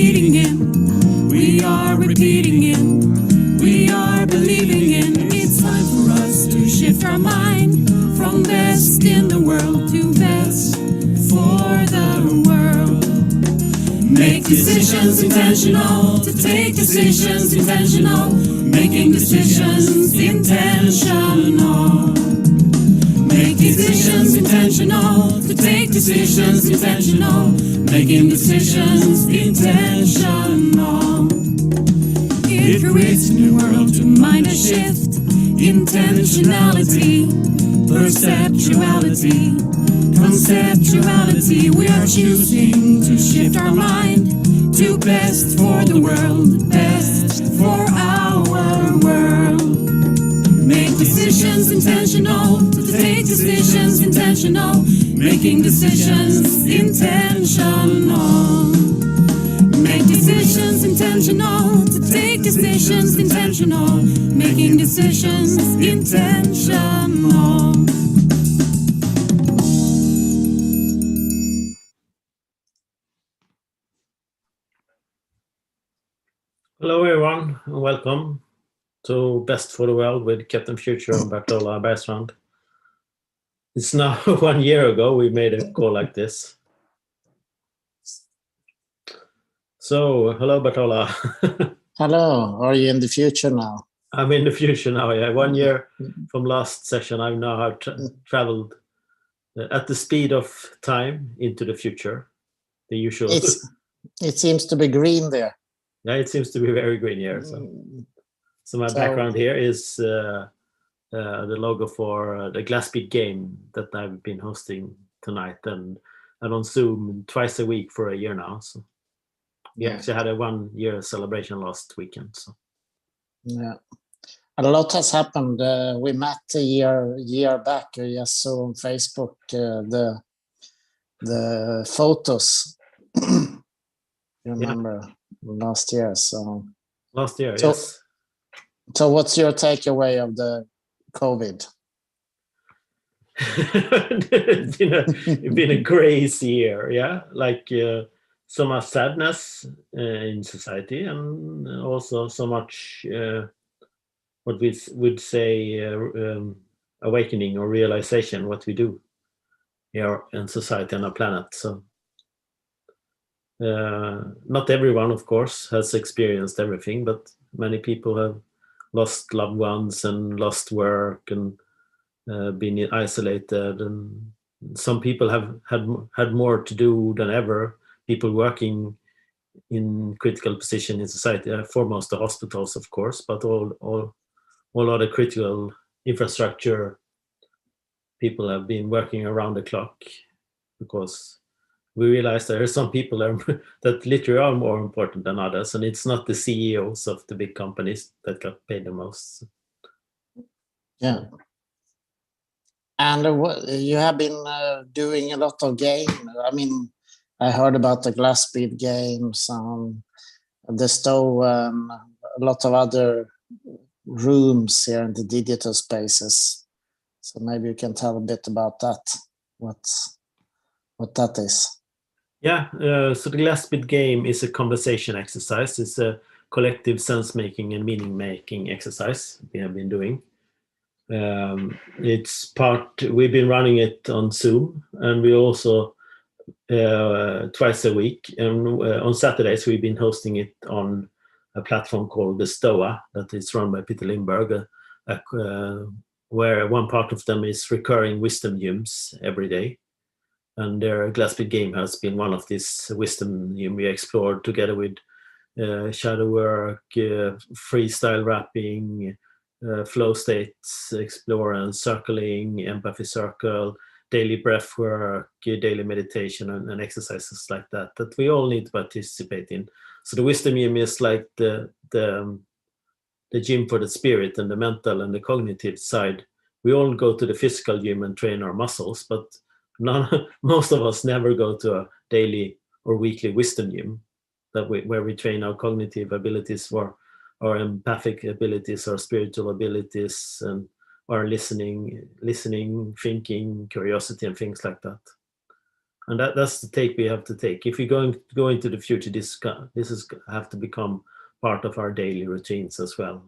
repeating it. We are repeating it. We are believing in. It's time for us to shift our mind from best in the world to best for the world. Make decisions intentional, to take decisions intentional, making decisions intentional. Make decisions intentional, to take decisions intentional, making decisions intentional. It creates a new world to mind a shift, intentionality, perceptuality, conceptuality. We are choosing to shift our mind to best for the world, best for our world. Make decisions intentional, to take decisions intentional, making decisions intentional. Make decisions intentional, to take decisions intentional, making decisions intentional. Hello everyone, and welcome to Best for the World with Captain Future and Bertola Bergstrand. It's now 1 year ago we made a call like this. So, hello Bertola. Hello, are you in the future now? I'm in the future now, yeah. 1 year from last session, I've now traveled at the speed of time into the future, the usual. It seems to be green there. Yeah, it seems to be very green here. So my background here is the logo for the Glassbead game that I've been hosting tonight and on Zoom twice a week for a year now. So we actually had a 1 year celebration last weekend. So yeah, a lot has happened. We met a year back. I just saw on Facebook the photos. You remember last year? So last year, yes. So what's your takeaway of the COVID? It's been a crazy year, yeah. Like so much sadness in society, and also so much what we would say awakening or realization what we do here in society and our planet. So not everyone, of course, has experienced everything, but many people have lost loved ones and lost work and been isolated, and some people have had more to do than ever. People working in critical position in society, foremost the hospitals, of course, but all other critical infrastructure people have been working around the clock, because we realize there are some people that literally are more important than others, and it's not the CEOs of the big companies that got paid the most. Yeah. And you have been doing a lot of games. I mean, I heard about the Glassbead games, the Stow, a lot of other rooms here in the digital spaces. So maybe you can tell a bit about that, what that is. Yeah, so the Glassbead game is a conversation exercise. It's a collective sense-making and meaning-making exercise we have been doing. We've been running it on Zoom, and we also twice a week. And on Saturdays, we've been hosting it on a platform called the Stoa that is run by Peter Lindberg, where one part of them is recurring wisdom hymns every day. And their Glassbead game has been one of these wisdom hymns we explored together with shadow work, freestyle rapping, flow states, explore and circling, empathy circle, daily breath work, daily meditation, and exercises like that we all need to participate in. So the wisdom gym is like the gym for the spirit and the mental and the cognitive side. We all go to the physical gym and train our muscles, but most of us never go to a daily or weekly wisdom gym where we train our cognitive abilities for our empathic abilities, our spiritual abilities, and our listening, thinking, curiosity, and things like that. And that's the take we have to take. If we're going to go into the future, this is have to become part of our daily routines as well.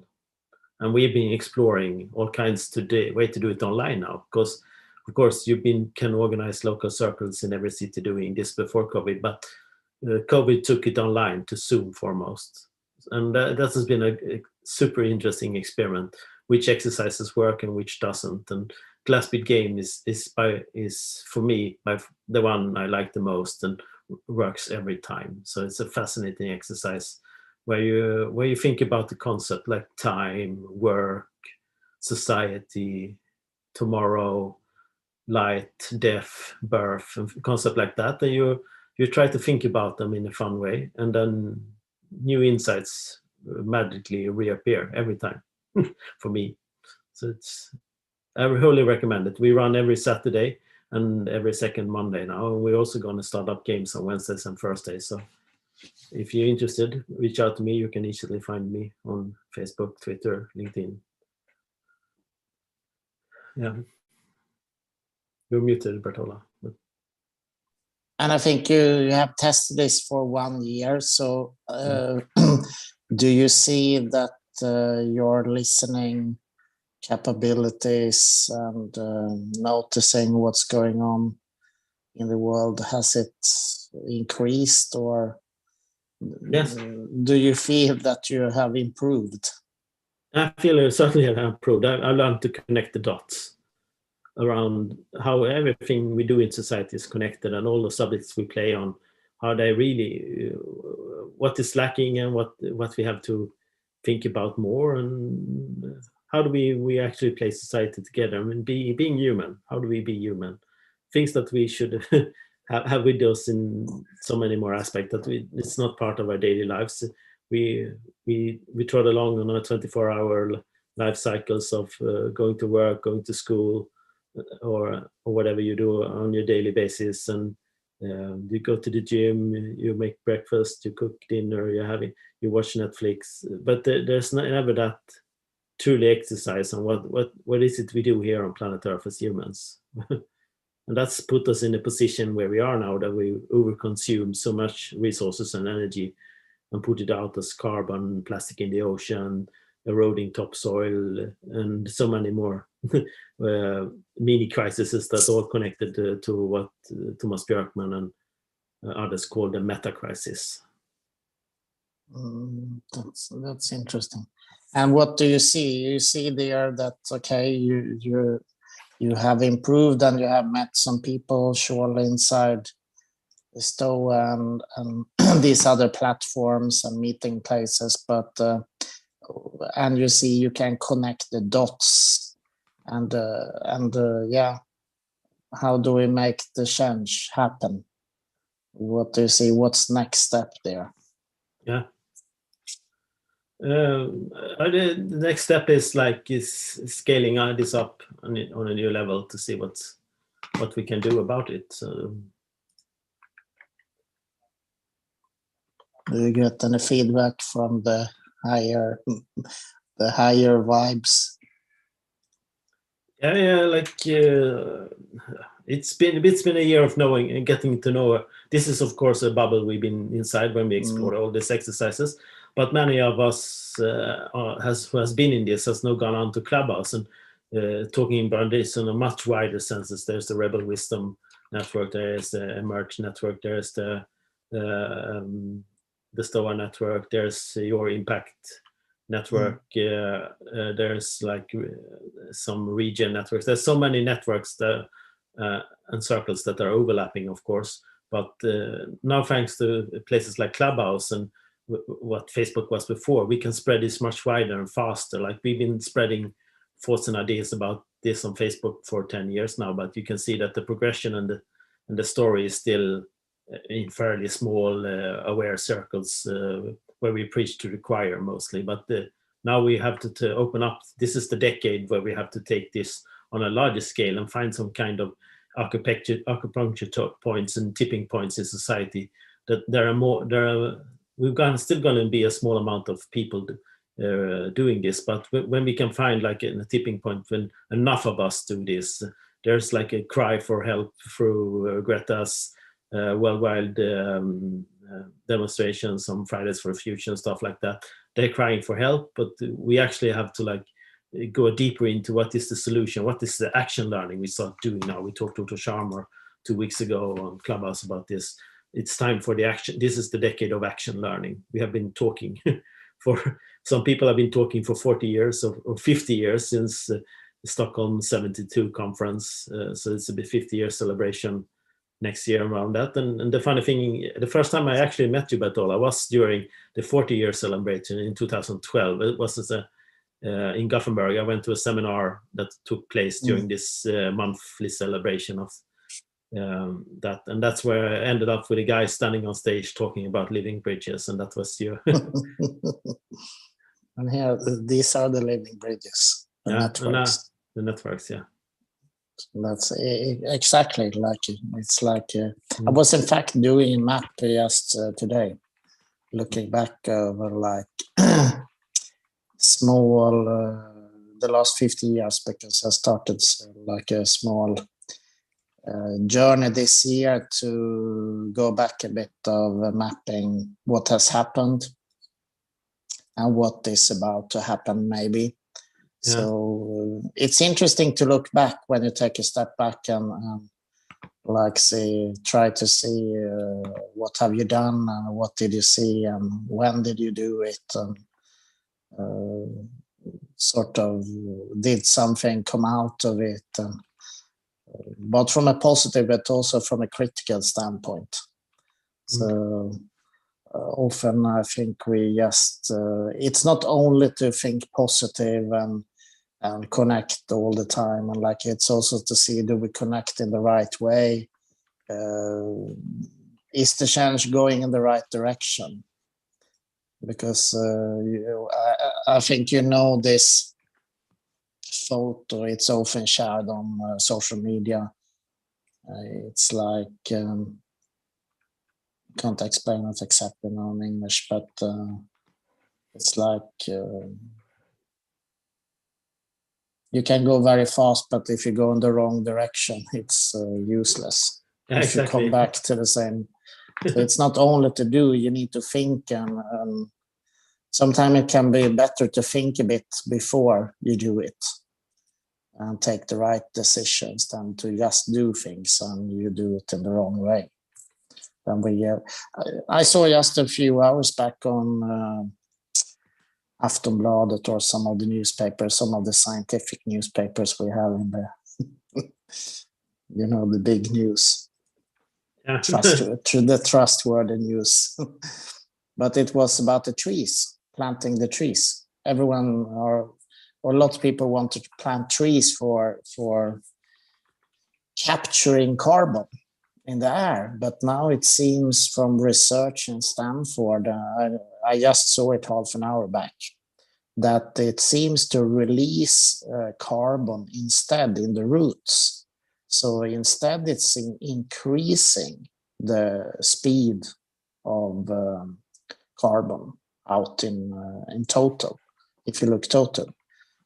And we've been exploring all kinds way to do it online now, because of course can organize local circles in every city doing this before COVID, but COVID took it online to Zoom foremost. And that has been a super interesting experiment, which exercises work and which doesn't. And Glass Bead Game is for me the one I like the most and works every time. So it's a fascinating exercise where you think about the concept like time, work, society, tomorrow, light, death, birth, and concept like that. And you try to think about them in a fun way, and then new insights magically reappear every time for me. So I wholly recommend it. We run every Saturday and every second Monday now. And we're also going to start up games on Wednesdays and Thursdays. So if you're interested, reach out to me. You can easily find me on Facebook, Twitter, LinkedIn. Yeah. You're muted, Bertola. And I think you have tested this for 1 year. So do you see that your listening capabilities and noticing what's going on in the world, has it increased, or yes, do you feel that you have improved? I feel I certainly have improved. I learned to connect the dots around how everything we do in society is connected, and all the subjects we play on, how they really, what is lacking and what we have to think about more, and how do we actually play society together. I mean, being human, how do we be human? Things that we should have with us in so many more aspects that it's not part of our daily lives. We trot along on our 24-hour life cycles of going to work, going to school, or whatever you do on your daily basis, and you go to the gym, you make breakfast, you cook dinner, you watch Netflix, but there's never that truly exercise on what is it we do here on planet Earth as humans. And that's put us in a position where we are now, that we overconsume so much resources and energy and put it out as carbon, plastic in the ocean, eroding topsoil, and so many more mini crises that all connected to what Thomas Björkman and others call the meta crisis. That's interesting. And what do you see? You see there that, okay, you have improved and you have met some people surely inside the Stoa and these other platforms and meeting places, but and you see you can connect the dots, and yeah, how do we make the change happen? What do you see? What's next step there? Yeah. The next step is scaling this up on a new level to see what we can do about it. So, do you get any feedback from the higher vibes? It's been a year of knowing and getting to know. This is of course a bubble we've been inside when we explore all these exercises. But many of us who has been in this has now gone on to Clubhouse and talking about this in a much wider sense. There's the Rebel Wisdom Network, there is the Emerge Network, there's the Stoa Network, there's Your Impact Network, there's some region networks. There's so many networks that and circles that are overlapping, of course. But now, thanks to places like Clubhouse and what Facebook was before, we can spread this much wider and faster. Like we've been spreading thoughts and ideas about this on Facebook for 10 years now, but you can see that the progression and the story is still in fairly small aware circles where we preach to the choir mostly. But now we have to open up. This is the decade where we have to take this on a larger scale and find some kind of acupuncture points and tipping points in society. That we're still going to be a small amount of people doing this, but when we can find a tipping point when enough of us do this, there's a cry for help through Greta's worldwide demonstrations on Fridays for the Future and stuff like that. They're crying for help, but we actually have to like go deeper into what is the solution, what is the action learning we start doing now. We talked to Sharma 2 weeks ago on Clubhouse about this. It's time for the action. This is the decade of action learning. We have been talking for, some people have been talking for 40 years or 50 years since the Stockholm 72 conference. So it's a 50-year celebration next year around that. And the funny thing, the first time I actually met you, Bertola, was during the 40-year celebration in 2012. It was in Gothenburg. I went to a seminar that took place during this monthly celebration of that, and that's where I ended up with a guy standing on stage talking about living bridges, and that was you. And here, these are the living bridges, the networks. The networks, yeah. That's exactly like it's like I was in fact doing a map just today, looking back over like small the last 50 years, because I started like a small journey this year to go back a bit of mapping what has happened and what is about to happen maybe. Yeah. So it's interesting to look back when you take a step back and like try to see what have you done and what did you see and when did you do it, and sort of did something come out of it, and but from a positive but also from a critical standpoint. So often I think we just it's not only to think positive and connect all the time, and like it's also to see, do we connect in the right way? Is the change going in the right direction? Because I think this photo, it's often shared on social media. It's like can't explain it exactly now in English, but it's like you can go very fast, but if you go in the wrong direction, it's useless. Yeah, if exactly. You come back to the same. So it's not only to do, you need to think, and sometimes it can be better to think a bit before you do it and take the right decisions than to just do things and you do it in the wrong way. And I saw just a few hours back on Aftonbladet or some of the newspapers, some of the scientific newspapers we have in the, the big news, the trustworthy news. But it was about the trees, planting the trees. Everyone or a lot of people want to plant trees for capturing carbon in the air. But now it seems from research in Stanford, I just saw it half an hour back, that it seems to release carbon instead in the roots. So instead it's increasing the speed of carbon out in total, if you look total.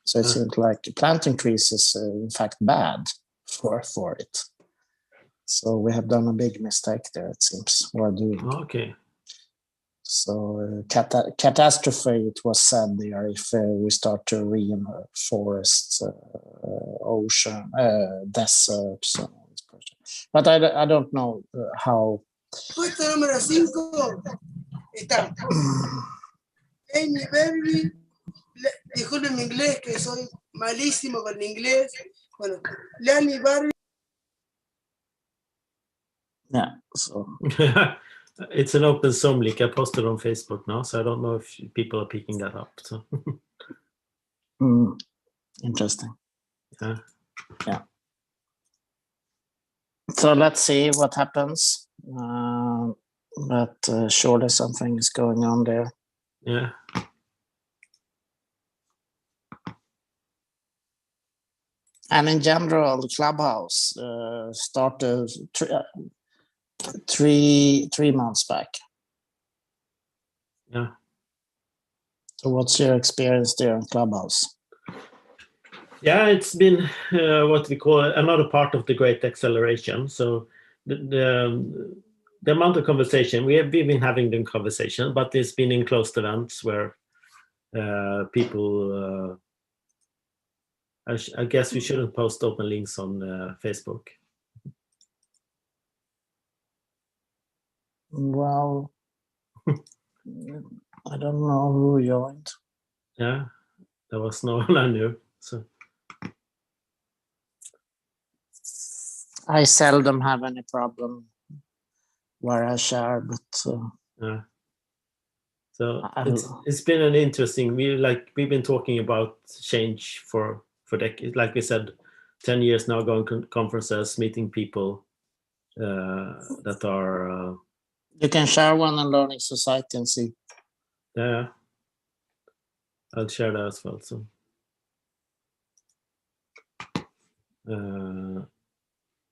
So it seems like planting trees is in fact bad for it. So we have done a big mistake there, it seems, we're doing. Okay. So catastrophe, it was said there, if we start to reforest ocean, deserts. But I don't know how. Puesto número 5 está Amy Berry. Disculpen mi inglés, que soy malísimo con el inglés. Bueno, Lenny Barry. Yeah, so. It's an open Zoom link. I posted on Facebook now, so I don't know if people are picking that up. So. Interesting. Yeah. So let's see what happens. But surely something is going on there. Yeah. And in general, the Clubhouse started three months back. Yeah. So what's your experience there in Clubhouse? Yeah, it's been what we call another part of the great acceleration. So the amount of conversation we've been having the conversation, but it's been in closed events where people. I guess we shouldn't post open links on Facebook. Well, I don't know who joined. Yeah, there was no one I knew. So I seldom have any problem where I share, but yeah. So I- it's been an interesting. We've been talking about change for decades. Like we said, 10 years now, going conferences, meeting people that are. you can share one on Learning Society and see. Yeah, I'll share that as well. So.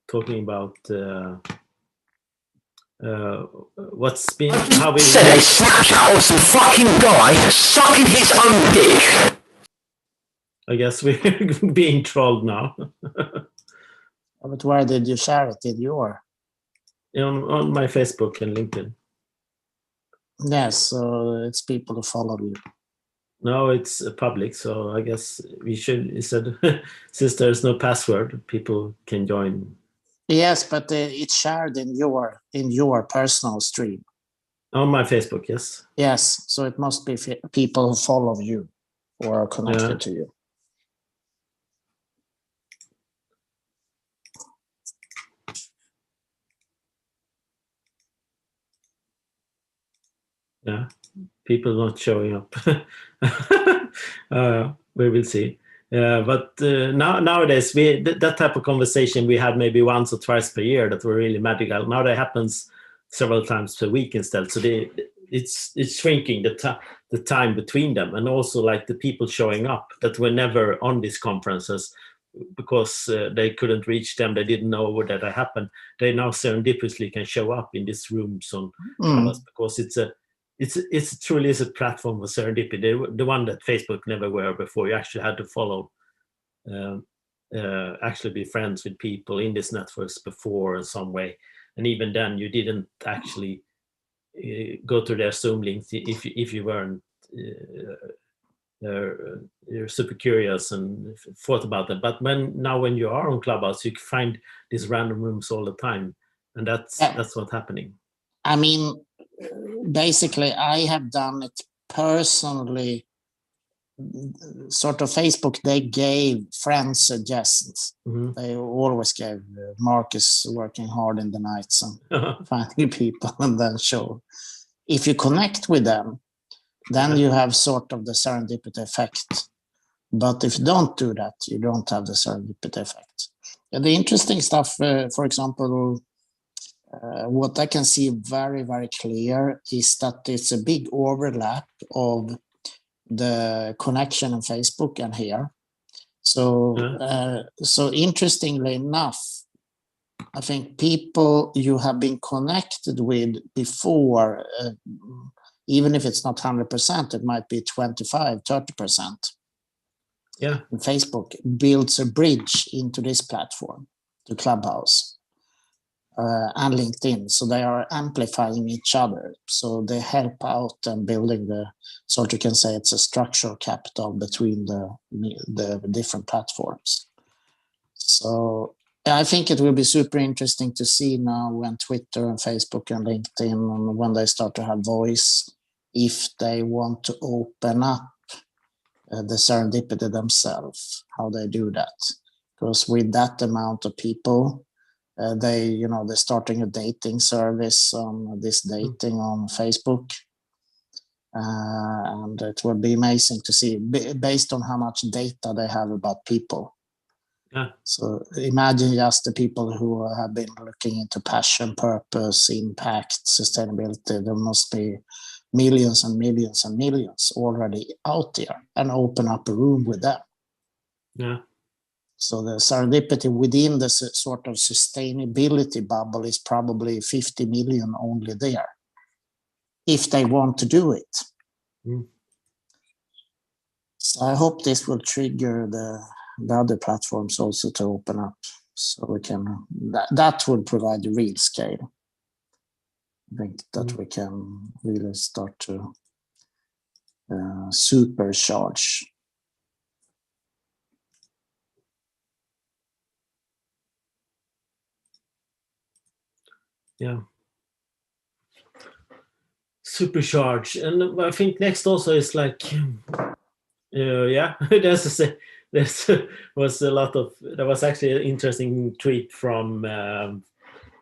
Talking about what's been how we said a snapshot of some fucking guy sucking his own dick. I guess we're being trolled now. But where did you share it? In your? on my Facebook and LinkedIn. Yes, so it's people who follow you. No, it's public, so I guess we should. Instead, since there's no password, people can join. Yes, but it's shared in your personal stream. On my Facebook, yes. Yes, so it must be people who follow you or are connected to you. Yeah, people not showing up. We will see. But nowadays, that type of conversation we had maybe once or twice per year that were really magical. Now that happens several times per week instead. So it's shrinking the time between them, and also like the people showing up that were never on these conferences because they couldn't reach them. They didn't know that had happened. They now serendipitously can show up in these rooms on Clubhouse because it's truly is a platform for serendipity, the one that Facebook never were before. You actually had to follow, actually be friends with people in these networks before in some way, and even then you didn't actually go to their Zoom links if you weren't you're super curious and thought about them. But when you are on Clubhouse, you can find these random rooms all the time, and that's what's happening. I mean, basically, I have done it personally. Sort of Facebook, they gave friends suggestions. Mm-hmm. They always gave Marcus working hard in the nights and finding people and then show. If you connect with them, then you have sort of the serendipity effect. But if you don't do that, you don't have the serendipity effect. And the interesting stuff, for example, what I can see very, very clear is that it's a big overlap of the connection on Facebook and here. So, so interestingly enough, I think people you have been connected with before, even if it's not 100%, it might be 25, 30%. Yeah. And Facebook builds a bridge into this platform, to Clubhouse. And LinkedIn, so they are amplifying each other. So they help out and building the, sort you can say it's a structural capital between the different platforms. So I think it will be super interesting to see now when Twitter and Facebook and LinkedIn, and when they start to have voice, if they want to open up the serendipity themselves, how they do that. Because with that amount of people, they're starting a dating service on this dating on Facebook. And it will be amazing to see based on how much data they have about people. Yeah. So imagine just the people who have been looking into passion, purpose, impact, sustainability. There must be millions and millions and millions already out there, and open up a room with them. Yeah. So the serendipity within the sort of sustainability bubble is probably 50 million only there, if they want to do it. Mm. So I hope this will trigger the other platforms also to open up, so we can, that would provide the real scale. think that we can really start to supercharge. Yeah. Supercharge. And I think next also is like, there was a lot of, there was actually an interesting tweet from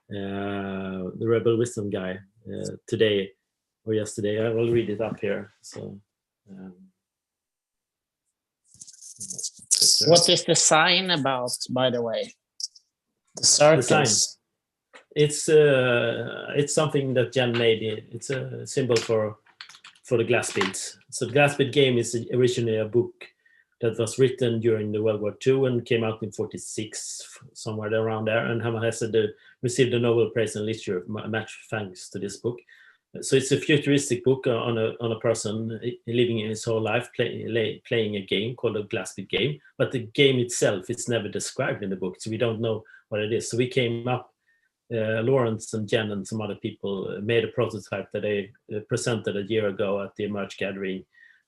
the Rebel Wisdom guy today or yesterday. I will read it up here. So, What is the sign about, by the way? The circles. The sign. It's something that Jen made. It's a symbol for the glass beads. So the glass bead game is originally a book that was written during the World War II and came out in 1946, somewhere around there. And Hermann Hesse received the Nobel Prize in Literature, much thanks to this book. So it's a futuristic book on a person living in his whole life playing a game called a glass bead game. But the game itself is never described in the book, so we don't know what it is. So we came up. Lawrence and Jen and some other people made a prototype that they presented a year ago at the Emerge gathering,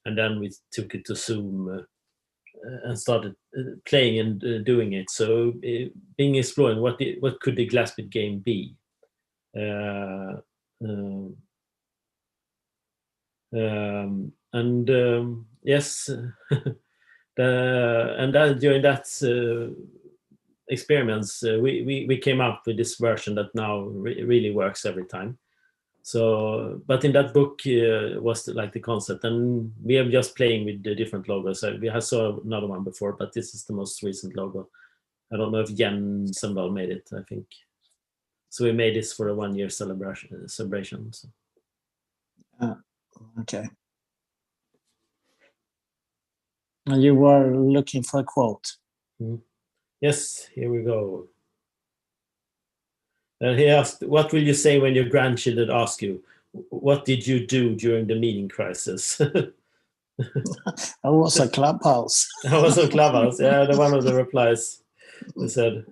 and then we took it to Zoom and started playing and doing it. So being exploring what could the glass bead game be, yes, during that. Experiments, we came up with this version that now really works every time. So, but in that book was like the concept, and we are just playing with the different logos. We have saw another one before, but this is the most recent logo. I don't know if Jen Sandal made it, I think. So we made this for a 1-year celebration. So. Okay. And you were looking for a quote. Mm-hmm. Yes, here we go. He asked, what will you say when your grandchildren ask you, what did you do during the meaning crisis? I was a clubhouse. I was a clubhouse, yeah, one of the replies. He said,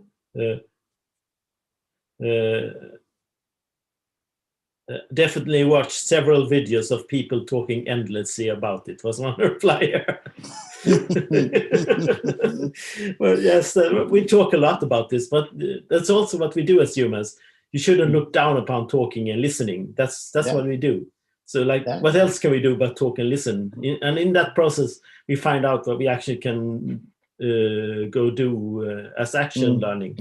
definitely watched several videos of people talking endlessly about it, was one reply. Well, yes, we talk a lot about this, but that's also what we do as humans. You shouldn't look down upon talking and listening. That's what we do. So like, what else can we do but talk and listen? And in that process, we find out what we actually can go do as action learning,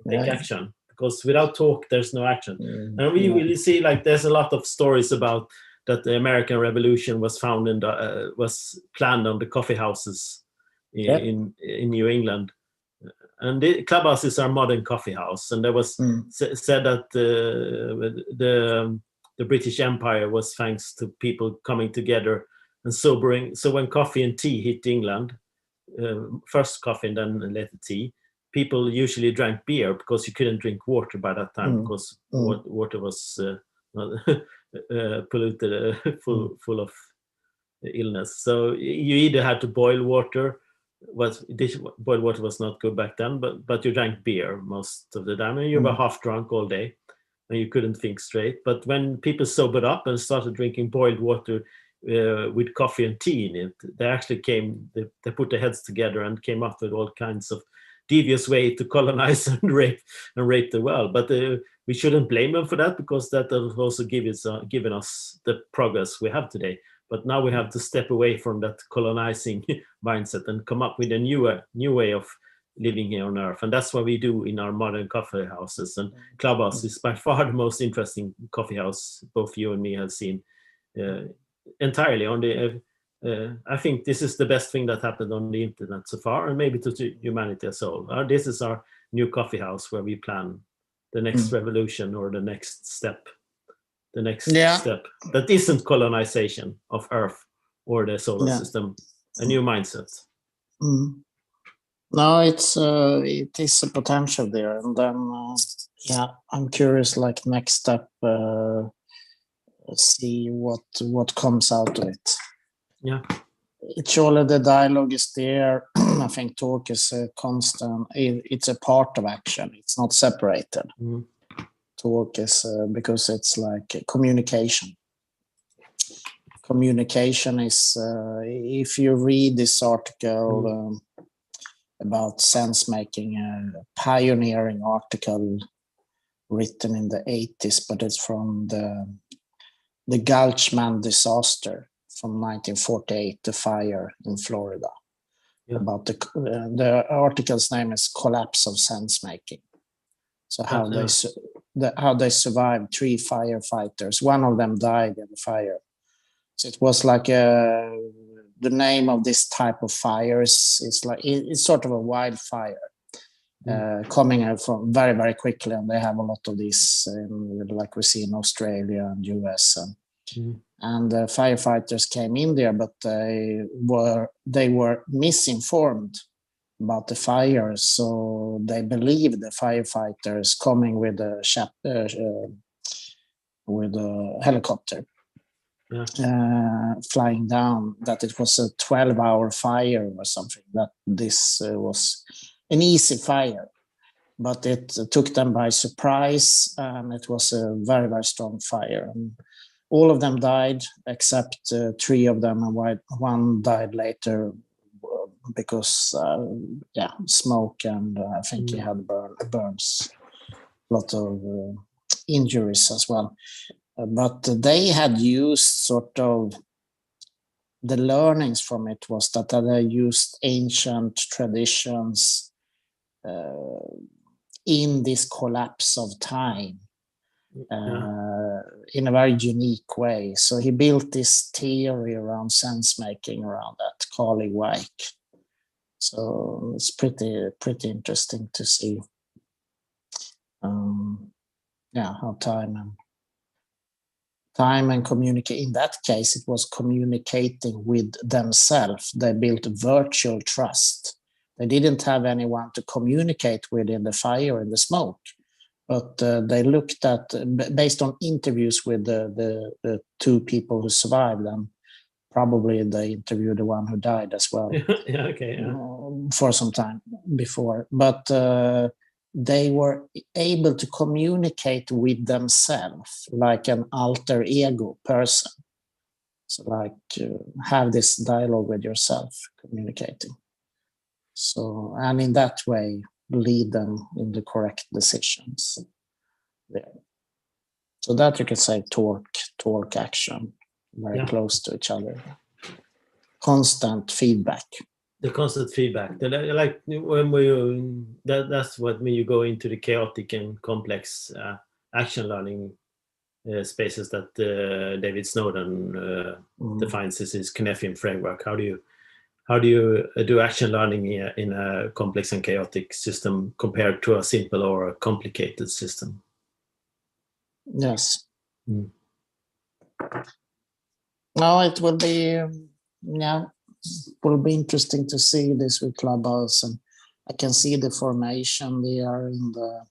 take action. Because without talk, there's no action. And we really see like there's a lot of stories about that the American Revolution was was planned on the coffee houses in New England. And the clubhouses are modern coffee house. And there was said that the British Empire was thanks to people coming together and sobering. So when coffee and tea hit England, first coffee and then later tea, people usually drank beer because you couldn't drink water by that time because water was polluted, full of illness. So you either had to boil water. Boiled water was not good back then, but you drank beer most of the time, and you were half drunk all day, and you couldn't think straight. But when people sobered up and started drinking boiled water with coffee and tea in it, they actually they put their heads together and came up with all kinds of devious way to colonize and rape the world. But we shouldn't blame them for that, because that has also given us the progress we have today. But now we have to step away from that colonizing mindset and come up with a new way of living here on Earth. And that's what we do in our modern coffee houses. And Clubhouse is by far the most interesting coffee house both you and me have seen entirely on the I think this is the best thing that happened on the internet so far, and maybe to humanity as a whole. This is our new coffee house where we plan the next revolution or the next step. The next step that isn't colonization of Earth or the solar system, a new mindset. No, it is a potential there, and then I'm curious. Like next step, see what comes out of it. Yeah, it's surely the dialogue is there. I think talk is a constant. It's a part of action. It's not separated. talk is because it's like communication. Communication is, if you read this article about sense making, a pioneering article written in the 80s, but it's from the Gulchman disaster from 1948, the fire in Florida. Yeah. About the article's name is Collapse of Sense Making. So how they survived 3 firefighters. One of them died in the fire. So it was like the name of this type of fires is like it's sort of a wildfire coming out from very, very quickly, and they have a lot of these, like we see in Australia and US. And the firefighters came in there, but they were misinformed about the fire, so they believed the firefighters coming with a helicopter. Flying down, that it was a 12-hour fire or something, that this was an easy fire, but it took them by surprise, and it was a very, very strong fire, and all of them died except 3 of them, and one died later because smoke, and I think he had burns, a lot of injuries as well. But they had used sort of, the learnings from it was that they used ancient traditions in this collapse of time in a very unique way. So he built this theory around sense making around that, Carly Weick. So it's pretty interesting to see how time and communicate. In that case, it was communicating with themselves. They built virtual trust. They didn't have anyone to communicate with in the fire and the smoke, but they looked at, based on interviews with the 2 people who survived, and probably they interviewed the one who died as well. For some time before, but they were able to communicate with themselves like an alter ego person. So like have this dialogue with yourself, communicating. So, and in that way, lead them in the correct decisions. Yeah. So that you can say talk, action, very close to each other. Constant feedback. The constant feedback, like when that's what when you go into the chaotic and complex action learning spaces that David Snowden defines as his Cynefin framework. How do you do action learning in a complex and chaotic system compared to a simple or a complicated system? Yes. No, it will be will be interesting to see this with Clubhouse, and I can see the formation there in the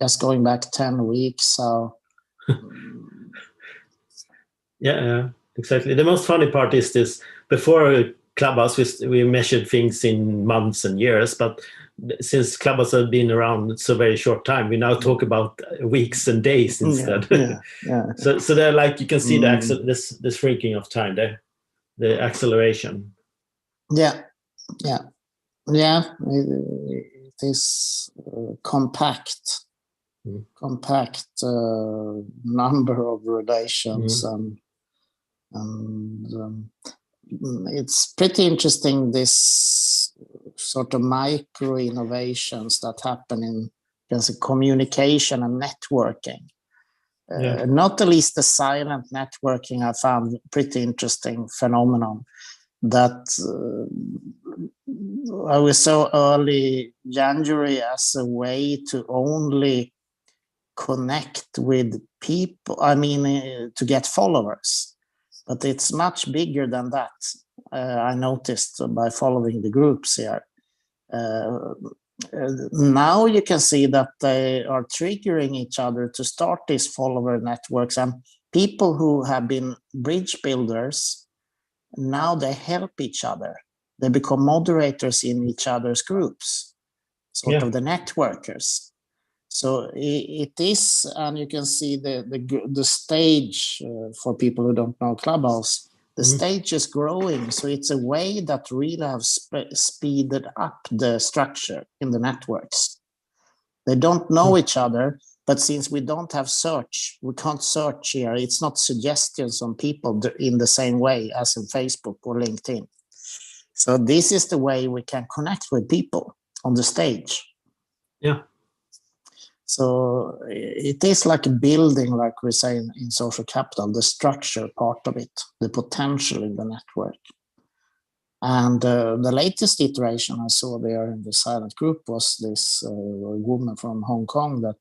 just going back 10 weeks. So yeah, exactly. The most funny part is this: before Clubhouse, we measured things in months and years, but since Clubhouse has been around so very short time, we now talk about weeks and days instead. So they're like, you can see the shrinking of time there, the acceleration. It is compact number of relations, and it's pretty interesting, this sort of micro innovations that happen in communication and networking. Not the least the silent networking I found pretty interesting phenomenon that I was so early January as a way to only connect with people, to get followers, but it's much bigger than that. I noticed by following the groups here. Now you can see that they are triggering each other to start these follower networks, and people who have been bridge builders, now they help each other. They become moderators in each other's groups, sort of the networkers. So it is, and you can see the stage for people who don't know Clubhouse. The stage is growing, so it's a way that really have speeded up the structure in the networks. They don't know each other, but since we don't have search, we can't search here. It's not suggestions on people in the same way as in Facebook or LinkedIn. So this is the way we can connect with people on the stage. Yeah. So it is like a building, like we say in social capital, the structure part of it, the potential in the network. And the latest iteration I saw there in the silent group was this woman from Hong Kong that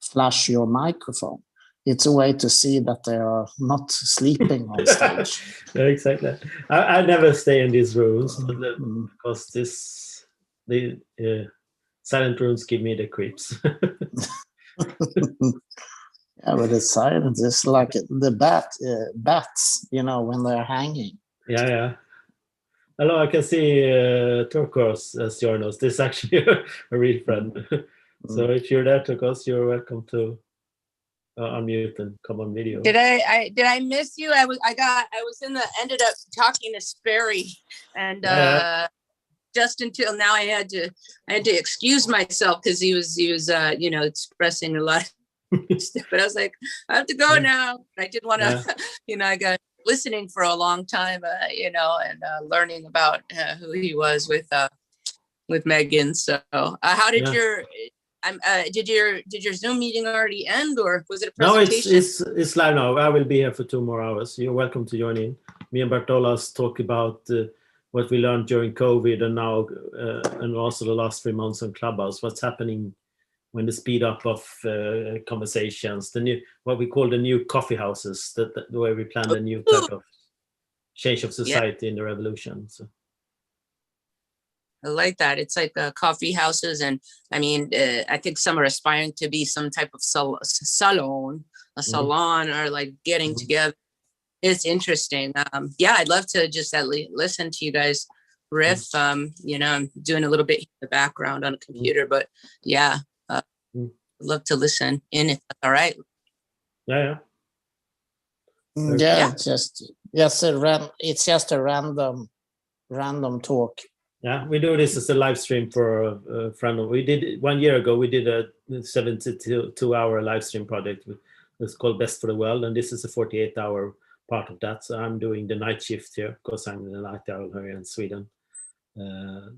flash your microphone. It's a way to see that they are not sleeping on stage. Yeah, exactly. I never stay in these rooms because the silent rooms give me the creeps. Yeah, but it's silent. It's like the bats, you know, when they're hanging. Yeah. Hello, I can see Turkos as joined us. This is actually a real friend. So if you're there, Turkos, you're welcome to unmute and come on video. Did I miss you? Ended up talking to Sperry, and just until now I had to excuse myself because he was expressing a lot of stuff. But I was like, I have to go now. I didn't want to, I got listening for a long time, and learning about who he was with Megan. So how did did your Zoom meeting already end, or was it a presentation? No, it's live now. I will be here for 2 more hours. You're welcome to join in. Me and Bartolas talk about what we learned during COVID and now, and also the last 3 months on Clubhouse. What's happening when the speed up of conversations, what we call the new coffee houses, the way we plan the new type of change of society in the revolution. So. I like that. It's like coffee houses, and I mean, I think some are aspiring to be some type of salon, or like getting together. It's interesting. I'd love to just at least listen to you guys riff. I'm doing a little bit in the background on a computer, but I'd love to listen in if that's all right. Yeah. It's just a random talk. Yeah, we do this as a live stream for a friend. We did 1 year ago. We did a 72-hour live stream project. It's called Best for the World, and this is a 48-hour part of that. So I'm doing the night shift here because I'm in the night owl here in Sweden.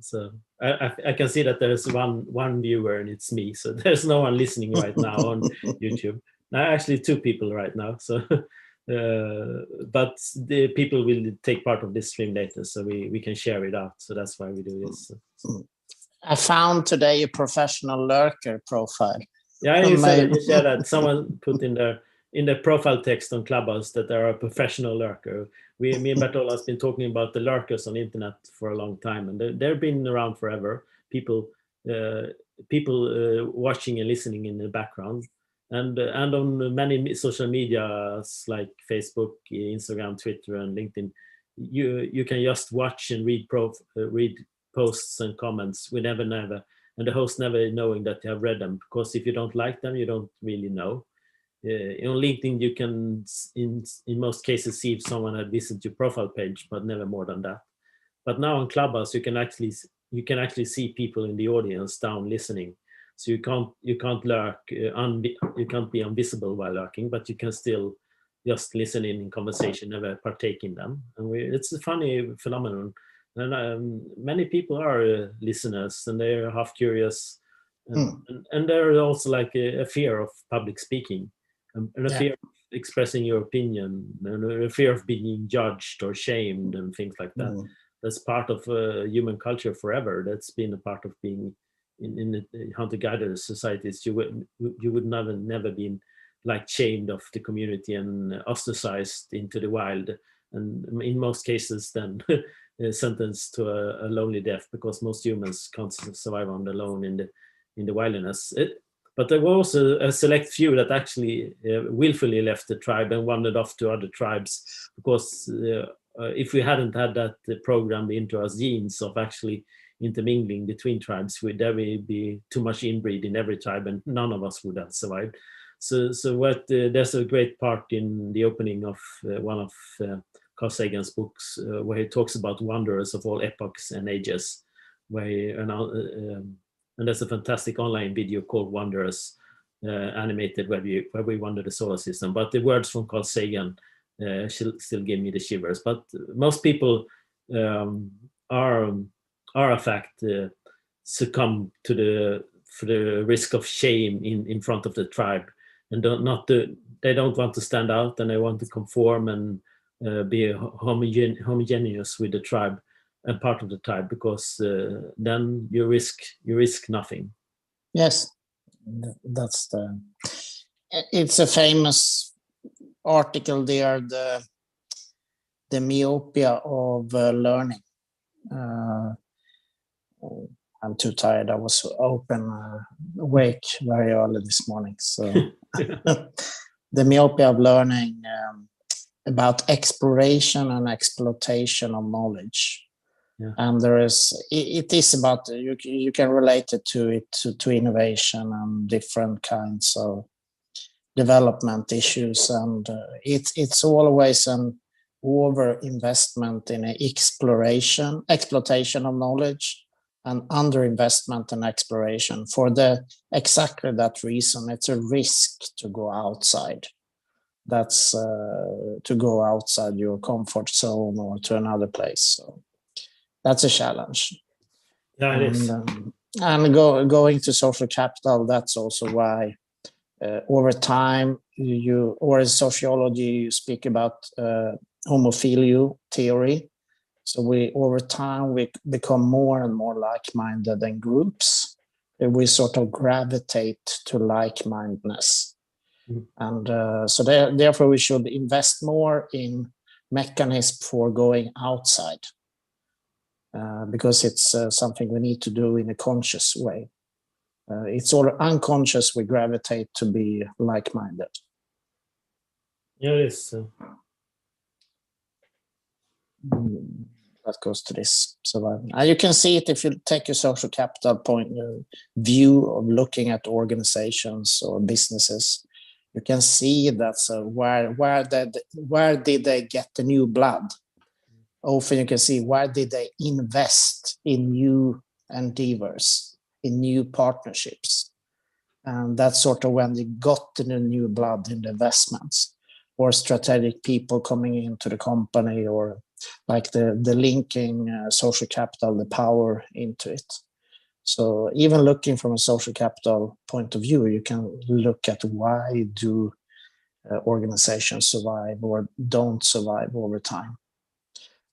So I can see that there's one viewer and it's me. So there's no one listening right now on YouTube. Actually 2 people right now. So. But the people will take part of this stream later, so we can share it out. So that's why we do this. I found today a professional lurker profile. Yeah, you said that. Someone put in the profile text on Clubhouse that there are a professional lurker. Me and Bertola has been talking about the lurkers on the internet for a long time, and they've been around forever. People watching and listening in the background. And on many social medias like Facebook, Instagram, Twitter, and LinkedIn, you can just watch and read posts and comments. We never, and the host never knowing that you have read them, because if you don't like them, you don't really know. On LinkedIn, you can, in most cases, see if someone had visited your profile page, but never more than that. But now on Clubhouse, you can actually see people in the audience down listening. So you can't lurk, you can't be invisible while lurking, but you can still just listen in conversation, never partake in them. And it's a funny phenomenon. And many people are listeners, and they're half curious, and there is also like a fear of public speaking, and a fear of expressing your opinion, and a fear of being judged or shamed and things like that. That's part of human culture forever. That's been a part of being in the hunter-gatherer societies. You would never been like shamed of the community and ostracized into the wild, and in most cases then sentenced to a lonely death, because most humans can't survive on alone in the wilderness. But there were also a select few that actually willfully left the tribe and wandered off to other tribes, because if we hadn't had that programmed into our genes of actually intermingling between tribes, there will be too much inbreed in every tribe, and none of us would have survived. So there's a great part in the opening of one of Carl Sagan's books where he talks about wanderers of all epochs and ages, and there's a fantastic online video called Wanderers, animated where we wander the solar system. But the words from Carl Sagan still give me the shivers. But most people are in fact succumb to the risk of shame in front of the tribe, and they don't want to stand out, and they want to conform and be homogeneous with the tribe and part of the tribe, because then you risk nothing. Yes, it's a famous article there, the myopia of learning. I'm too tired. I was awake very early this morning. So the myopia of learning, about exploration and exploitation of knowledge. Yeah. And it is about, you can relate it to innovation and different kinds of development issues. And it's always an over investment in exploitation of knowledge, and under investment and exploration for exactly that reason. It's a risk to go outside. That's to go outside your comfort zone or to another place. So that's a challenge. Yeah, it is. And going to social capital, that's also why over time or in sociology, you speak about homophilia theory. So over time, we become more and more like-minded in groups. We sort of gravitate to like-mindedness. And so therefore, we should invest more in mechanisms for going outside, because it's something we need to do in a conscious way. It's all unconscious, we gravitate to be like-minded. Yeah, it is. That goes to this survival. You can see it if you take your social capital point view of looking at organizations or businesses. You can see that's where did they get the new blood? Often you can see where did they invest in new endeavors, in new partnerships. And that's sort of when they got the new blood in the investments, or strategic people coming into the company, or like the linking social capital, the power into it. So even looking from a social capital point of view, you can look at why do organizations survive or don't survive over time.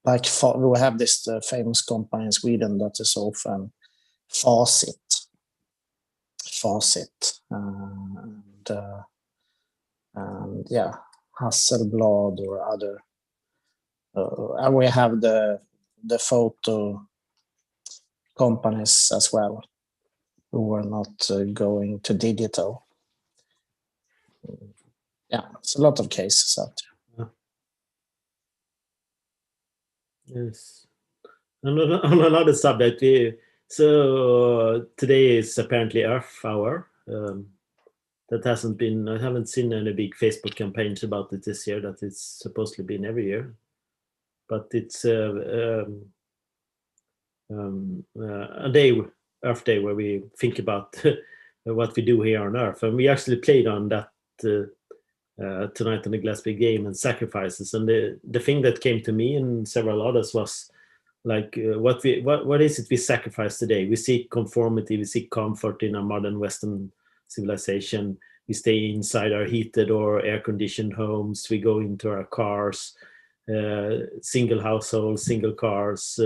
Like we have this famous company in Sweden that is often Facit, and yeah, Hasselblad or other. And we have the photo companies as well, who are not going to digital. Yeah, it's a lot of cases out there. Yes. On another subject, so today is apparently Earth Hour. That hasn't been, I haven't seen any big Facebook campaigns about it this year, that it's supposedly been every year. But it's a day, Earth Day, where we think about what we do here on Earth. And we actually played on that tonight on the Glasby game, and sacrifices. And the thing that came to me and several others was like, what is it we sacrifice today? We seek conformity, we seek comfort in our modern Western civilization. We stay inside our heated or air-conditioned homes. We go into our cars, single households, single cars,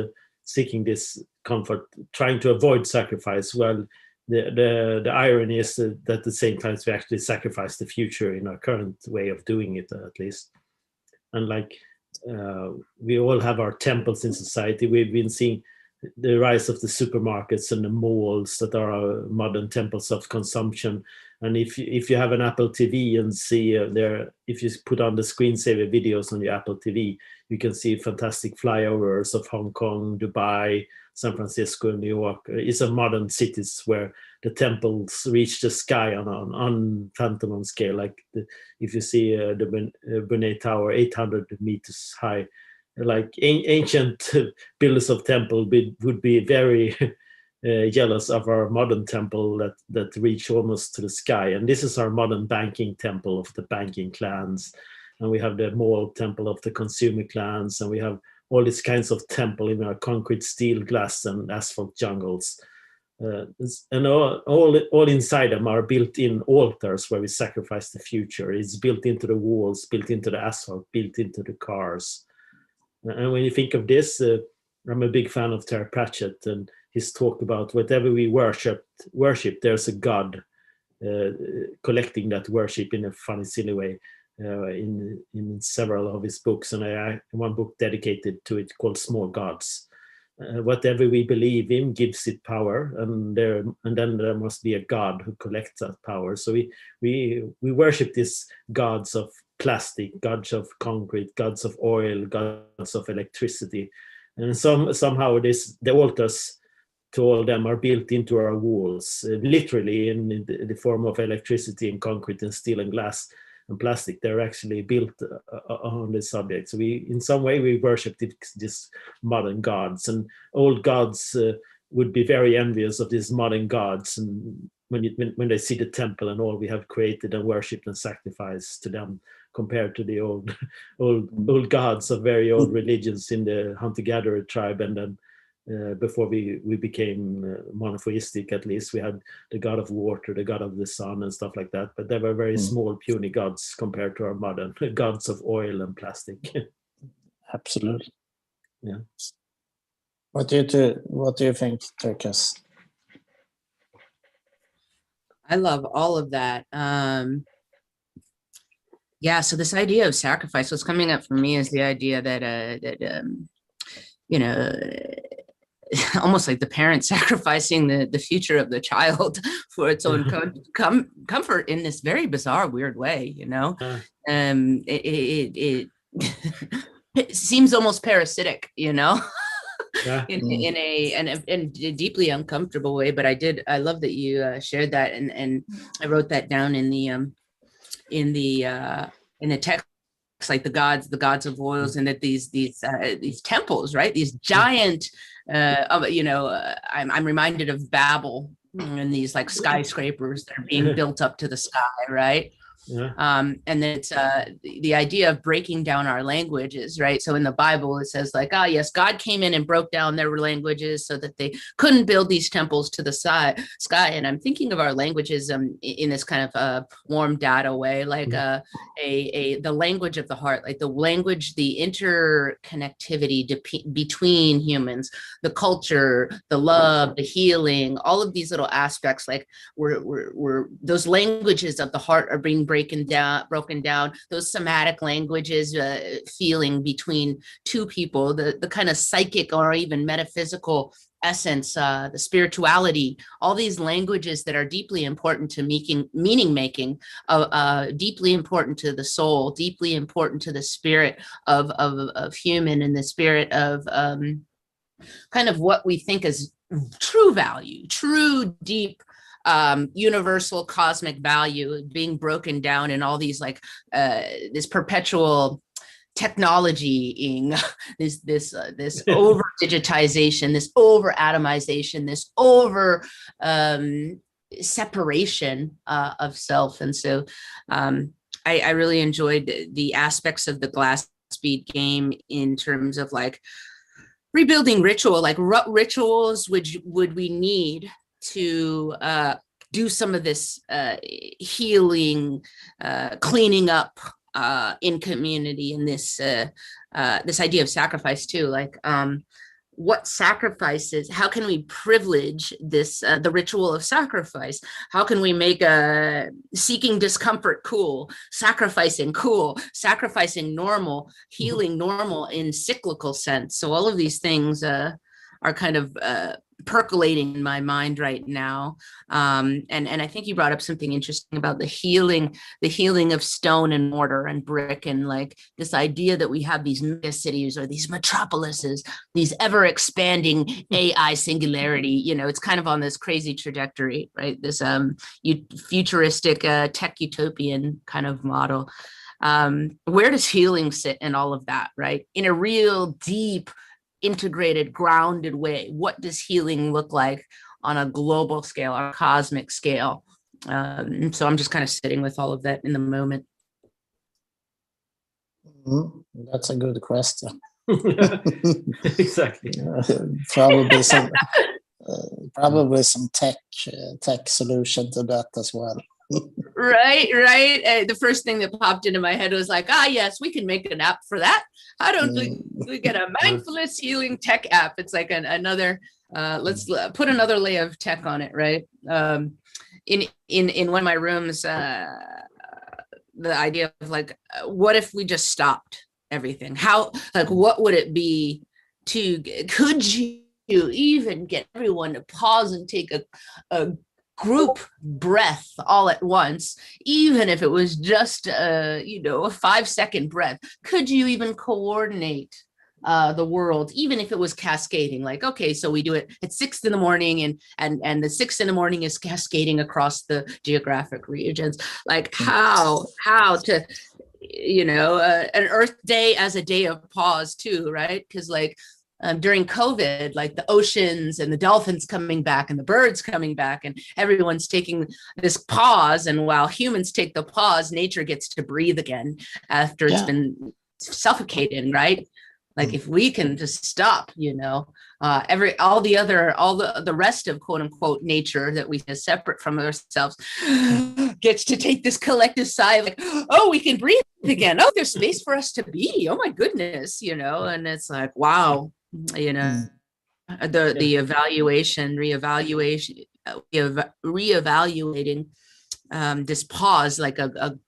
seeking this comfort, trying to avoid sacrifice. Well, the irony is that at the same time we actually sacrifice the future in our current way of doing it, at least. And like we all have our temples in society. We've been seeing the rise of the supermarkets and the malls that are our modern temples of consumption. And if you have an Apple TV and see if you put on the screensaver videos on your Apple TV, you can see fantastic flyovers of Hong Kong, Dubai, San Francisco, New York. It's a modern cities where the temples reach the sky on phantom scale. Like if you see the Brunei Tower, 800 meters high, like ancient builders of temple would be very jealous of our modern temple that reach almost to the sky. And this is our modern banking temple of the banking clans. And we have the mall temple of the consumer clans. And we have all these kinds of temple in our concrete, steel, glass, and asphalt jungles. And all inside them are built-in altars where we sacrifice the future. It's built into the walls, built into the asphalt, built into the cars. And when you think of this, I'm a big fan of Terry Pratchett and his talk about whatever we worship, there's a God collecting that worship in a funny, silly way in several of his books. And I one book dedicated to it called Small Gods. Whatever we believe in gives it power, and then there must be a God who collects that power. So we worship these gods of plastic, gods of concrete, gods of oil, gods of electricity, and somehow the altars to all them are built into our walls, literally in the form of electricity and concrete and steel and glass and plastic. They're actually built on this subject. So in some way we worship these modern gods, and old gods would be very envious of these modern gods, and when they see the temple and all we have created and worshipped and sacrificed to them, compared to the old gods of very old religions in the hunter-gatherer tribe. And then before we became monotheistic, at least we had the god of water, the god of the sun and stuff like that, but they were very small, puny gods compared to our modern gods of oil and plastic. Absolutely. Yeah. What do you think, Turkus? I love all of that. Yeah, so this idea of sacrifice, what's coming up for me is the idea that you know, almost like the parent sacrificing the future of the child for its own comfort in this very bizarre, weird way, you know. It seems almost parasitic, you know. in a deeply uncomfortable way. But I love that you shared that, and I wrote that down in the text, like the gods of oils, and that these temples, right? These giant, I'm reminded of Babel and these like skyscrapers that are being built up to the sky, right? Yeah. And then it's the idea of breaking down our languages, right? So in the Bible, it says like, yes, God came in and broke down their languages so that they couldn't build these temples to the sky. And I'm thinking of our languages in this kind of warm data way, like the language of the heart, like the language, the interconnectivity between humans, the culture, the love, the healing, all of these little aspects, like we're those languages of the heart are being broken down, those somatic languages, feeling between two people, the kind of psychic or even metaphysical essence, the spirituality, all these languages that are deeply important to meaning making, deeply important to the soul, deeply important to the spirit of human, and the spirit of kind of what we think is true value, true deep universal cosmic value being broken down in all these like this perpetual technology, this over digitization, this over atomization, this over separation of self. And so I really enjoyed the aspects of the glass bead game in terms of like rebuilding ritual, like what rituals would we need to do some of this healing, cleaning up in community, and this idea of sacrifice too. Like what sacrifices? How can we privilege this the ritual of sacrifice? How can we make seeking discomfort cool, sacrificing normal, healing normal in cyclical sense? So all of these things kind of percolating in my mind right now. And I think you brought up something interesting about the healing of stone and mortar and brick, and like this idea that we have these mega cities or these metropolises, these ever expanding AI singularity. You know, it's kind of on this crazy trajectory, right? This futuristic tech utopian kind of model. Where does healing sit in all of that, right? In a real deep, integrated, grounded way, what does healing look like on a global scale, on a cosmic scale? So I'm just kind of sitting with all of that in the moment. That's a good question. Exactly. Probably some tech solution to that as well. Right. The first thing that popped into my head was like, yes, we can make an app for that. How don't we get a mindfulness healing tech app? It's like another, let's put another layer of tech on it, right? In one of my rooms, the idea of like, what if we just stopped everything? How, like, what would it be could you even get everyone to pause and take a group breath all at once, even if it was just a 5-second breath? Could you even coordinate the world, even if it was cascading? Like, okay, so we do it at 6 in the morning, and the 6 in the morning is cascading across the geographic regions. Like how to, an Earth Day as a day of pause too, right? Because like, during COVID, like the oceans and the dolphins coming back and the birds coming back, and everyone's taking this pause. And while humans take the pause, nature gets to breathe again after it's been suffocated, right? Like if we can just stop, all the rest of quote unquote nature that we is separate from ourselves gets to take this collective sigh, like, oh, we can breathe again. Oh, there's space for us to be. Oh my goodness, and it's like, wow. The reevaluating this pause, like a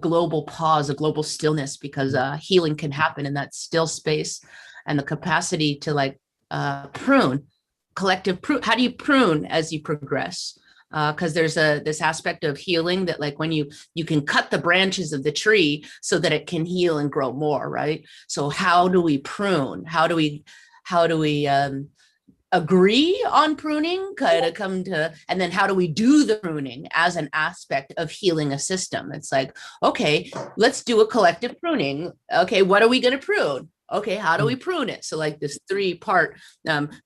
global pause, a global stillness, because healing can happen in that still space, and the capacity to like collective prune. How do you prune as you progress? Because there's this aspect of healing that, like, when you can cut the branches of the tree so that it can heal and grow more, right? So how do we prune? How do we agree on pruning, kind of come to, and then how do we do the pruning as an aspect of healing a system? It's like, okay, let's do a collective pruning. Okay, what are we going to prune? Okay, how do we prune it? So like this 3-part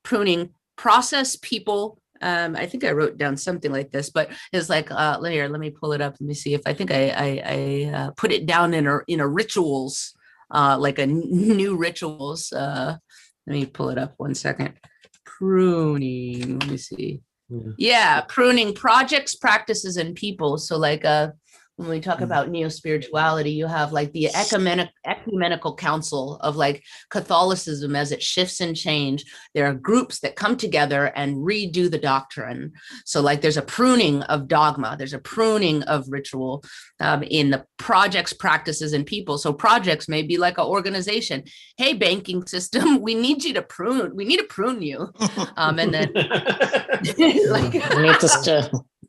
pruning process, people. I think I wrote down something like this, but it's like, here, let me pull it up. Let me see if I think I put it down in a rituals, like a new rituals. Let me pull it up 1 second. Pruning, let me see. Yeah, pruning projects, practices, and people. So like when we talk about neo-spirituality, you have like the ecumenical council of like Catholicism as it shifts and change. There are groups that come together and redo the doctrine. So like there's a pruning of dogma, there's a pruning of ritual in the projects, practices, and people. So projects may be like an organization. Hey, banking system, we need you to prune. We need to prune you. And then like we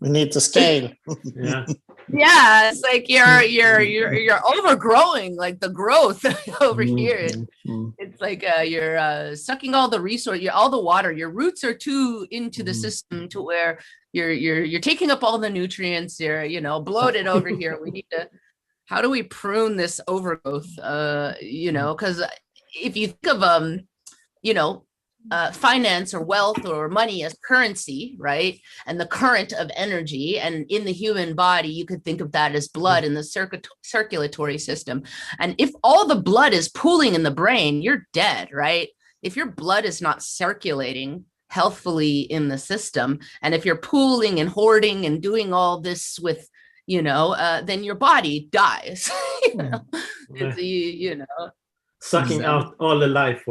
need to scale. Yeah, it's like you're overgrowing, like the growth over here. It's like you're sucking all the resource, all the water. Your roots are too into the system to where you're taking up all the nutrients. You're bloated over here. We need to. How do we prune this overgrowth? Because if you think of finance or wealth or money as currency, right? And the current of energy, and in the human body, you could think of that as blood in the circulatory system. And if all the blood is pooling in the brain, you're dead, right? If your blood is not circulating healthfully in the system, and if you're pooling and hoarding and doing all this with, then your body dies. Sucking out all the life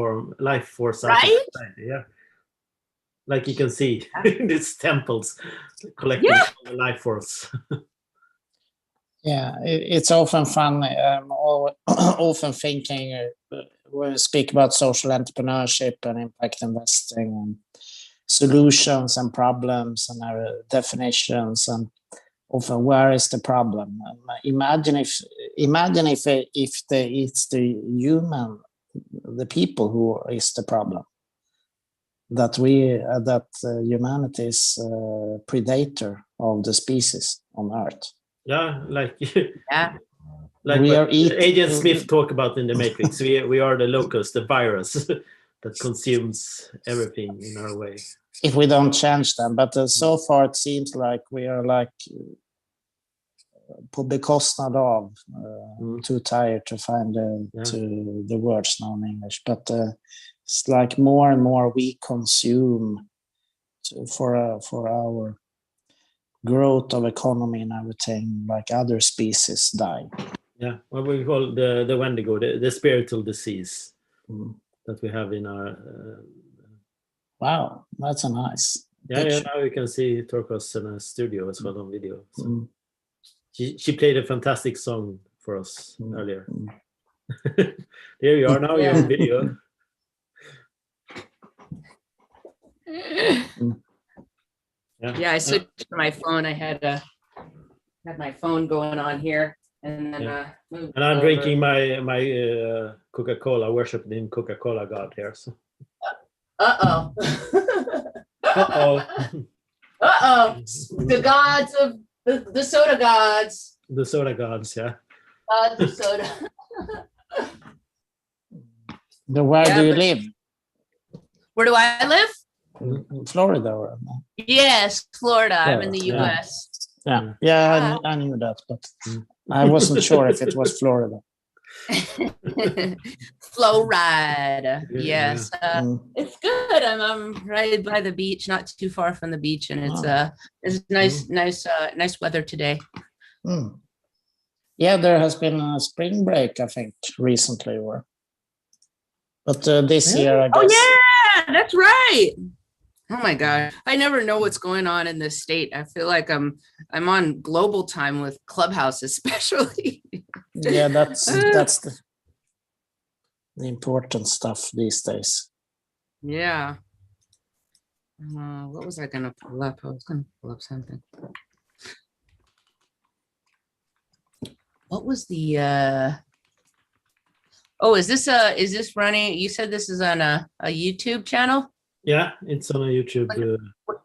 force out, right? Yeah, like you can see in these temples collecting all the life force. Yeah, it's often fun. I'm often thinking we speak about social entrepreneurship and impact investing and solutions and problems and our definitions and often where is the problem. Imagine if it's the human, the people who is the problem, that humanity is predator of the species on Earth. Yeah, like Yeah. like We what are Agent Smith talk about in the Matrix. We are the locust, the virus that consumes everything in our way. if we don't change them. But so far it seems like we are like på bekostnad av, too tired to find the words now in English. But it's like more and more we consume for our growth of economy and everything, like other species die. Yeah, what we call the Wendigo, the spiritual disease that we have in our. Wow, that's a nice. Yeah, picture. now you can see Torkos in a studio as well on video. So. She played a fantastic song for us earlier. There you are now. You're on video. Yeah, I switched to my phone. I had my phone going on here, and then moved and I'm over. drinking my Coca-Cola, worshiping in Coca-Cola God here. So. Uh-oh. Uh-oh. Uh-oh. The gods of the soda gods. The soda gods, yeah. The soda. Where do you live? Where do I live? In Florida or no? Yes, Florida. I'm in the Yeah. US. Yeah, I knew that, but I wasn't sure if it was Florida. Florida. Yes. It's good. I'm right by the beach, not too far from the beach, and it's nice weather today. Yeah, there has been a spring break, I think, recently, but this year, I guess. Oh yeah, that's right. Oh my God, I never know what's going on in this state. I feel like I'm on global time with Clubhouse, especially. Yeah, that's the important stuff these days. Yeah. What was I gonna pull up? I was gonna pull up something. What was the oh, is this running? You said this is on a YouTube channel? Yeah, it's on a YouTube.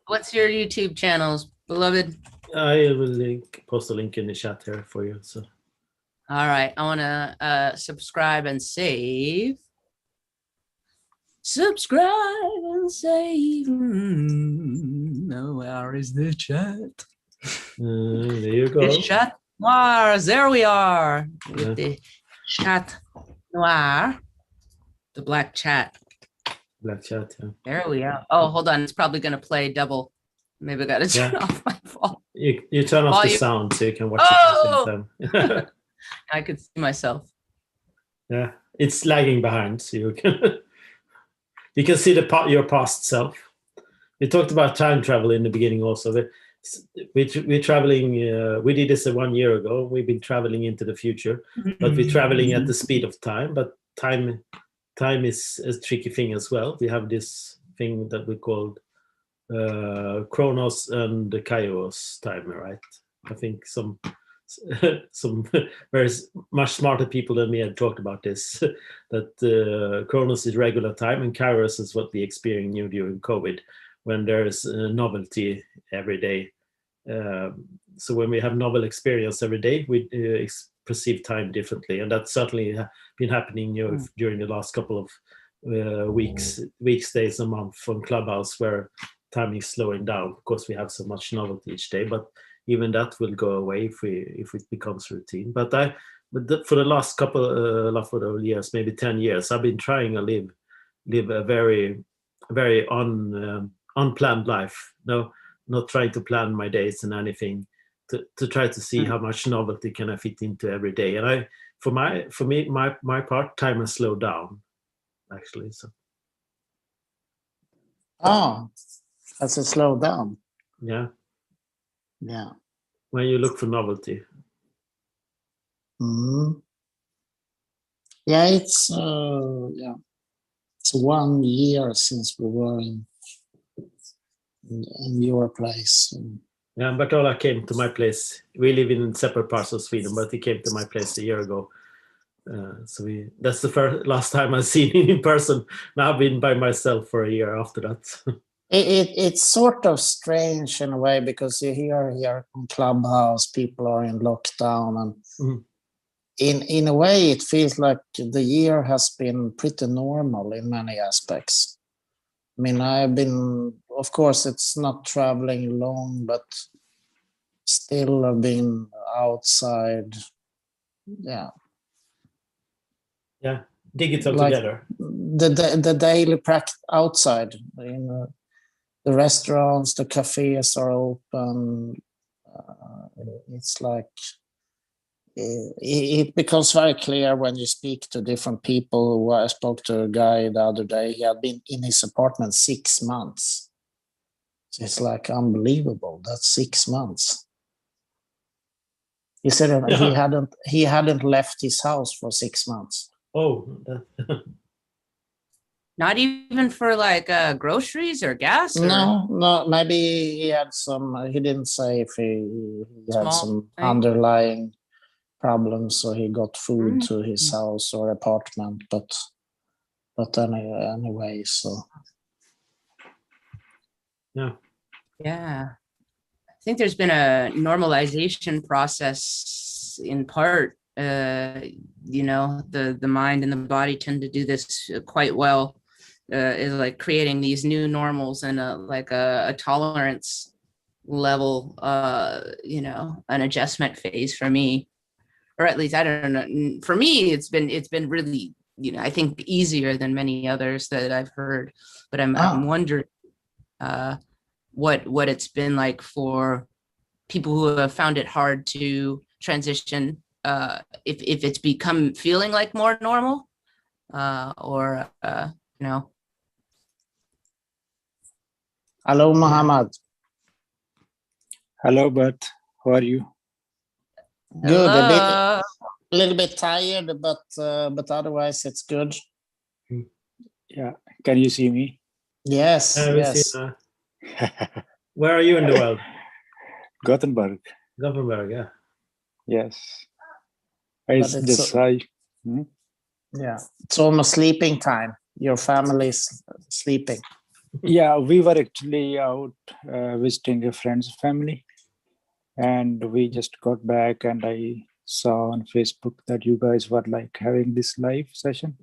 What's your YouTube channels, beloved? I will post a link in the chat here for you. So. All right, I want to subscribe and save. Subscribe and save. No, where is the chat? There you go. The chat noir. There we are with the chat noir, the black chat. Black chat, yeah. There we are. Oh, hold on. It's probably going to play double. Maybe I got to turn off my phone. You turn off the sound so you can watch it at the same time. I could see myself. Yeah, it's lagging behind, so you can see your past self. We talked about time travel in the beginning also. We're traveling. We did this 1 year ago. We've been traveling into the future, but we're traveling at the speed of time. But time is a tricky thing as well. We have this thing that we called Chronos and the Kairos timer, right? I think some very much smarter people than me had talked about this, that Chronos is regular time and Kairos is what we experienced during COVID, when there's novelty every day. So when we have novel experience every day, we perceive time differently, and that's certainly been happening during the last couple of weeks, days, a month from Clubhouse, where time is slowing down. Of course, we have so much novelty each day, but even that will go away if it becomes routine. But for the last couple of years, maybe 10 years, I've been trying to live a very, very unplanned life. No, not trying to plan my days and anything, to try to see how much novelty can I fit into every day. And for my part, time has slowed down, actually. So. Oh, has it slowed down? Yeah. Yeah. When you look for novelty. Yeah, it's 1 year since we were in your place. Yeah, Bertola came to my place. We live in separate parts of Sweden, but he came to my place a year ago. That's the last time I've seen him in person. Now I've been by myself for a year after that. It's sort of strange in a way, because you hear here on Clubhouse, people are in lockdown, and in a way it feels like the year has been pretty normal in many aspects. I mean, of course, it's not traveling long, but still being outside. Yeah. Yeah, digital Like together. the daily practice outside. The restaurants, the cafes are open. It's like it becomes very clear when you speak to different people. I spoke to a guy the other day. He had been in his apartment 6 months. So it's like unbelievable. That's 6 months. He said that he hadn't left his house for 6 months. Oh, Not even for like groceries or gas? Or No, maybe he had some, he didn't say if he had Small some thing. underlying problems, so he got food to his house or apartment, but anyway, so. Yeah. I think there's been a normalization process in part. The mind and the body tend to do this quite well. Is like creating these new normals and a tolerance level, an adjustment phase for me, or at least I don't know. For me, it's been really, I think easier than many others that I've heard. But I'm wondering what it's been like for people who have found it hard to transition, if it's become feeling like more normal, or Hello, Muhammad. Hello, Bert. How are you? Good. Hello. A little bit tired, but otherwise it's good. Yeah. Can you see me? Yes. we Yes. see, where are you in the world? Gothenburg. Gothenburg, yeah. Yes. But yeah, it's almost sleeping time. Your family's sleeping. Yeah, we were actually out visiting a friend's family, and we just got back, and I saw on Facebook that you guys were like having this live session.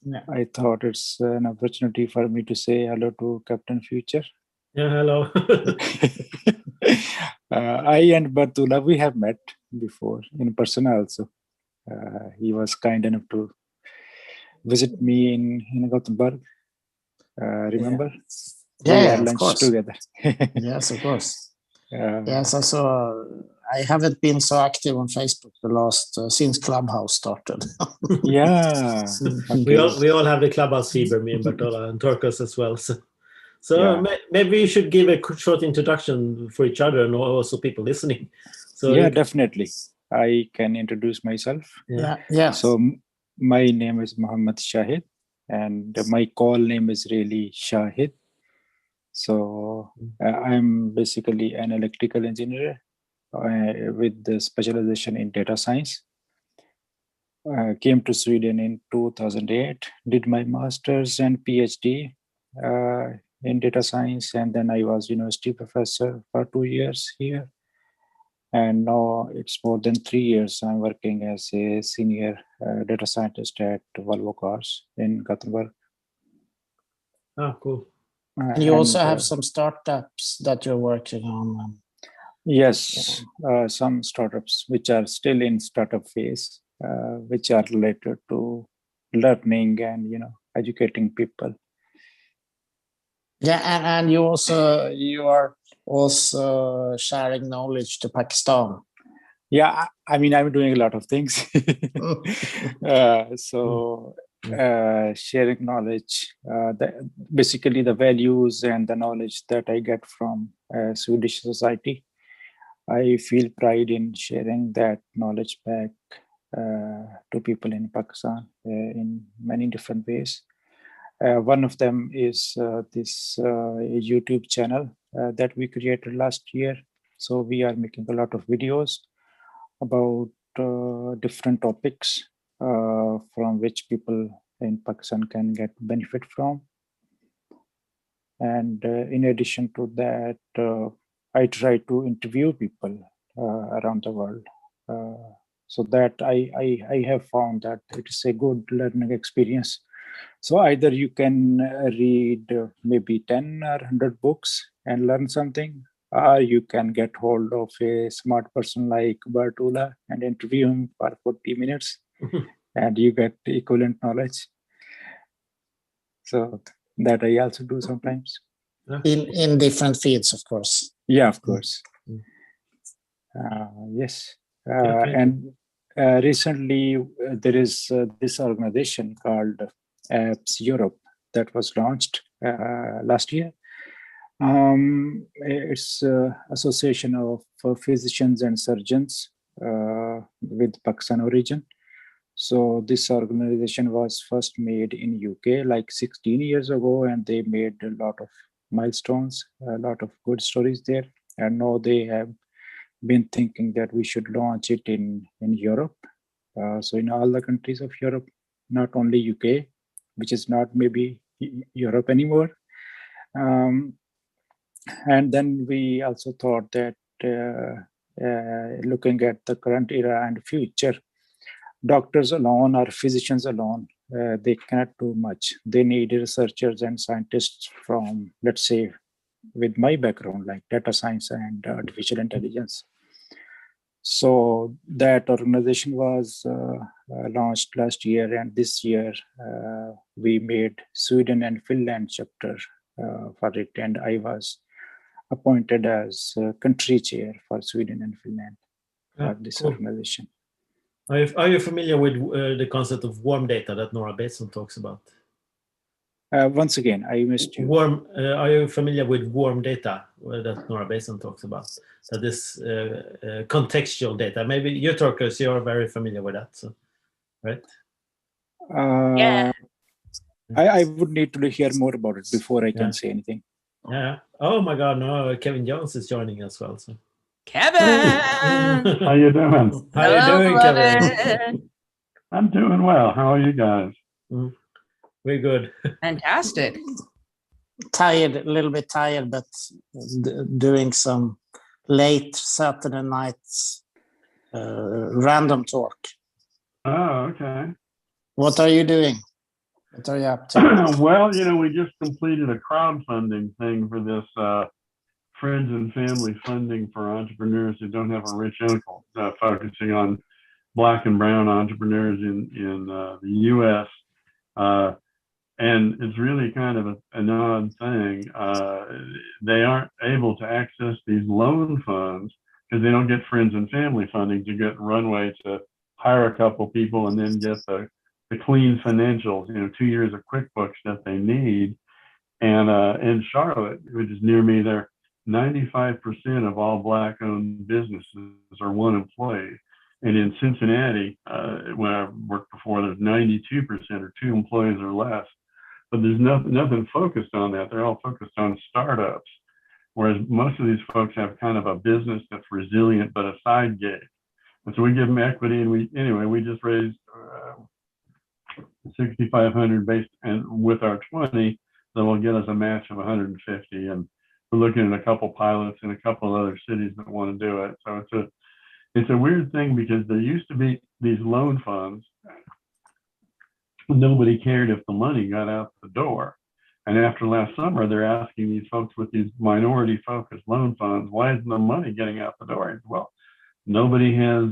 Yeah. I thought it's an opportunity for me to say hello to Captain Future. Yeah, hello. I and Bartula, we have met before in person also. He was kind enough to visit me in Gothenburg. Remember? Yeah, we had of lunch course. together. Yes, of course. Yes, I haven't been so active on Facebook the last since Clubhouse started. Yeah. We all have the Clubhouse fever, me and Bertola and Turkus as well. So Yeah. maybe we should give a short introduction for each other and also people listening. So Yeah, definitely. I can introduce myself. Yeah. So my name is Muhammad Shahid, and my call name is really Shahid. So I'm basically an electrical engineer with the specialization in data science. Came to Sweden in 2008, did my master's and PhD in data science, and then I was university professor for 2 years here. And now it's more than 3 years I'm working as a senior data scientist at Volvo Cars in Gothenburg. Oh, cool. And you also have some startups that you're working on. Yes, some startups which are still in startup phase, which are related to learning and educating people. Yeah, and you are also sharing knowledge to Pakistan. Yeah, I mean, I'm doing a lot of things. Sharing knowledge, basically the values and the knowledge that I get from Swedish society. I feel pride in sharing that knowledge back to people in Pakistan in many different ways. One of them is this YouTube channel that we created last year. So we are making a lot of videos about different topics from which people in Pakistan can get benefit from. And in addition to that, I try to interview people around the world. So that I have found that it is a good learning experience. So either you can read maybe 10 or 100 books and learn something, or you can get hold of a smart person like Bartula and interview him for 40 minutes and you get equivalent knowledge. So that I also do sometimes. In different fields, of course. Yeah, of course. Yes. And recently there is this organization called Apps Europe that was launched last year. It's association of physicians and surgeons with Pakistan origin. So this organization was first made in UK like 16 years ago, and they made a lot of milestones, a lot of good stories there. And now they have been thinking that we should launch it in Europe. So in all the countries of Europe, not only UK, which is not maybe Europe anymore. And then we also thought that looking at the current era and future, doctors alone or physicians alone, they cannot do much. They need researchers and scientists from, let's say, with my background, like data science and artificial intelligence. So that organization was launched last year, and this year we made Sweden and Finland chapter for it, and I was appointed as country chair for Sweden and Finland for this organization. Are you familiar with the concept of warm data that Nora Bateson talks about? Once again, I missed you. Are you familiar with warm data that Nora Bateson talks about? That is contextual data. Maybe you talkers, you're very familiar with that, so, right? Yeah. I would need to hear more about it before I can say anything. Yeah. Oh my God, no, Kevin Jones is joining as well. So. Kevin! How you doing? How you doing, Kevin? I'm doing well. How are you guys? We're good. Fantastic. Tired, a little bit tired, but doing some late Saturday nights random talk. Oh, okay. What are you doing? What are you up to? Well, you know, we just completed a crowdfunding thing for this friends and family funding for entrepreneurs who don't have a rich uncle, focusing on Black and brown entrepreneurs in the U.S. And it's really kind of an odd thing. They aren't able to access these loan funds because they don't get friends and family funding to get runway to hire a couple people and then get the clean financials, 2 years of QuickBooks that they need. And in Charlotte, which is near me, there 95% of all Black-owned businesses are one employee. And in Cincinnati, when I worked before, there's 92% or 2 employees or less. But there's nothing focused on that. They're all focused on startups, whereas most of these folks have kind of a business that's resilient but a side gig. And so we give them equity, and we just raised $6,500 based, and with our 20, that will get us a match of 150. And we're looking at a couple pilots in a couple of other cities that want to do it. So it's a weird thing because there used to be these loan funds. Nobody cared if the money got out the door. And after last summer, they're asking these folks with these minority-focused loan funds, why isn't the money getting out the door? Well, nobody has,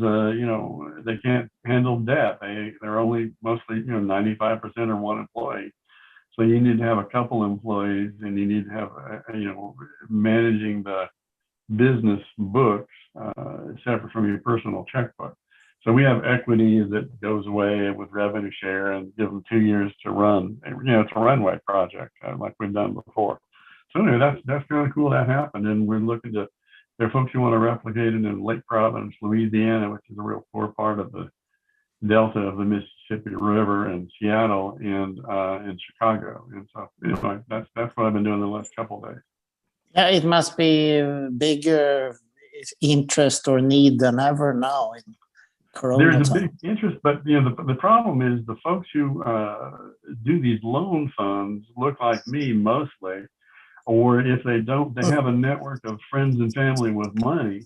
they can't handle debt. They're only mostly, 95% are one employee. So you need to have a couple employees, and you need to have, managing the business books separate from your personal checkbook. So we have equity that goes away with revenue share and give them 2 years to run. It's a runway project like we've done before. So anyway, that's kind of cool that happened. And we're looking to, there are folks who want to replicate it in Lake Providence, Louisiana, which is a real poor part of the delta of the Mississippi River and Seattle and Chicago. And so anyway, that's what I've been doing the last couple of days. Yeah, it must be a bigger interest or need than ever now in Corona There's a time. big interest, but the problem is the folks who do these loan funds look like me mostly, or if they don't, they have a network of friends and family with money,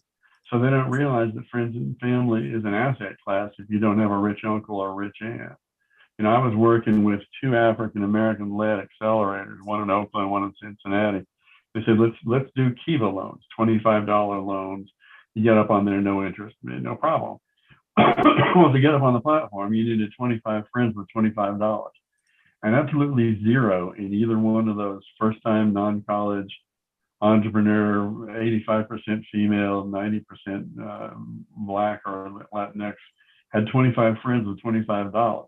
so they don't realize that friends and family is an asset class if you don't have a rich uncle or a rich aunt. I was working with 2 African-American led accelerators, one in Oakland, one in Cincinnati. They said, let's do Kiva loans, $25 loans. You get up on there, no interest, no problem. Well, to get up on the platform, you needed 25 friends with $25, and absolutely zero in either one of those first-time non-college entrepreneur, 85% female, 90% Black or Latinx, had 25 friends with $25,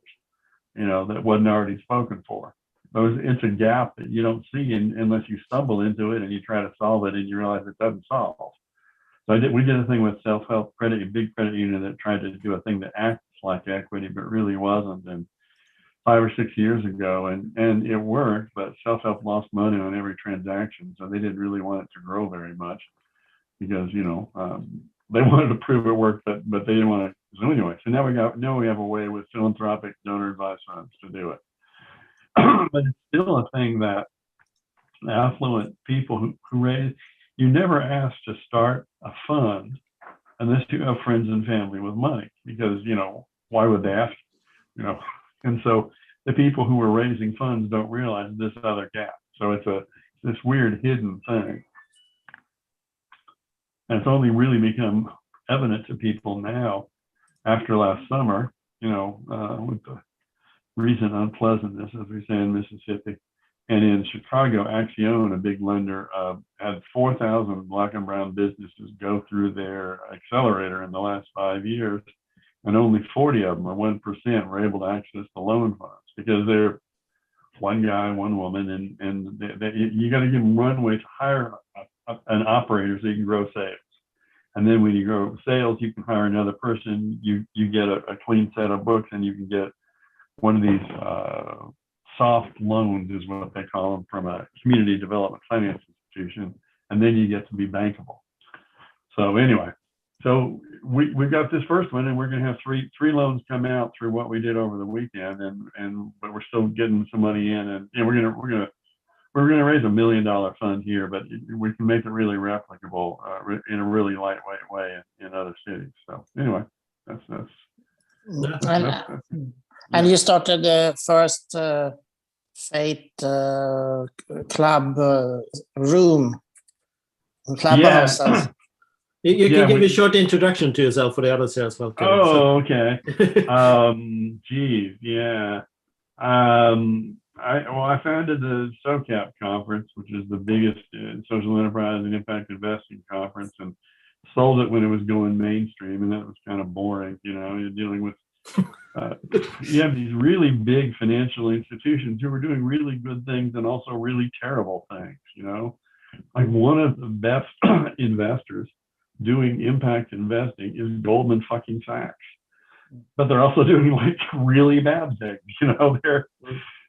that wasn't already spoken for. It's a gap that you don't see unless you stumble into it and you try to solve it and you realize it doesn't solve. So we did a thing with self-help credit, a big credit union that tried to do a thing that acts like equity, but really wasn't. And 5 or 6 years ago, and it worked, but self-help lost money on every transaction. So they didn't really want it to grow very much because, they wanted to prove it worked, but they didn't want to. So anyway, so now we have a way with philanthropic donor advised funds to do it. But it's still a thing that affluent people who raise, you never ask to start a fund unless you have friends and family with money, because, why would they ask? And so the people who are raising funds don't realize this other gap. So it's this weird hidden thing. And it's only really become evident to people now after last summer, with the recent unpleasantness, as we say in Mississippi. And in Chicago, Axion, a big lender, had 4,000 Black and brown businesses go through their accelerator in the last 5 years, and only 40 of them, or 1%, were able to access the loan funds because they're one guy, one woman, and you got to give them runway to hire an operator so you can grow sales. And then when you grow sales, you can hire another person. You get a clean set of books, and you can get one of these soft loans, is what they call them, from a community development finance institution, and then you get to be bankable. So anyway, so we've got this first one, and we're going to have three loans come out through what we did over the weekend, but we're still getting some money in, and we're going to raise $1 million fund here, but we can make it really replicable in a really lightweight way in other cities. So anyway, that's and you started the first Faith Club room, Clubhouse. Yeah. You can give a short introduction to yourself for the other sales folks. Oh, okay. Geez, yeah. I founded the SOCAP conference, which is the biggest social enterprise and impact investing conference, and sold it when it was going mainstream, and that was kind of boring. You're dealing with you have these really big financial institutions who are doing really good things and also really terrible things. Like one of the best investors doing impact investing is Goldman fucking Sachs, but they're also doing like really bad things. They're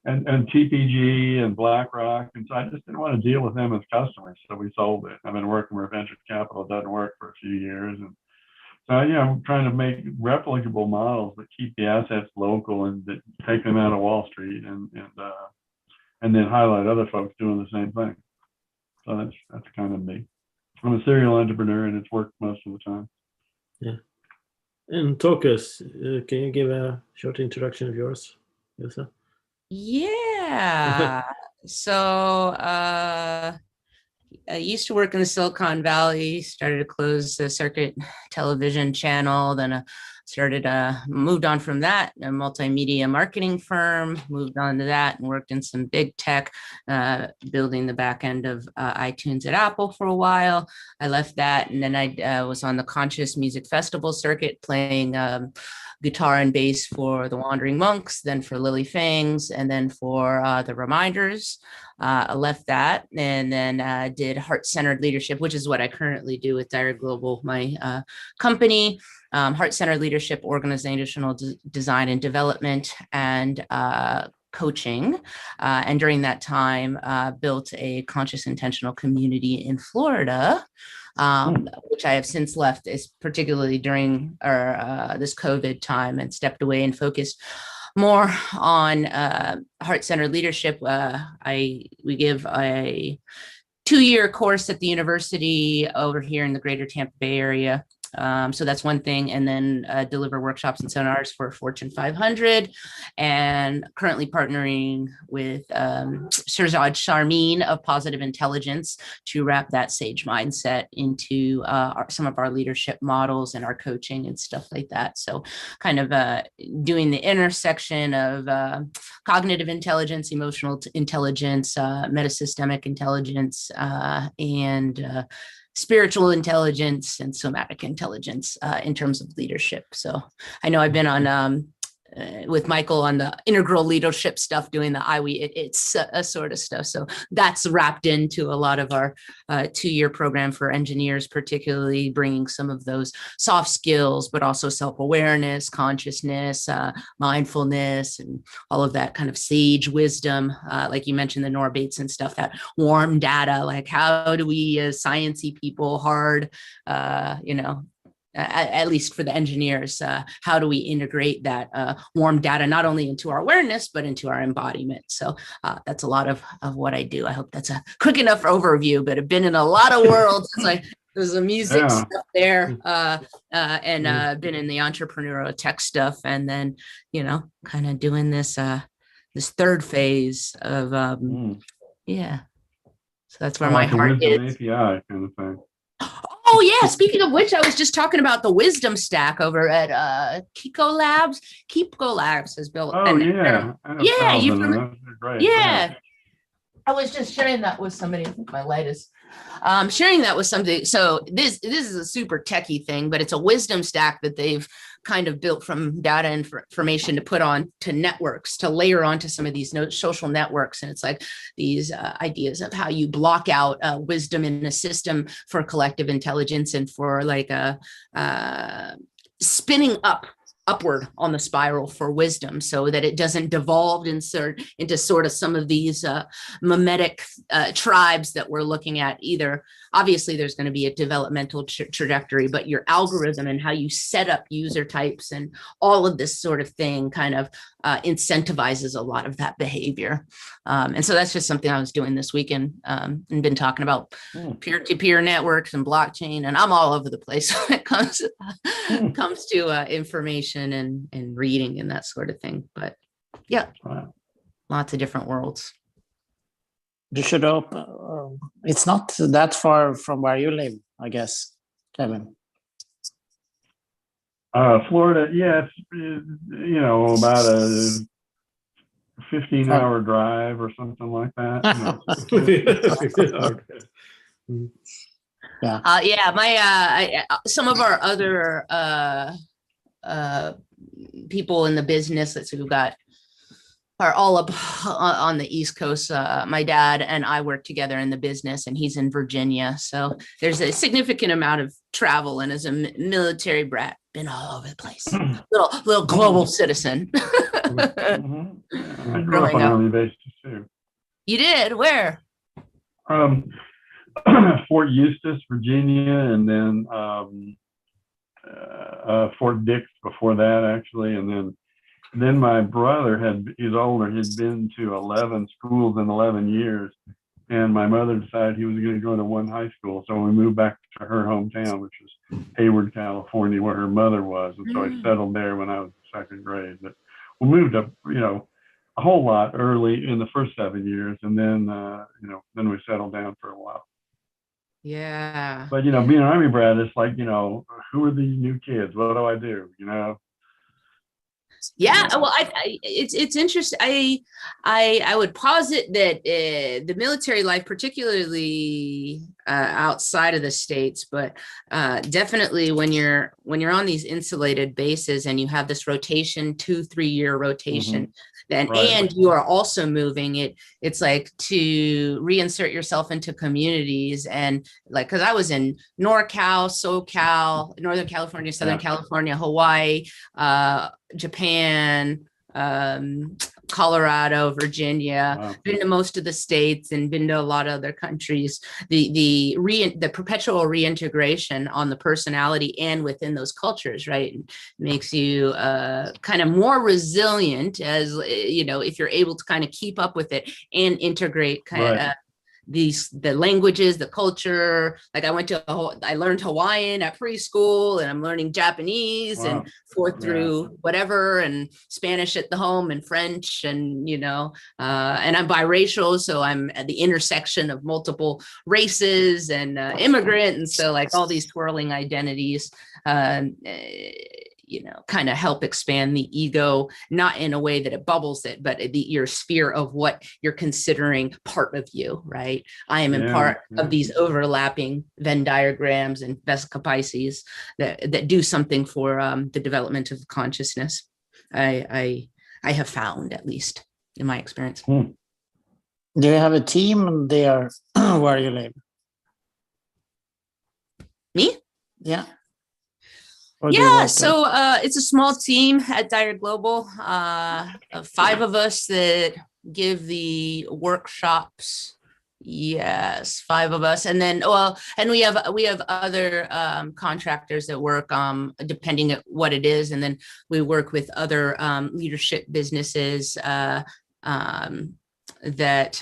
and TPG and BlackRock, and so I just didn't want to deal with them as customers, so we sold it. I've been working with venture capital, it doesn't work for a few years, and so I'm trying to make replicable models that keep the assets local and that take them out of Wall Street, and then highlight other folks doing the same thing. So that's kind of me. I'm a serial entrepreneur, and it's worked most of the time. Yeah. And Tokus, can you give a short introduction of yours, Ilse? Yeah. So I used to work in the Silicon Valley, started a closed circuit television channel, then moved on from that, a multimedia marketing firm, moved on to that and worked in some big tech, building the back end of iTunes at Apple for a while. I left that, and then I was on the Conscious Music Festival circuit playing guitar and bass for the Wandering Monks, then for Lily Fangs, and then for the Reminders. I left that and then did Heart-Centered Leadership, which is what I currently do with Dire Global, my company. Heart-Centered Leadership, organizational design and development, and coaching. And during that time, built a conscious intentional community in Florida, which I have since left, is particularly during this COVID time, and stepped away and focused more on heart-centered leadership. We give a 2-year course at the university over here in the greater Tampa Bay area. So that's one thing. And then deliver workshops and seminars for Fortune 500, and currently partnering with Shirzad Sharmin of Positive Intelligence to wrap that SAGE mindset into some of our leadership models and our coaching and stuff like that. So kind of doing the intersection of cognitive intelligence, emotional intelligence, metasystemic intelligence, and spiritual intelligence and somatic intelligence in terms of leadership. So I know I've been on with Michael on the integral leadership stuff, doing the it's sort of stuff. So that's wrapped into a lot of our 2-year program for engineers, particularly bringing some of those soft skills, but also self-awareness, consciousness, mindfulness, and all of that kind of sage wisdom. Like you mentioned, the Nora Bates and stuff, that warm data, like how do we as sciencey people, hard, at least for the engineers, how do we integrate that warm data not only into our awareness, but into our embodiment? So that's a lot of what I do. I hope that's a quick enough overview, but I've been in a lot of worlds. There's the music stuff there, and been in the entrepreneurial tech stuff, and then, kind of doing this third phase of, So that's where my heart is. API kind of thing. Oh yeah, speaking of which, I was just talking about the wisdom stack over at Kiko Labs. Kiko Labs has built. Oh yeah, great. Yeah. I was just sharing that with somebody. I think my light is sharing that with somebody. So this is a super techie thing, but it's a wisdom stack that they've kind of built from data and information to put on to networks, to layer onto some of these social networks. And it's like these ideas of how you block out wisdom in a system for collective intelligence, and for like spinning upward on the spiral for wisdom, so that it doesn't devolve into sort of some of these mimetic tribes that we're looking at. Either obviously there's going to be a developmental trajectory, but your algorithm and how you set up user types and all of this sort of thing kind of incentivizes a lot of that behavior. And so that's just something I was doing this weekend, and been talking about peer-to-peer networks and blockchain, and I'm all over the place when it comes to information and reading and that sort of thing. But yeah, lots of different worlds. You should open. It's not that far from where you live, I guess, Kevin. Florida, yeah, it's about a 15-hour drive or something like that. Some of our other people in the business that we've got are all up on the East Coast. My dad and I work together in the business, and he's in Virginia. So there's a significant amount of travel, and as a military brat, been all over the place. Little global citizen. I grew up on Army bases too. You did? Where? Fort Eustis, Virginia, and then Fort Dix before that, actually, and then my brother he's older. He'd been to 11 schools in 11 years, and my mother decided he was going to go to one high school, so we moved back to her hometown, which was Hayward, California, where her mother was, and so I settled there when I was in second grade. But we moved up, a whole lot early in the first 7 years, and then then we settled down for a while. Yeah. But being an Army brat, it's like, who are these new kids? What do I do? Yeah, well, it's interesting. I would posit that the military life, particularly outside of the States, but definitely when you're on these insulated bases and you have this rotation, 2-3 year rotation, then Right. and you are also moving it's like to reinsert yourself into communities. And like, because I was in NorCal, SoCal, Northern California, Southern California, Hawaii, Japan, Colorado, Virginia, been to most of the states and been to a lot of other countries. The perpetual reintegration on the personality and within those cultures, right, makes you kind of more resilient, as you know, if you're able to kind of keep up with it and integrate kind of the languages, the culture. Like I learned Hawaiian at preschool, and I'm learning Japanese and 4th through whatever, and Spanish at the home, and French, and you know, and I'm biracial, so I'm at the intersection of multiple races and immigrant, and so like all these swirling identities, you know, kind of help expand the ego, not in a way that it bubbles it, but your sphere of what you're considering part of you, right? I am in part of these overlapping Venn diagrams and Vesica Pisces that do something for the development of consciousness. I have found, at least in my experience. Do you have a team there where you live? Me? Yeah. Yeah, so it's a small team at Dire Global, 5 of us that give the workshops. Yes, 5 of us, and then and we have other contractors that work depending on what it is, and then we work with other leadership businesses. That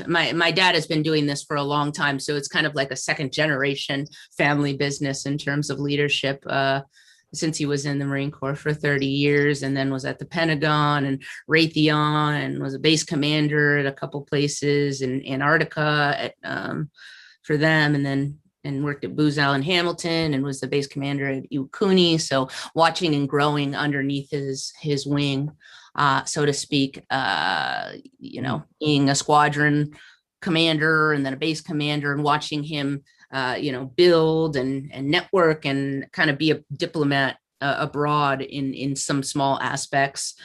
my dad has been doing this for a long time, so it's kind of like a 2nd generation family business in terms of leadership. Since he was in the Marine Corps for 30 years, and then was at the Pentagon and Raytheon, and was a base commander at a couple places in Antarctica for them, and worked at Booz Allen Hamilton, and was the base commander at Iwakuni. So watching and growing underneath his wing, so to speak, you know, being a squadron commander and then a base commander, and watching him you know, build and network and kind of be a diplomat abroad in some small aspects,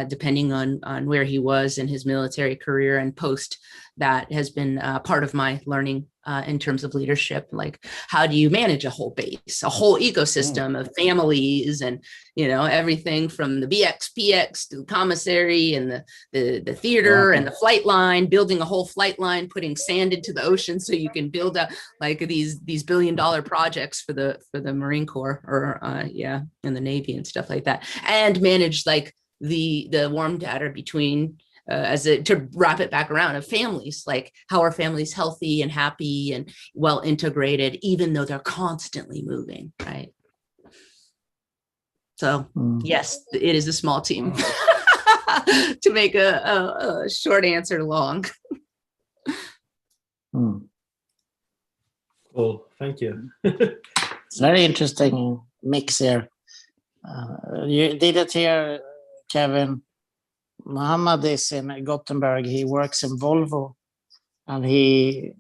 depending on where he was in his military career and post. That has been part of my learning in terms of leadership. Like, how do you manage a whole base, a whole ecosystem of families, and you know, everything from the BX, to the commissary and the theater and the flight line, building a whole flight line, putting sand into the ocean so you can build up like these $1 billion projects for the Marine Corps, or and the Navy and stuff like that, and manage like the warm data between to wrap it back around, of families. Like, how are families healthy and happy and well integrated, even though they're constantly moving, right? So yes, it is a small team. To make a short answer long. Cool, thank you. It's very interesting mix here. You did it here, Kevin. Muhammad is in Gothenburg. He works in Volvo, and he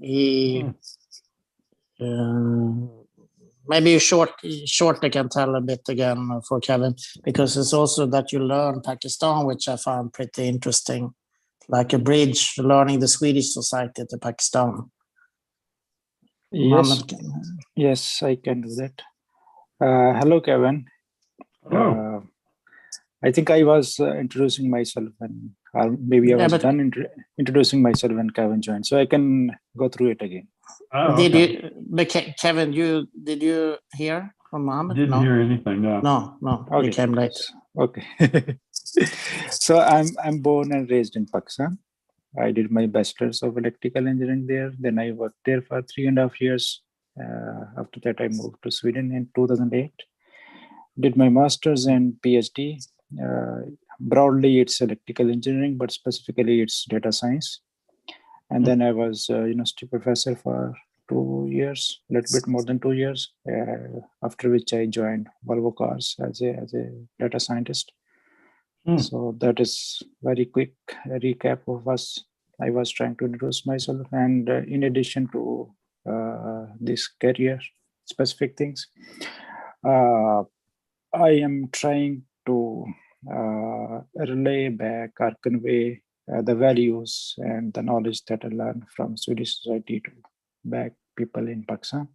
maybe you shortly can tell a bit again for Kevin, because it's also that you learn Pakistan, which I found pretty interesting, like a bridge learning the Swedish society to Pakistan. Yes, yes, I can do that. Hello, Kevin. Hello. I think I was introducing myself, and maybe I was done introducing myself when Kevin joined, so I can go through it again. Did you, Kevin? Did you hear from Mohammed? Didn't hear anything. No. Okay. You came late. Okay. So I'm born and raised in Pakistan. I did my bachelor's of electrical engineering there. Then I worked there for 3.5 years. After that, I moved to Sweden in 2008. Did my master's and PhD. Broadly, it's electrical engineering, but specifically it's data science. And then I was a university professor for 2 years, a little bit more than 2 years, after which I joined Volvo Cars as a data scientist. So that is very quick recap of us. I was trying to introduce myself, and in addition to these career specific things. I am trying to relay back or convey the values and the knowledge that I learned from Swedish society to back people in Pakistan.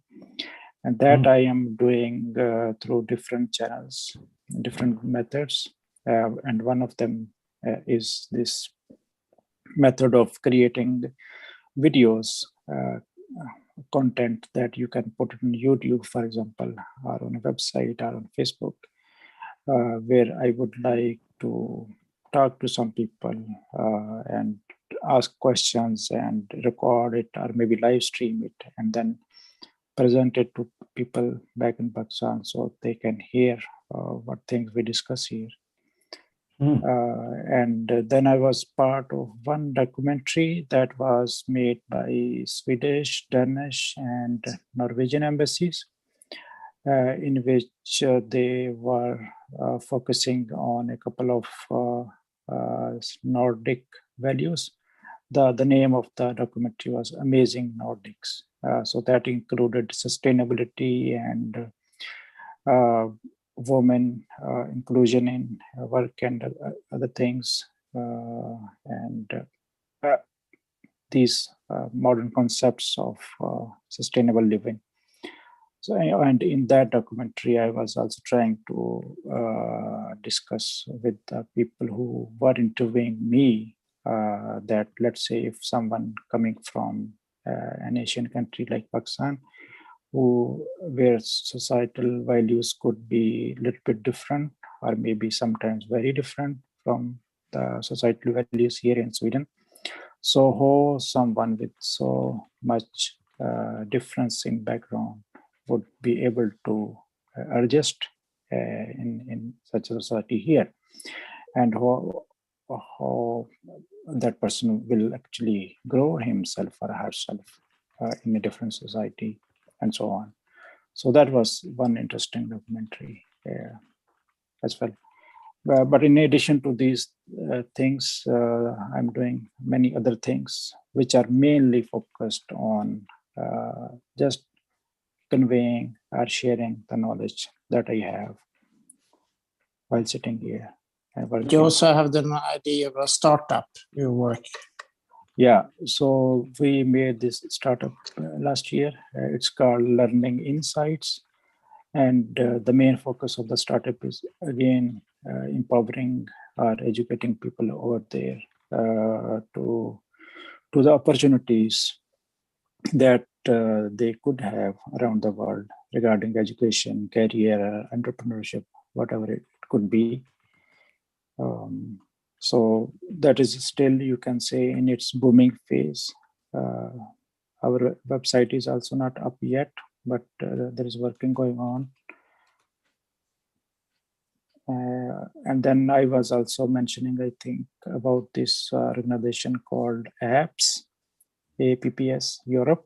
And that I am doing through different channels, different methods. And one of them is this method of creating videos, content that you can put on YouTube, for example, or on a website or on Facebook, where I would like to talk to some people and ask questions and record it or maybe live stream it and then present it to people back in Pakistan so they can hear what things we discuss here. And then I was part of one documentary that was made by Swedish, Danish, and Norwegian embassies, in which they were focusing on a couple of Nordic values. The name of the documentary was Amazing Nordics. So that included sustainability and women inclusion in work and other things, and these modern concepts of sustainable living. So, and in that documentary, I was also trying to discuss with the people who were interviewing me that, let's say, if someone coming from an Asian country like Pakistan, where societal values could be a little bit different or maybe sometimes very different from the societal values here in Sweden. So how someone with so much difference in background would be able to adjust in such a society here, and how that person will actually grow himself or herself in a different society, and so on. So that was one interesting documentary as well. But in addition to these things, I'm doing many other things which are mainly focused on just conveying or sharing the knowledge that I have while sitting here and working. You also have the idea of a startup you work. Yeah, so we made this startup last year. It's called Learning Insights. And the main focus of the startup is, again, empowering or educating people over there to the opportunities that they could have around the world regarding education, career, entrepreneurship, whatever it could be. So that is still, you can say, in its booming phase. Our website is also not up yet, but there is working going on. And then I was also mentioning, I think, about this organization called APPS Europe.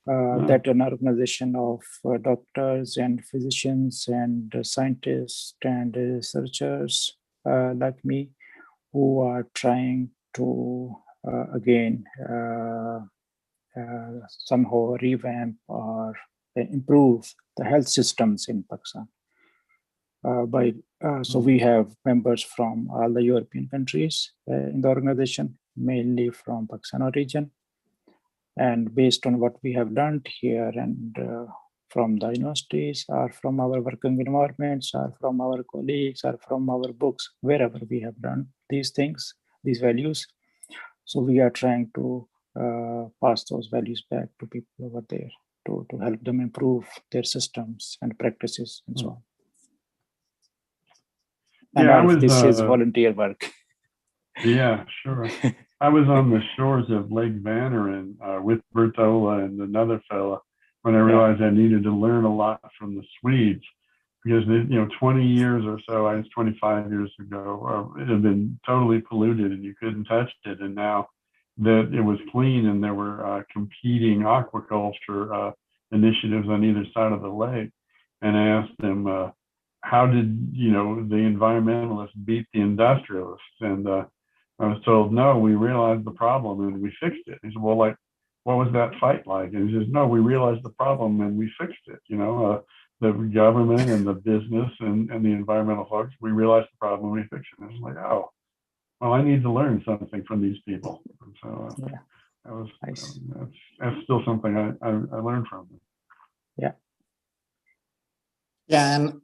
That an organization of doctors and physicians and scientists and researchers like me, who are trying to again somehow revamp or improve the health systems in Pakistan. So we have members from all the European countries in the organization, mainly from Pakistan origin. And based on what we have learned here and from the universities or from our working environments or from our colleagues or from our books, wherever we have learned these things, these values. So we are trying to pass those values back to people over there to help them improve their systems and practices and so on. And all of this is volunteer work. Yeah, sure. I was on the shores of Lake Vanarin with Bertola and another fella when I realized I needed to learn a lot from the Swedes, because 20 years or so, I was 25 years ago, it had been totally polluted and you couldn't touch it. And now that it was clean and there were competing aquaculture initiatives on either side of the lake, and I asked them, how did the environmentalists beat the industrialists? And I was told, no, we realized the problem and we fixed it. He said, well, like, what was that fight like? And he says, no, we realized the problem and we fixed it. The government and the business and the environmental folks, we realized the problem and we fixed it. And it's like, oh, well, I need to learn something from these people. And so Yeah. that was Nice. that's still something I learned from them. Yeah. Yeah, and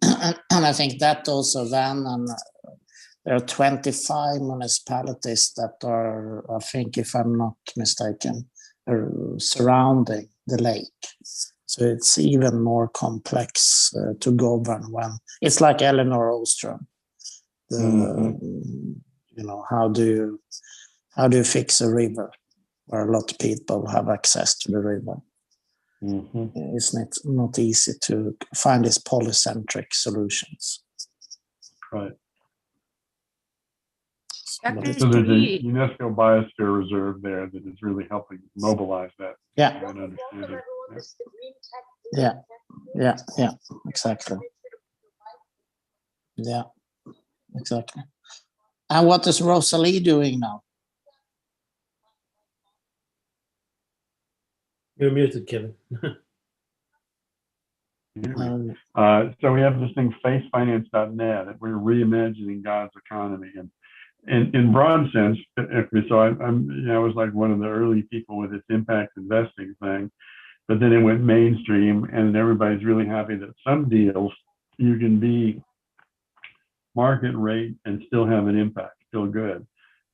I think that also then, and there are 25 municipalities that are, I think, if I'm not mistaken, surrounding the lake. So it's even more complex to govern when it's like Eleanor Ostrom. How do you fix a river where a lot of people have access to the river? It's not easy to find these polycentric solutions. Right. Dr. So there's a Steve, UNESCO Biosphere Reserve there that is really helping mobilize that. Yeah. And understand it. Yeah, exactly. Yeah, exactly. And what is Rosalie doing now? You're muted, Kevin. So we have this thing, faithfinance.net, and we're reimagining God's economy. And in broad sense, so I was like one of the early people with this impact investing thing, but then it went mainstream, and everybody's really happy that some deals you can be market rate and still have an impact, still good.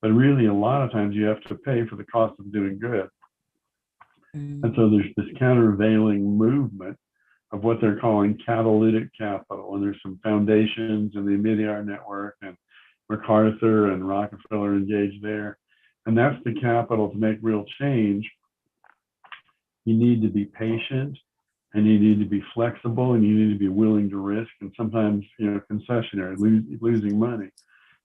But really, a lot of times you have to pay for the cost of doing good. And so there's this countervailing movement of what they're calling catalytic capital. And there's some foundations in the Midiar network, and MacArthur and Rockefeller engaged there. And that's the capital to make real change. You need to be patient, and you need to be flexible, and you need to be willing to risk, and sometimes, concessionary, losing money.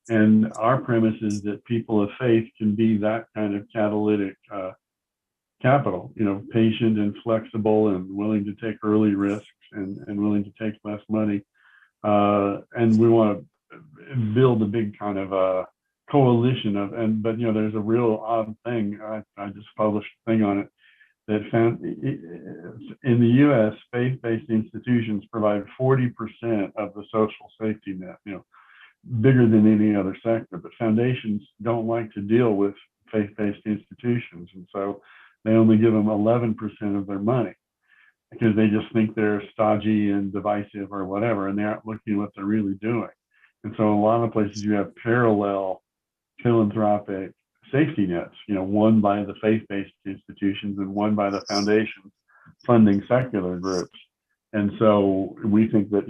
And our premise is that people of faith can be that kind of catalytic capital, patient and flexible and willing to take early risks and willing to take less money. And we want to build a big kind of coalition but there's a real odd thing. I just published a thing on it that found in the US, faith-based institutions provide 40% of the social safety net, bigger than any other sector. But foundations don't like to deal with faith-based institutions. And so they only give them 11% of their money because they just think they're stodgy and divisive or whatever, and they aren't looking at what they're really doing. And so a lot of places you have parallel philanthropic safety nets, one by the faith-based institutions and one by the foundations funding secular groups. And so we think that,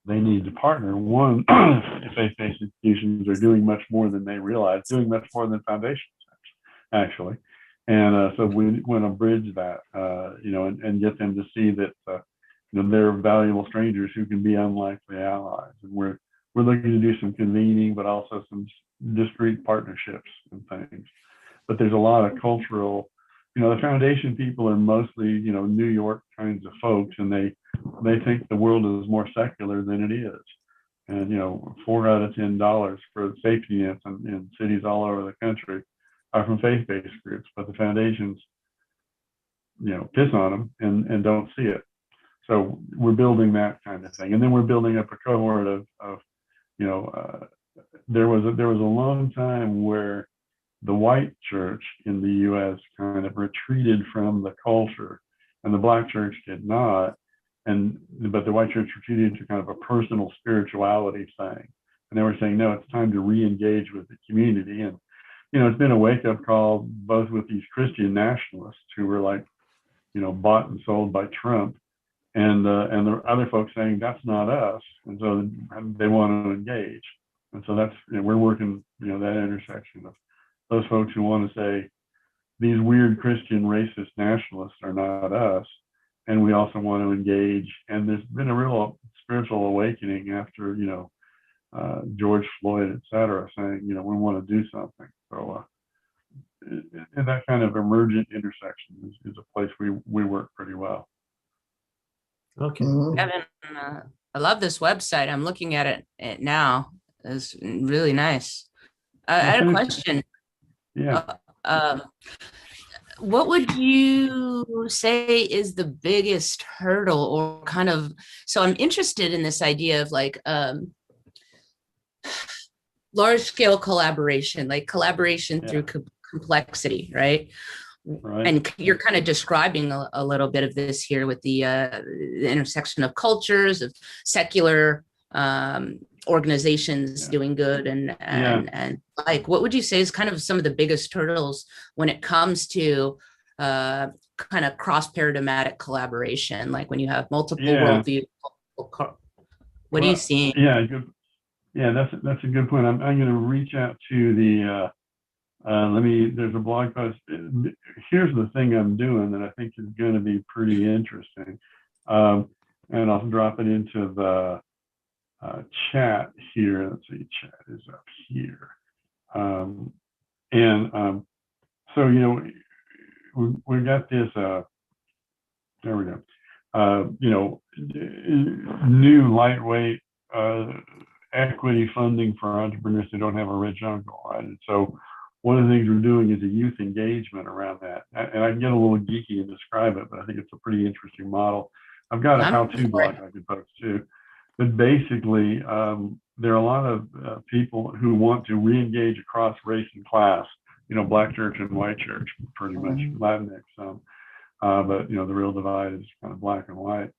they need to partner. One, faith-based institutions are doing much more than they realize, doing much more than foundations, actually. And so we want to bridge that, and get them to see that, they're valuable strangers who can be unlikely allies. And we're looking to do some convening, but also some discrete partnerships and things. But there's a lot of cultural, the foundation people are mostly, New York kinds of folks, and they think the world is more secular than it is. And, $4 out of $10 for safety nets in cities all over the country are from faith-based groups, but the foundations, piss on them and don't see it. So we're building that kind of thing. And then we're building up a cohort of there was a long time where the white church in the US kind of retreated from the culture, and the black church did not. But the white church retreated to kind of a personal spirituality thing. And they were saying, no, it's time to re-engage with the community. And, it's been a wake-up call both with these Christian nationalists who were like, bought and sold by Trump, and the other folks saying that's not us, and so they want to engage. And so that's, we're working, that intersection of those folks who want to say these weird Christian racist nationalists are not us, and we also want to engage. And there's been a real spiritual awakening after, George Floyd, et cetera, saying, we want to do something. So and that kind of emergent intersection is a place we work pretty well. Okay. Kevin, I love this website. I'm looking at it now. It's really nice. I had a question. Yeah. what would you say is the biggest hurdle or kind of, so I'm interested in this idea of like large scale collaboration, like collaboration through complexity, right? Right. And you're kind of describing a little bit of this here with the intersection of cultures, of secular organizations doing good, and like, what would you say is kind of some of the biggest hurdles when it comes to kind of cross paradigmatic collaboration, like when you have multiple worldviews? What are you seeing? Yeah, good. Yeah, that's a good point. I'm going to reach out to the. There's a blog post. Here's the thing I'm doing that I think is going to be pretty interesting. And I'll drop it into the chat here. Let's see, chat is up here. So, you know, we got this, there we go. You know, new lightweight equity funding for entrepreneurs who don't have a rich uncle, right? And so one of the things we're doing is a youth engagement around that. And I can get a little geeky and describe it, but I think it's a pretty interesting model. I've got a how-to blog I could post too. But basically, there are a lot of people who want to re-engage across race and class, you know, black church and white church, pretty much, Latinx some. But, you know, the real divide is kind of black and white.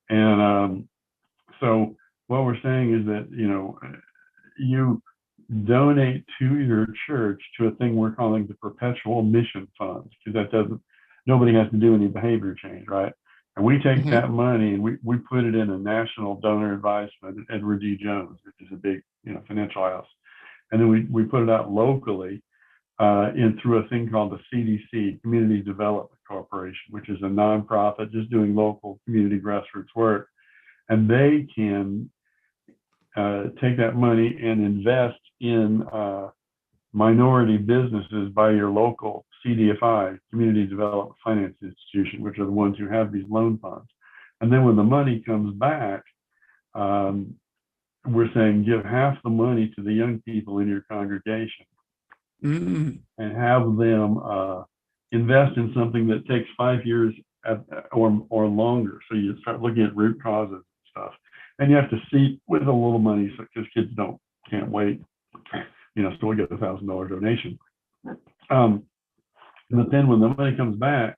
And so what we're saying is that, you know, you donate to your church to a thing we're calling the perpetual mission funds, because that doesn't, nobody has to do any behavior change, right? And we take that money and we put it in a national donor advisement at Edward D. Jones, which is a big, you know, financial house. And then we put it out locally in through a thing called the CDC, Community Development Corporation, which is a nonprofit just doing local community grassroots work. And they can take that money and invest in minority businesses by your local CDFI, Community Development Finance Institution, which are the ones who have these loan funds. And then when the money comes back, we're saying give half the money to the young people in your congregation and have them invest in something that takes 5 years or longer. So you start looking at root causes and stuff. And you have to see with a little money, because kids can't wait, you know, so we'll get a $1,000 donation. But then when the money comes back,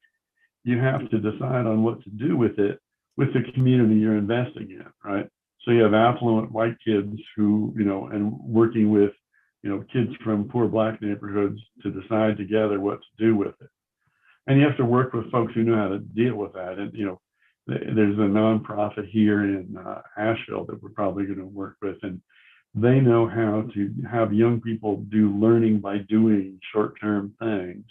you have to decide on what to do with it, with the community you're investing in, right? So you have affluent white kids who, you know, and working with, you know, kids from poor black neighborhoods to decide together what to do with it. And you have to work with folks who know how to deal with that. And, you know, there's a nonprofit here in Asheville that we're probably going to work with, and they know how to have young people do learning by doing short-term things,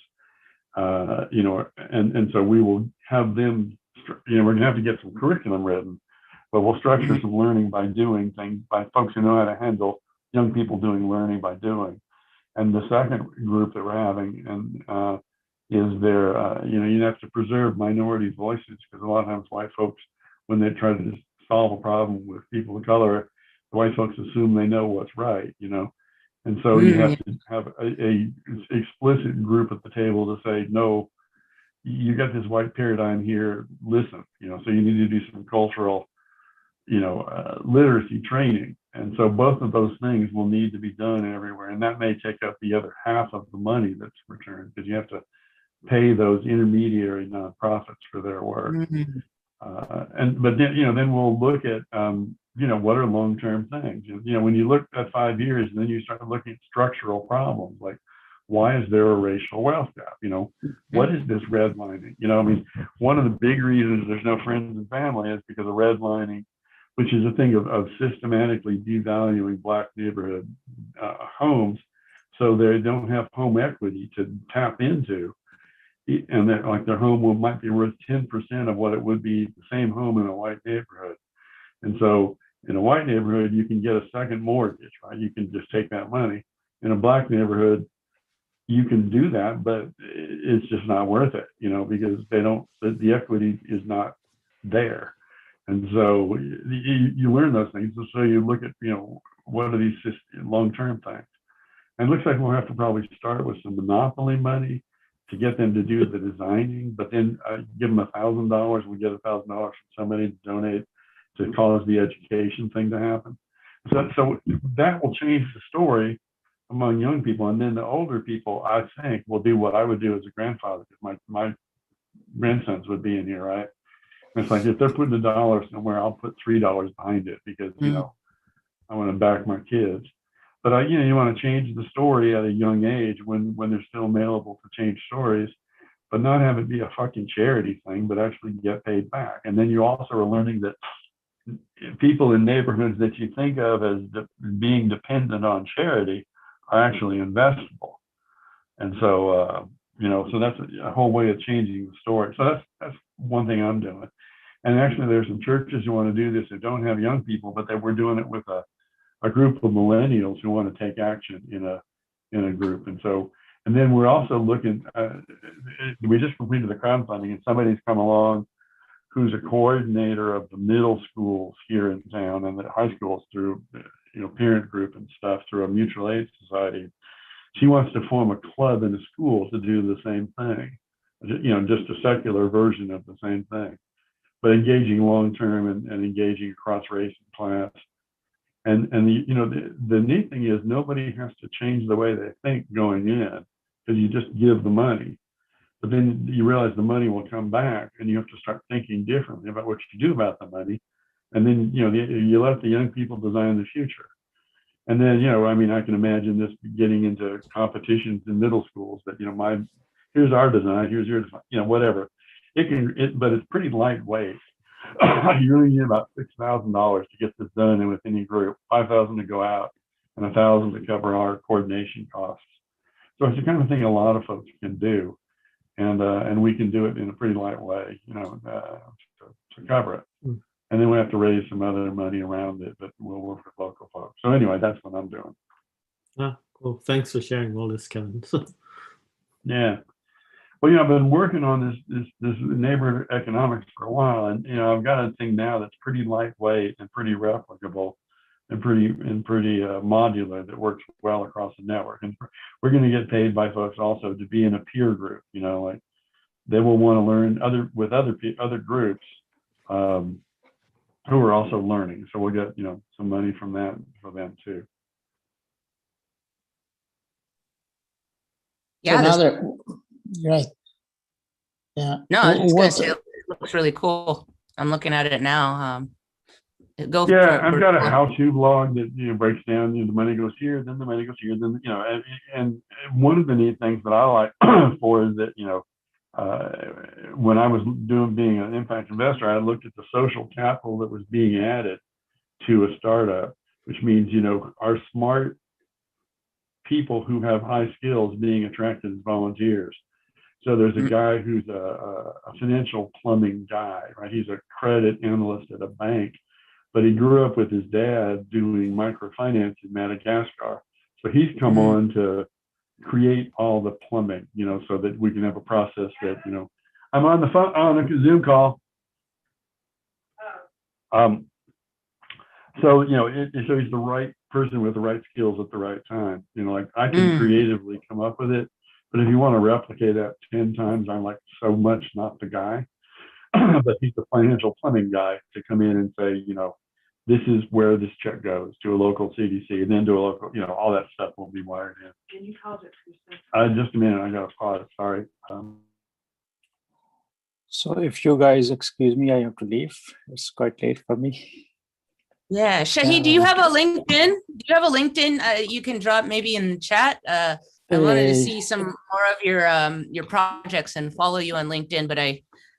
you know, and so we will have them, you know, we're going to have to get some curriculum written, but we'll structure some learning by doing things by folks who know how to handle young people doing learning by doing. And the second group that we're having, and is there, you know, you have to preserve minority voices, because a lot of times white folks, when they try to solve a problem with people of color, the white folks assume they know what's right, you know. And so you have to have a explicit group at the table to say, no, you got this white paradigm here, listen, you know, so you need to do some cultural, you know, literacy training. And so both of those things will need to be done everywhere. And that may take up the other half of the money that's returned, because you have to pay those intermediary nonprofits for their work. But then, you know, then we'll look at, you know, what are long-term things? You know, when you look at 5 years, and then you start looking at structural problems, like why is there a racial wealth gap? You know, what is this redlining? You know, I mean, one of the big reasons there's no friends and family is because of redlining, which is a thing of systematically devaluing black neighborhood homes, so they don't have home equity to tap into. And that, like, their home might be worth 10% of what it would be the same home in a white neighborhood. And so in a white neighborhood, you can get a second mortgage, right? You can just take that money. In a black neighborhood, you can do that, but it's just not worth it, you know, because the equity is not there. And so you learn those things. And so you look at, you know, what are these long-term things? And it looks like we'll have to probably start with some monopoly money to get them to do the designing, but then give them $1,000. We get $1,000 from somebody to donate to cause the education thing to happen. So that will change the story among young people, and then the older people, I think, will do what I would do as a grandfather, because my grandsons would be in here, right? And it's like, if they're putting $1 somewhere, I'll put $3 behind it, because you know, I want to back my kids. But you want to change the story at a young age when they're still available to change stories, but not have it be a fucking charity thing, but actually get paid back. And then you also are learning that people in neighborhoods that you think of as being dependent on charity are actually investable. And so, so that's a whole way of changing the story. So that's one thing I'm doing. And actually, there's some churches who want to do this that don't have young people, but that we're doing it with a group of millennials who want to take action in a group. And then we're also looking, we just completed the crowdfunding, and somebody's come along who's a coordinator of the middle schools here in town and the high schools through, parent group and stuff through a mutual aid society. She wants to form a club in the school to do the same thing, just a secular version of the same thing, but engaging long-term and engaging across race and class. And the neat thing is nobody has to change the way they think going in, because you just give the money. But then you realize the money will come back, and you have to start thinking differently about what you do about the money. And then, you let the young people design the future. And then, I can imagine this getting into competitions in middle schools that, here's our design, here's your design, whatever. But it's pretty lightweight. You really need about $6,000 to get this done and with any group, $5,000 to go out and $1,000 to cover our coordination costs. So it's the kind of thing a lot of folks can do. And we can do it in a pretty light way, to cover it. And then we have to raise some other money around it, but we'll work with local folks. So anyway, that's what I'm doing. Cool. Thanks for sharing all this, Kevin. Yeah. Well, I've been working on this neighborhood economics for a while, and I've got a thing now that's pretty lightweight and pretty replicable and pretty modular that works well across the network. And we're going to get paid by folks also to be in a peer group. Like they will want to learn with other groups who are also learning. So we'll get some money from that for them too. Yeah. Right. Yeah. No, I was gonna say, it looks really cool. I'm looking at it now. I've got a how-to blog that breaks down. The money goes here, then the money goes here, then and one of the neat things that I like for is that when I was being an impact investor, I looked at the social capital that was being added to a startup, which means our smart people who have high skills being attracted as volunteers. So there's a guy who's a financial plumbing guy, right? He's a credit analyst at a bank, but he grew up with his dad doing microfinance in Madagascar. So he's come on to create all the plumbing, so that we can have a process that, I'm on the phone, on a Zoom call. So he's the right person with the right skills at the right time. Like I can creatively come up with it, but if you want to replicate that 10 times, I'm like so much not the guy. But he's the financial plumbing guy to come in and say, this is where this check goes to a local CDC, and then to a local, all that stuff will be wired in. Can you pause it for Just a minute, I got to pause. Sorry. So if you guys excuse me, I have to leave. It's quite late for me. Yeah, Shahid, do you have a LinkedIn? You can drop maybe in the chat. I wanted to see some more of your projects and follow you on LinkedIn, but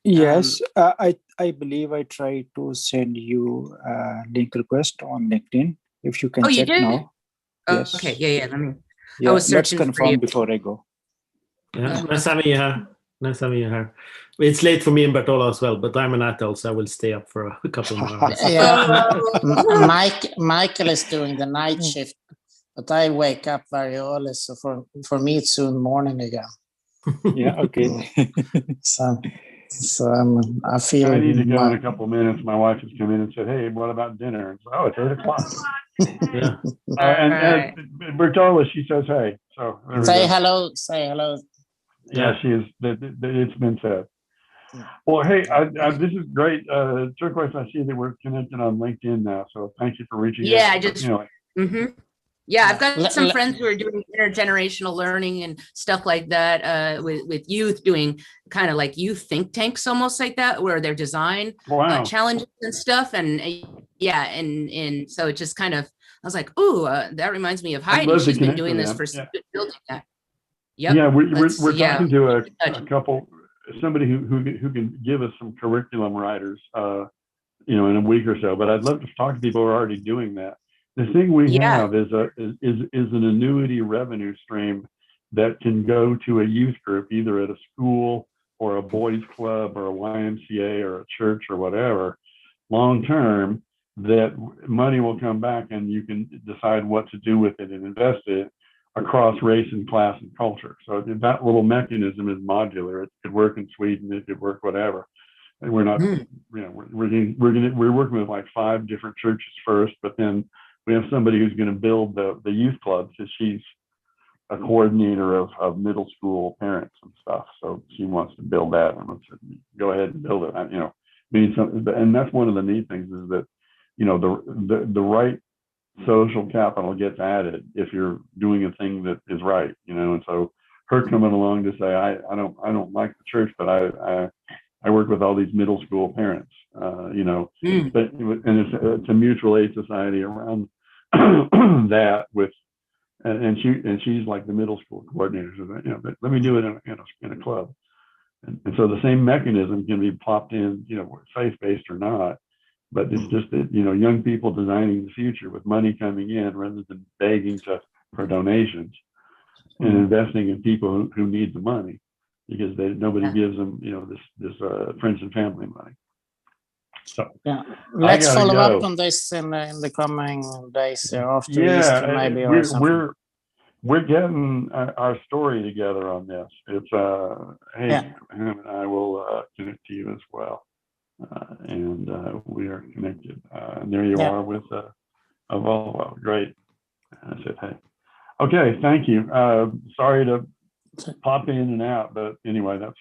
Yes, I believe I tried to send you a link request on LinkedIn. If you can check you did? now. Yes. Okay, yeah. I was searching let's confirm before I go. Yeah, nice having you here. Nice having you here. It's late for me in Bertola as well, but I'm an adult, so I will stay up for a couple more hours. Yeah, Michael is doing the night shift, but I wake up very early, so for me it's soon morning again. Yeah, okay. So I feel. I need to go in a couple of minutes. My wife has come in and said, "Hey, what about dinner?" And so, it's 8:00. Yeah. And Bertola, she says, "Hey." So say hello. Say hello. Yeah, she is. It's been said. Well, hey, this is great. Turquoise, I see that we're connected on LinkedIn now, so thank you for reaching out. Yeah, I just. Mm-hmm. Yeah, I've got some friends who are doing intergenerational learning and stuff like that with youth, doing kind of like youth think tanks, almost like that, where they're design challenges and stuff. And and so it just kind of, I was like, oh, that reminds me of Heidi. She's been doing this for building that. Yep. Yeah, we're talking to a couple, somebody who can give us some curriculum writers, in a week or so. But I'd love to talk to people who are already doing that. The thing we have is an annuity revenue stream that can go to a youth group, either at a school or a boys club or a YMCA or a church or whatever, long term, that money will come back and you can decide what to do with it and invest it across race and class and culture. So that little mechanism is modular. It could work in Sweden, it could work whatever. And we're not, we're working with like 5 different churches first, but then we have somebody who's going to build the youth club, because she's a coordinator of middle school parents and stuff. So she wants to build that, and let's go ahead and build it. And that's one of the neat things is that, the right social capital gets added if you're doing a thing that is right, And so her coming along to say, I don't like the church, but I work with all these middle school parents, but and it's a mutual aid society around that with, and she's like the middle school coordinator. So but let me do it in a club, and so the same mechanism can be plopped in, faith-based or not, but it's just that young people designing the future with money coming in rather than begging for donations, and investing in people who need the money, because nobody gives them this friends and family money. So let's follow up on this in the coming days after Easter, maybe. We're getting our story together on this. It's Ham and I will connect to you as well, and we are connected. And there you are with Volvo. Great. I said, hey, okay, thank you. Sorry to pop in and out, but anyway, that's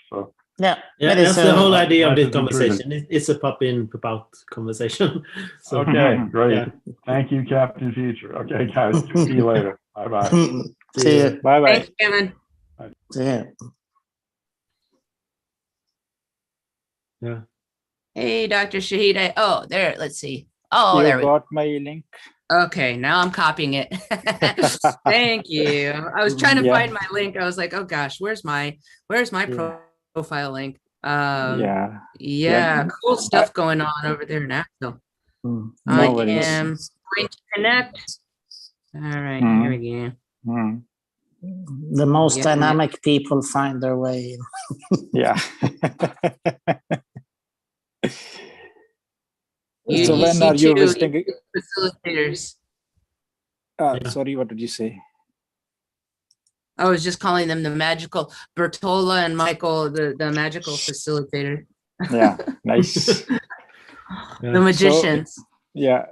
that's the whole idea of this conversation. It's a pop in, pop out conversation. So, okay, great. Thank you, Captain Future. Okay, guys, see you later. Bye bye. See you. Bye bye. Thanks, Kevin. See you. Yeah. Hey, Dr. Shahid. There. Let's see. Oh, there we go. Got my link. Okay, now I'm copying it. Thank you. I was trying to find my link. I was like, oh gosh, where's my profile link? Cool stuff going on over there now. So I am going to connect. All right, here we go. The most dynamic people find their way in. Yeah. So when are you visiting facilitators? Sorry, what did you say? I was just calling them the magical Bertola and Michael, the magical facilitator. Yeah, nice. The magicians.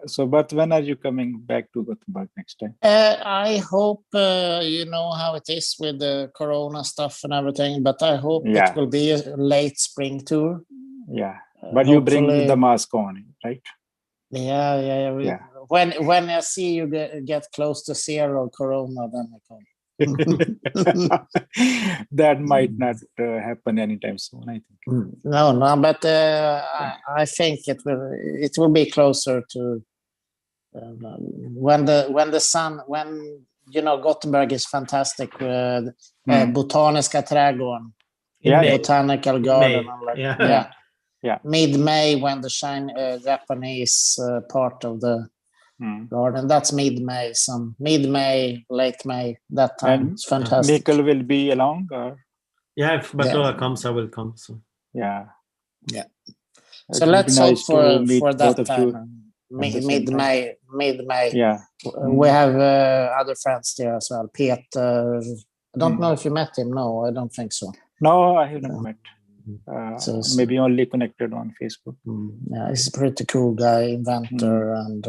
So but when are you coming back to Gothenburg next time? I hope you know how it is with the Corona stuff and everything, but I hope it will be a late spring tour. Yeah. But you bring the mask on, right? Yeah. When I see you get close to 0 Corona, then I come. That might not happen anytime soon, I think. No, but I think it will be closer to when the sun, Gothenburg is fantastic with Botaniska trädgården, botanical garden. Mid-May, when the Japanese part of the garden, that's mid-May, mid-May, late May, that time. It's fantastic. Mikkel will be along, or? Yeah, if Bertola comes, I will come. So so let's hope for that time. Mid-May. Yeah. We have other friends there as well. Peter, I don't know if you met him. No, I don't think so. No, I haven't met. Maybe only connected on Facebook. Yeah, he's a pretty cool guy, inventor, and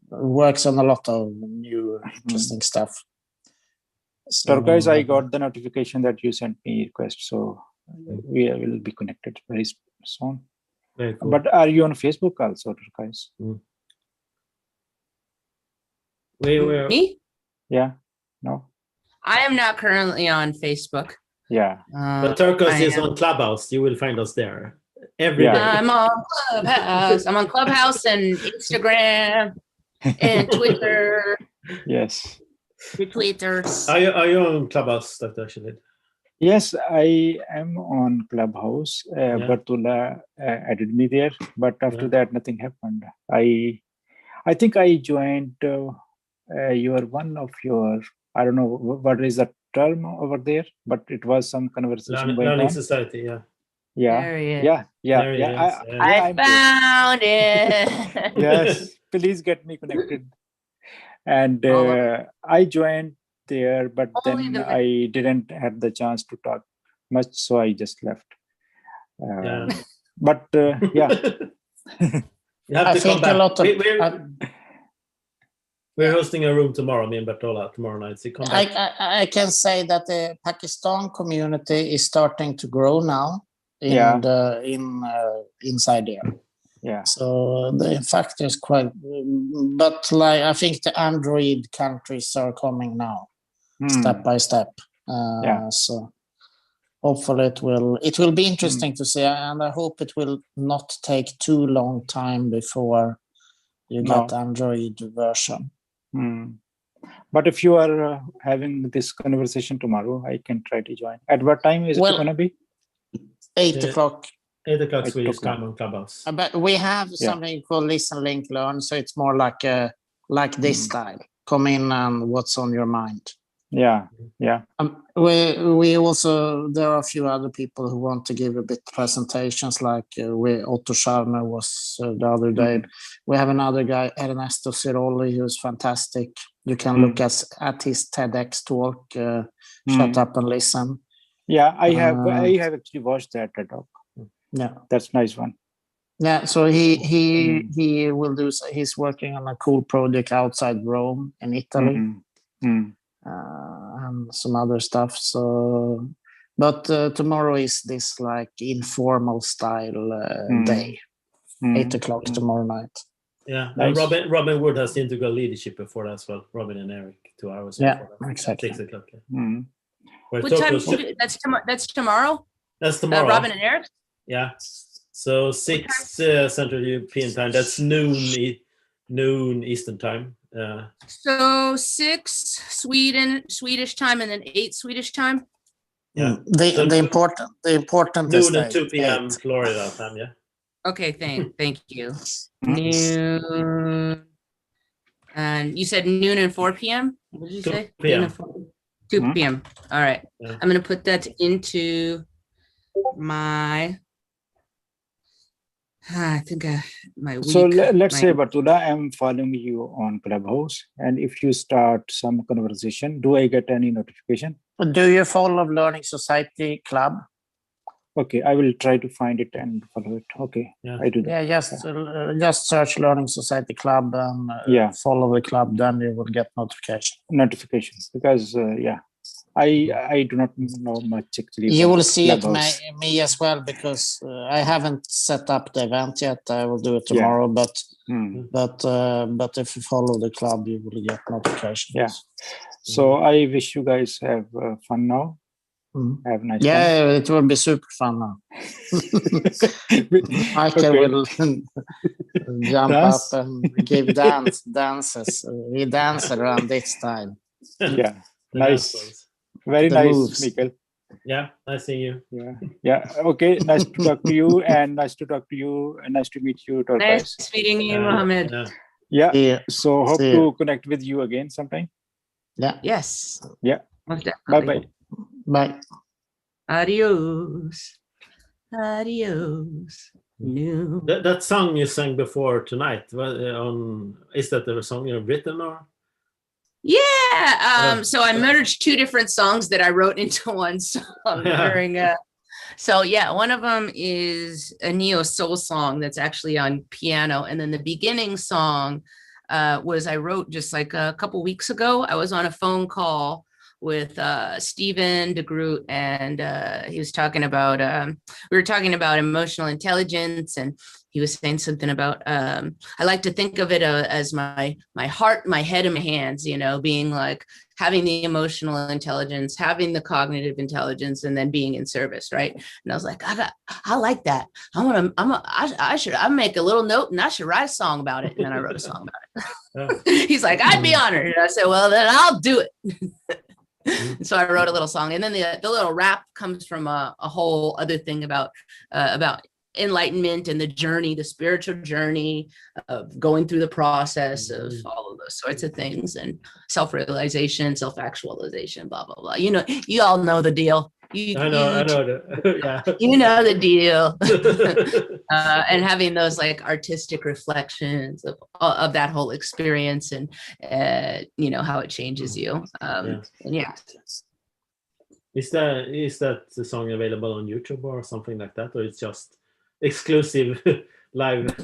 works on a lot of new interesting stuff. So guys, I got the notification that you sent me request, so we will be connected very soon. Very cool. But are you on Facebook also, guys? Me? Yeah. No. I am not currently on Facebook. Yeah. But Turcos is on Clubhouse. You will find us there every day. I'm on Clubhouse. I'm on Clubhouse and Instagram and Twitter. Yes. Retweeters. Are you on Clubhouse, Dr. Shahid? Yes, I am on Clubhouse. Bartula added me there, but after that, nothing happened. I think I joined one of your, I don't know what is the term over there, but it was some conversation going Learning on. Society, yeah. Yeah. There he is. Yeah. I found it. Yes, please get me connected. And I joined there, but then I didn't have the chance to talk much, so I just left. But yeah. You have to come back. We're hosting a room tomorrow, me and Bertola, tomorrow night. So come back. I can say that the Pakistan community is starting to grow now inside there. Yeah. So the fact is quite, but like I think the Android countries are coming now, step by step. So hopefully it will be interesting to see, and I hope it will not take too long time before you get Android version. But if you are having this conversation tomorrow, I can try to join. At what time is it going to be? 8 o'clock. 8 o'clock Swedish time on Clubhouse. But we have something called Listen, Link, Learn, so it's more like this style. Come in and what's on your mind. Yeah. We also, there are a few other people who want to give a bit presentations, like Otto Scharner was the other day. We have another guy, Ernesto Ciroli, who's fantastic. You can look at his TEDx talk, Shut Up and Listen. Yeah, I have actually watched that TED talk. Yeah, that's a nice one. Yeah, so he will do. He's working on a cool project outside Rome in Italy. And some other stuff. So, but tomorrow is this like informal style day, 8 o'clock tomorrow night. Yeah, nice. Robin Wood has integral leadership before that as well. Robin and Eric, 2 hours. Yeah, exactly. 6 o'clock. What time? That's tomorrow. That's tomorrow. Robin and Eric. Yeah. So 6 Central European time. That's noon Eastern time. So 6 Swedish time, and then 8 Swedish time. Yeah. The important noon and 2 p.m. Florida time. Yeah. Okay. Thank you. Noon. And you said noon and 4 p.m. What did you say? 2 p.m. 2 p.m. All right. Yeah. I'm gonna put that into my. I think my week. So let's say, Bartula, I'm following you on Clubhouse, and if you start some conversation, do I get any notification? Do you follow Learning Society Club? Okay, I will try to find it and follow it. Okay, yeah. I do that. Yeah, just search Learning Society Club and follow the club. Then you will get notifications. Because I do not know much actually. You will see Clubhouse. Me as well, because I haven't set up the event yet. I will do it tomorrow. But if you follow the club, you will get notifications. Yeah. So I wish you guys have fun now. Have a nice time. It will be super fun now. Michael will jump up and give dances. We dance around this time. Yeah, nice. Very nice, moves. Michael. Yeah, nice seeing you. Yeah. Okay, nice to talk to you, and nice to meet you. Nice meeting you, Mohammed. Yeah. So hope to connect with you again sometime. Yeah. Yes. Yeah. Bye. Bye. Adios. No. That song you sang before tonight, is that the song you've written or? Yeah. So I merged 2 different songs that I wrote into one song during so one of them is a neo soul song that's actually on piano, and then the beginning song I wrote just like a couple weeks ago. I was on a phone call Stephen DeGroot, and he was talking about we were talking about emotional intelligence, and he was saying something about I like to think of it as my heart, my head, and my hands, you know, being like having the emotional intelligence, having the cognitive intelligence, and then being in service, right? And I was like, I like that. I should make a little note, and I should write a song about it. And then I wrote a song about it. He's like, I'd be honored. And I said, well, then I'll do it. So I wrote a little song, and then the little rap comes from a whole other thing about enlightenment and the journey, the spiritual journey of going through the process of all of those sorts of things, and self-realization, self-actualization, blah, blah, blah. You know, you all know the deal. I know yeah. You know the deal. And having those like artistic reflections of that whole experience, and you know, how it changes you. And yeah. Is that the song available on YouTube or something like that, or it's just exclusive live?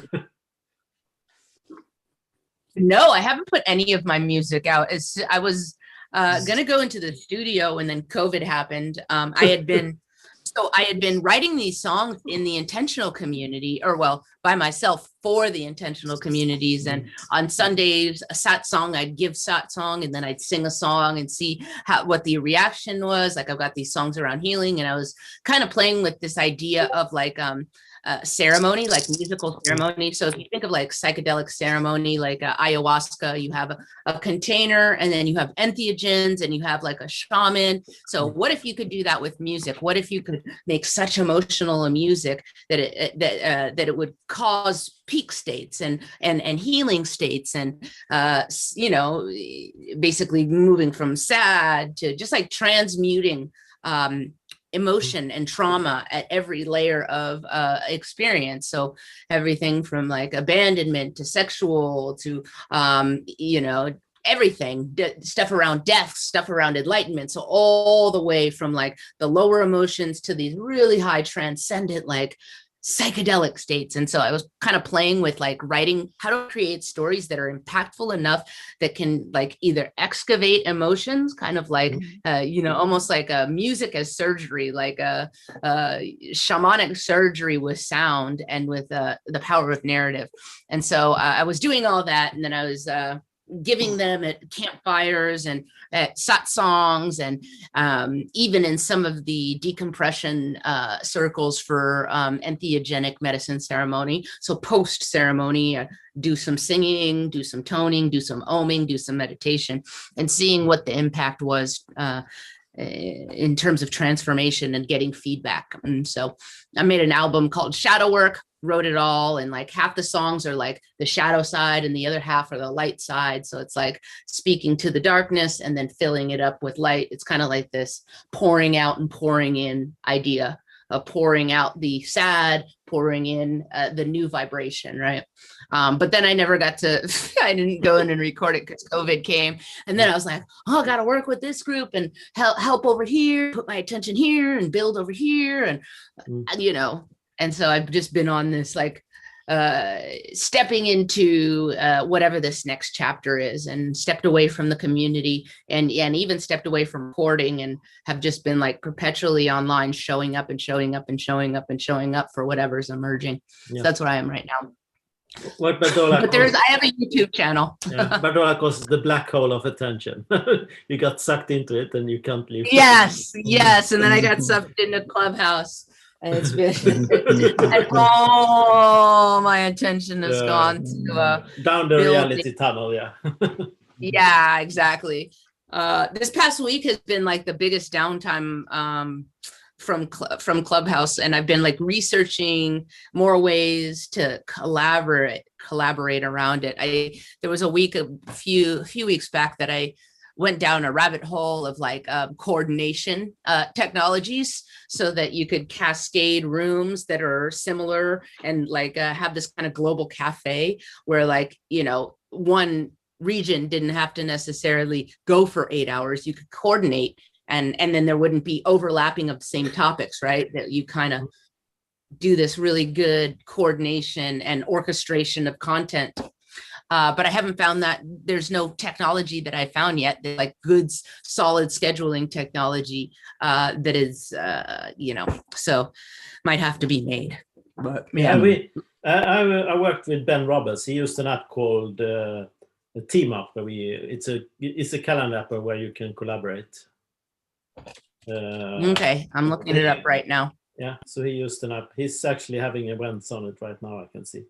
No, I haven't put any of my music out. I was gonna go into the studio, and then COVID happened. I had been writing these songs in the intentional community, or well, by myself for the intentional communities. And on Sundays, a sat song, I'd give sat song, and then I'd sing a song and see what the reaction was. Like, I've got these songs around healing, and I was kind of playing with this idea of like ceremony, like musical ceremony. So if you think of like psychedelic ceremony, like ayahuasca, you have a container, and then you have entheogens, and you have like a shaman. So what if you could do that with music? What if you could make such emotional music that it would cause peak states and healing states, and you know, basically moving from sad to just like transmuting emotion and trauma at every layer of experience. So everything from like abandonment to sexual to you know, everything, stuff around death, stuff around enlightenment. So all the way from like the lower emotions to these really high transcendent like psychedelic states. And so I was kind of playing with like writing how to create stories that are impactful enough that can like either excavate emotions, kind of like you know, almost like a music as surgery, like a shamanic surgery with sound and with the power of narrative. And so I was doing all that, and then I was giving them at campfires and at satsangs, and even in some of the decompression circles for entheogenic medicine ceremony. So post ceremony, do some singing, do some toning, do some oming, do some meditation, and seeing what the impact was in terms of transformation and getting feedback. And so I made an album called Shadow Work, wrote it all, and like half the songs are like the shadow side and the other half are the light side. So it's like speaking to the darkness and then filling it up with light. It's kind of like this pouring out and pouring in idea of pouring out the sad, pouring in the new vibration, right? But then I never got to, I didn't go in and record it because COVID came. And then I was like, oh, I got to work with this group and help over here, put my attention here and build over here. And, you know, and so I've just been on this like stepping into whatever this next chapter is, and stepped away from the community and even stepped away from recording, and have just been like perpetually online, showing up and showing up and showing up and showing up for whatever's emerging. Yeah. So that's what I am right now. What Bardola but I have a YouTube channel. Yeah, Bardola calls the black hole of attention. You got sucked into it and you can't leave. Yes. And then I got sucked into Clubhouse. And it's been, and all my attention has gone to down the reality tunnel. Yeah. Yeah, exactly. This past week has been like the biggest downtime from Clubhouse, and I've been like researching more ways to collaborate around it. There was a few weeks back that I went down a rabbit hole of like coordination technologies, so that you could cascade rooms that are similar and like have this kind of global cafe where, like, you know, one region didn't have to necessarily go for 8 hours. You could coordinate, and then there wouldn't be overlapping of the same topics, right? That you kind of do this really good coordination and orchestration of content. But I haven't found that there's no technology that I found yet, like good, solid scheduling technology that is, so might have to be made. But yeah, I worked with Ben Roberts. He used an app called Team Up, where it's a calendar app where you can collaborate. Okay, I'm looking it up right now. Yeah, so he used an app. He's actually having events on it right now, I can see.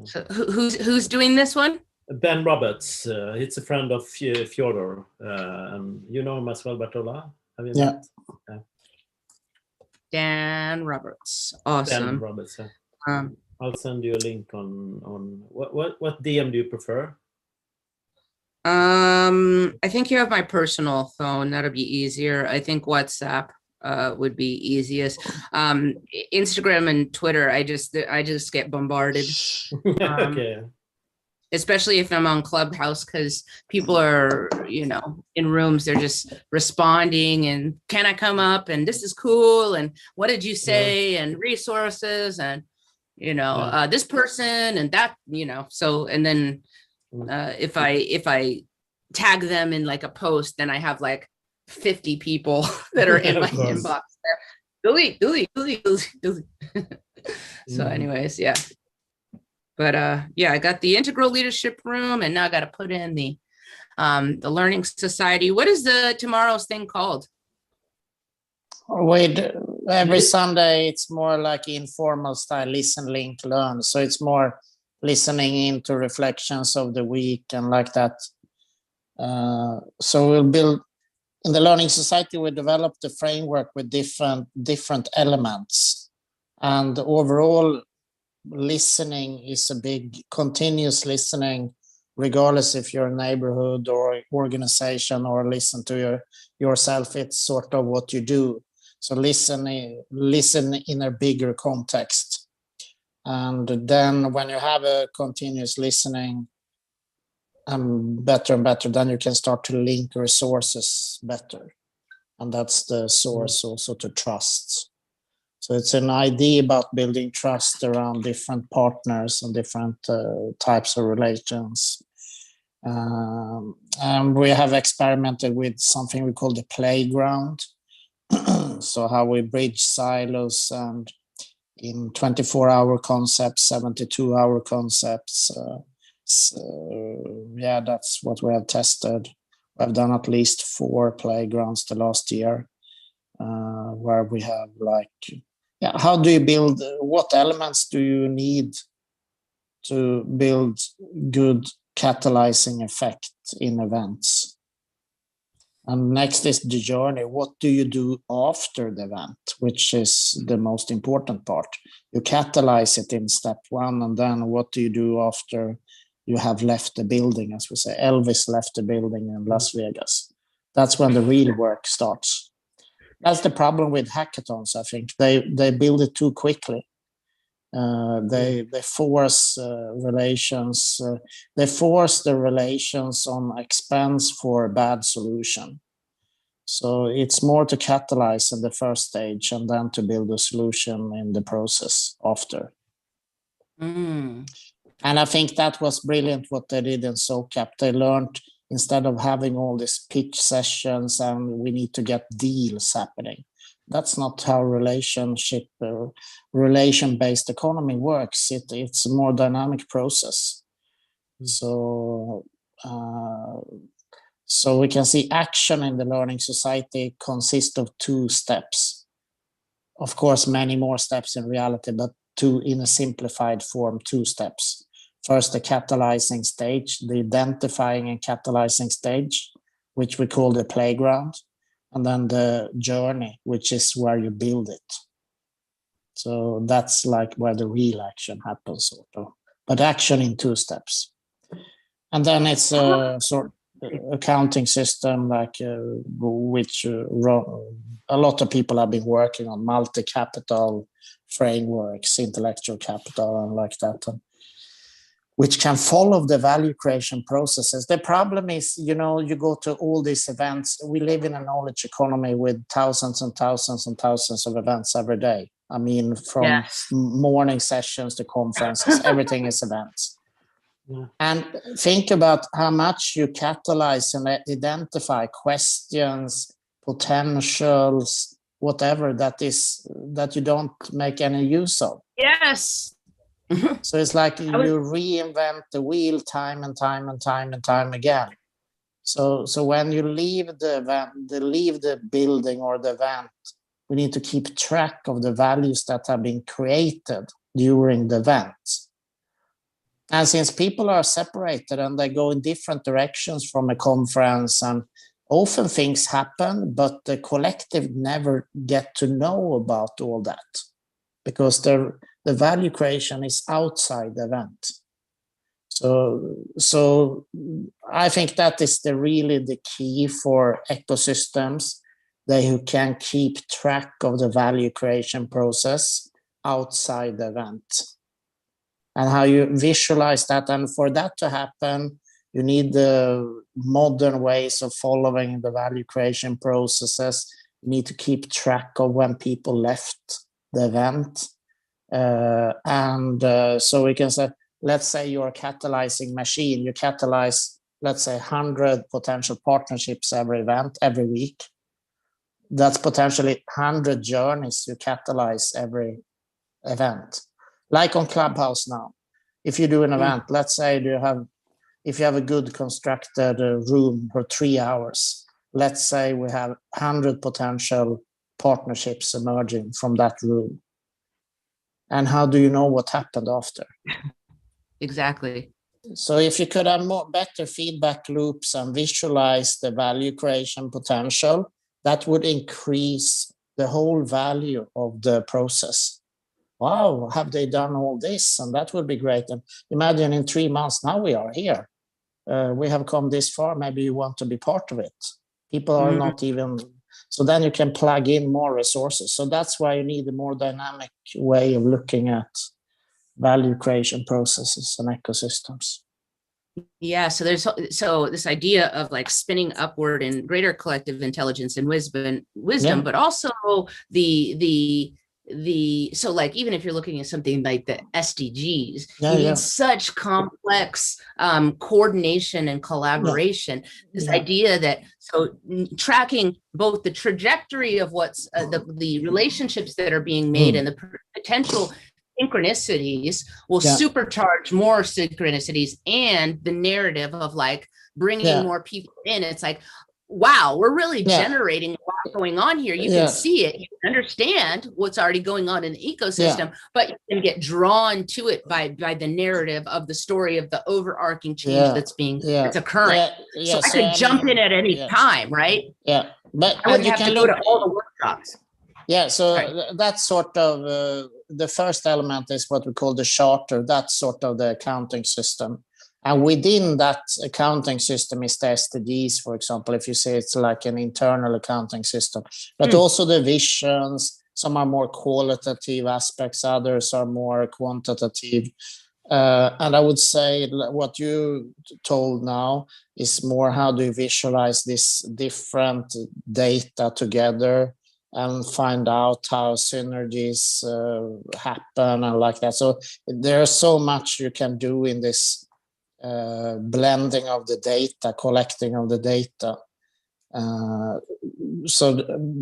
So who's doing this one? Ben Roberts. He's a friend of Fyodor. And you know him as well, Bartola? Have you met? Yeah. Dan Roberts. Awesome. Ben Roberts, yeah. I'll send you a link on what DM do you prefer? I think you have my personal phone. That'll be easier. I think WhatsApp would be easiest. Instagram and Twitter, I just get bombarded. Okay. Especially if I'm on Clubhouse, because people are, in rooms, they're just responding and can I come up and this is cool and what did you say and resources and this person and that, so, and then if I tag them in like a post, then I have like 50 people that are in my inbox there. Delete. So anyways, yeah. But I got the Integral Leadership Room, and now I got to put in the Learning Society. What is the tomorrow's thing called? Every Sunday, it's more like informal style, listen, link, learn. So it's more listening into reflections of the week and like that. So we'll build, in the Learning Society, we developed the framework with different elements. And overall, listening is a big continuous listening, regardless if you're a neighborhood or organization or listen to yourself. It's sort of what you do. So listen in a bigger context. And then when you have a continuous listening, better and better, then you can start to link resources better. And that's the source also to trust. So it's an idea about building trust around different partners and different types of relations. And we have experimented with something we call the playground. So how we bridge silos and in 24-hour concepts, 72-hour concepts. That's what we have tested. We've done at least 4 playgrounds the last year, where we have how do you build, what elements do you need to build good catalyzing effect in events? And next is the journey. What do you do after the event, which is the most important part? You catalyze it in step 1, and then what do you do after you have left the building, as we say? Elvis left the building in Las Vegas. That's when the real work starts. That's the problem with hackathons, I think. They build it too quickly. They force relations. They force the relations on expense for a bad solution. So it's more to catalyze in the first stage and then to build a solution in the process after. And I think that was brilliant what they did in SoCap. They learned, instead of having all these pitch sessions and we need to get deals happening. That's not how relation-based economy works. It's a more dynamic process. So we can see action in the Learning Society consists of 2 steps. Of course, many more steps in reality, but 2 in a simplified form, 2 steps. First, the catalyzing stage, the identifying and catalyzing stage, which we call the playground, and then the journey, which is where you build it. So that's like where the real action happens, sort of. But action in 2 steps. And then it's a sort of accounting system, which a lot of people have been working on, multi-capital frameworks, intellectual capital, and like that. Which can follow the value creation processes. The problem is, you go to all these events. We live in a knowledge economy with thousands and thousands and thousands of events every day. I mean, from morning sessions to conferences, everything is events. And think about how much you catalyze and identify questions, potentials, whatever that you don't make any use of. Yes. So it's like you reinvent the wheel time and time and time and time again. So when you leave the event, leave the building or the event, we need to keep track of the values that have been created during the event. And since people are separated and they go in different directions from a conference, and often things happen, but the collective never get to know about all that because the value creation is outside the event. So I think that is really the key for ecosystems, they who can keep track of the value creation process outside the event. And how you visualize that. And for that to happen, you need the modern ways of following the value creation processes. You need to keep track of when people left the event. So we can say, let's say you're a catalyzing machine. You catalyze, let's say, 100 potential partnerships every event, every week. That's potentially 100 journeys you catalyze every event. Like on Clubhouse now, if you do an event, let's say if you have a good constructed room for 3 hours, let's say we have 100 potential partnerships emerging from that room. And how do you know what happened after? Exactly. So if you could have better feedback loops and visualize the value creation potential, that would increase the whole value of the process. Wow, have they done all this? And that would be great. And imagine in 3 months, now we are here. We have come this far. Maybe you want to be part of it. People are not even, so then you can plug in more resources. So that's why you need a more dynamic way of looking at value creation processes and ecosystems. Yeah, so there's this idea of like spinning upward in greater collective intelligence and wisdom, but also so like even if you're looking at something like the SDGs, you need such complex coordination and collaboration. This idea that tracking both the trajectory of what's the relationships that are being made and the potential synchronicities will supercharge more synchronicities, and the narrative of like bringing more people in. It's like, wow, we're really generating a lot going on here. You can see it, you can understand what's already going on in the ecosystem, but you can get drawn to it by the narrative of the story of the overarching change that's occurring. So I could jump in at any time, right? Yeah, but I would have to go to all the workshops. Yeah, so that's sort of the first element is what we call the charter. That's sort of the accounting system. And within that accounting system is the SDGs, for example, if you say it's like an internal accounting system, but also the visions. Some are more qualitative aspects, others are more quantitative. And I would say what you told now is more how do you visualize this different data together and find out how synergies happen and like that. So there's so much you can do in this blending of the data, collecting of the data.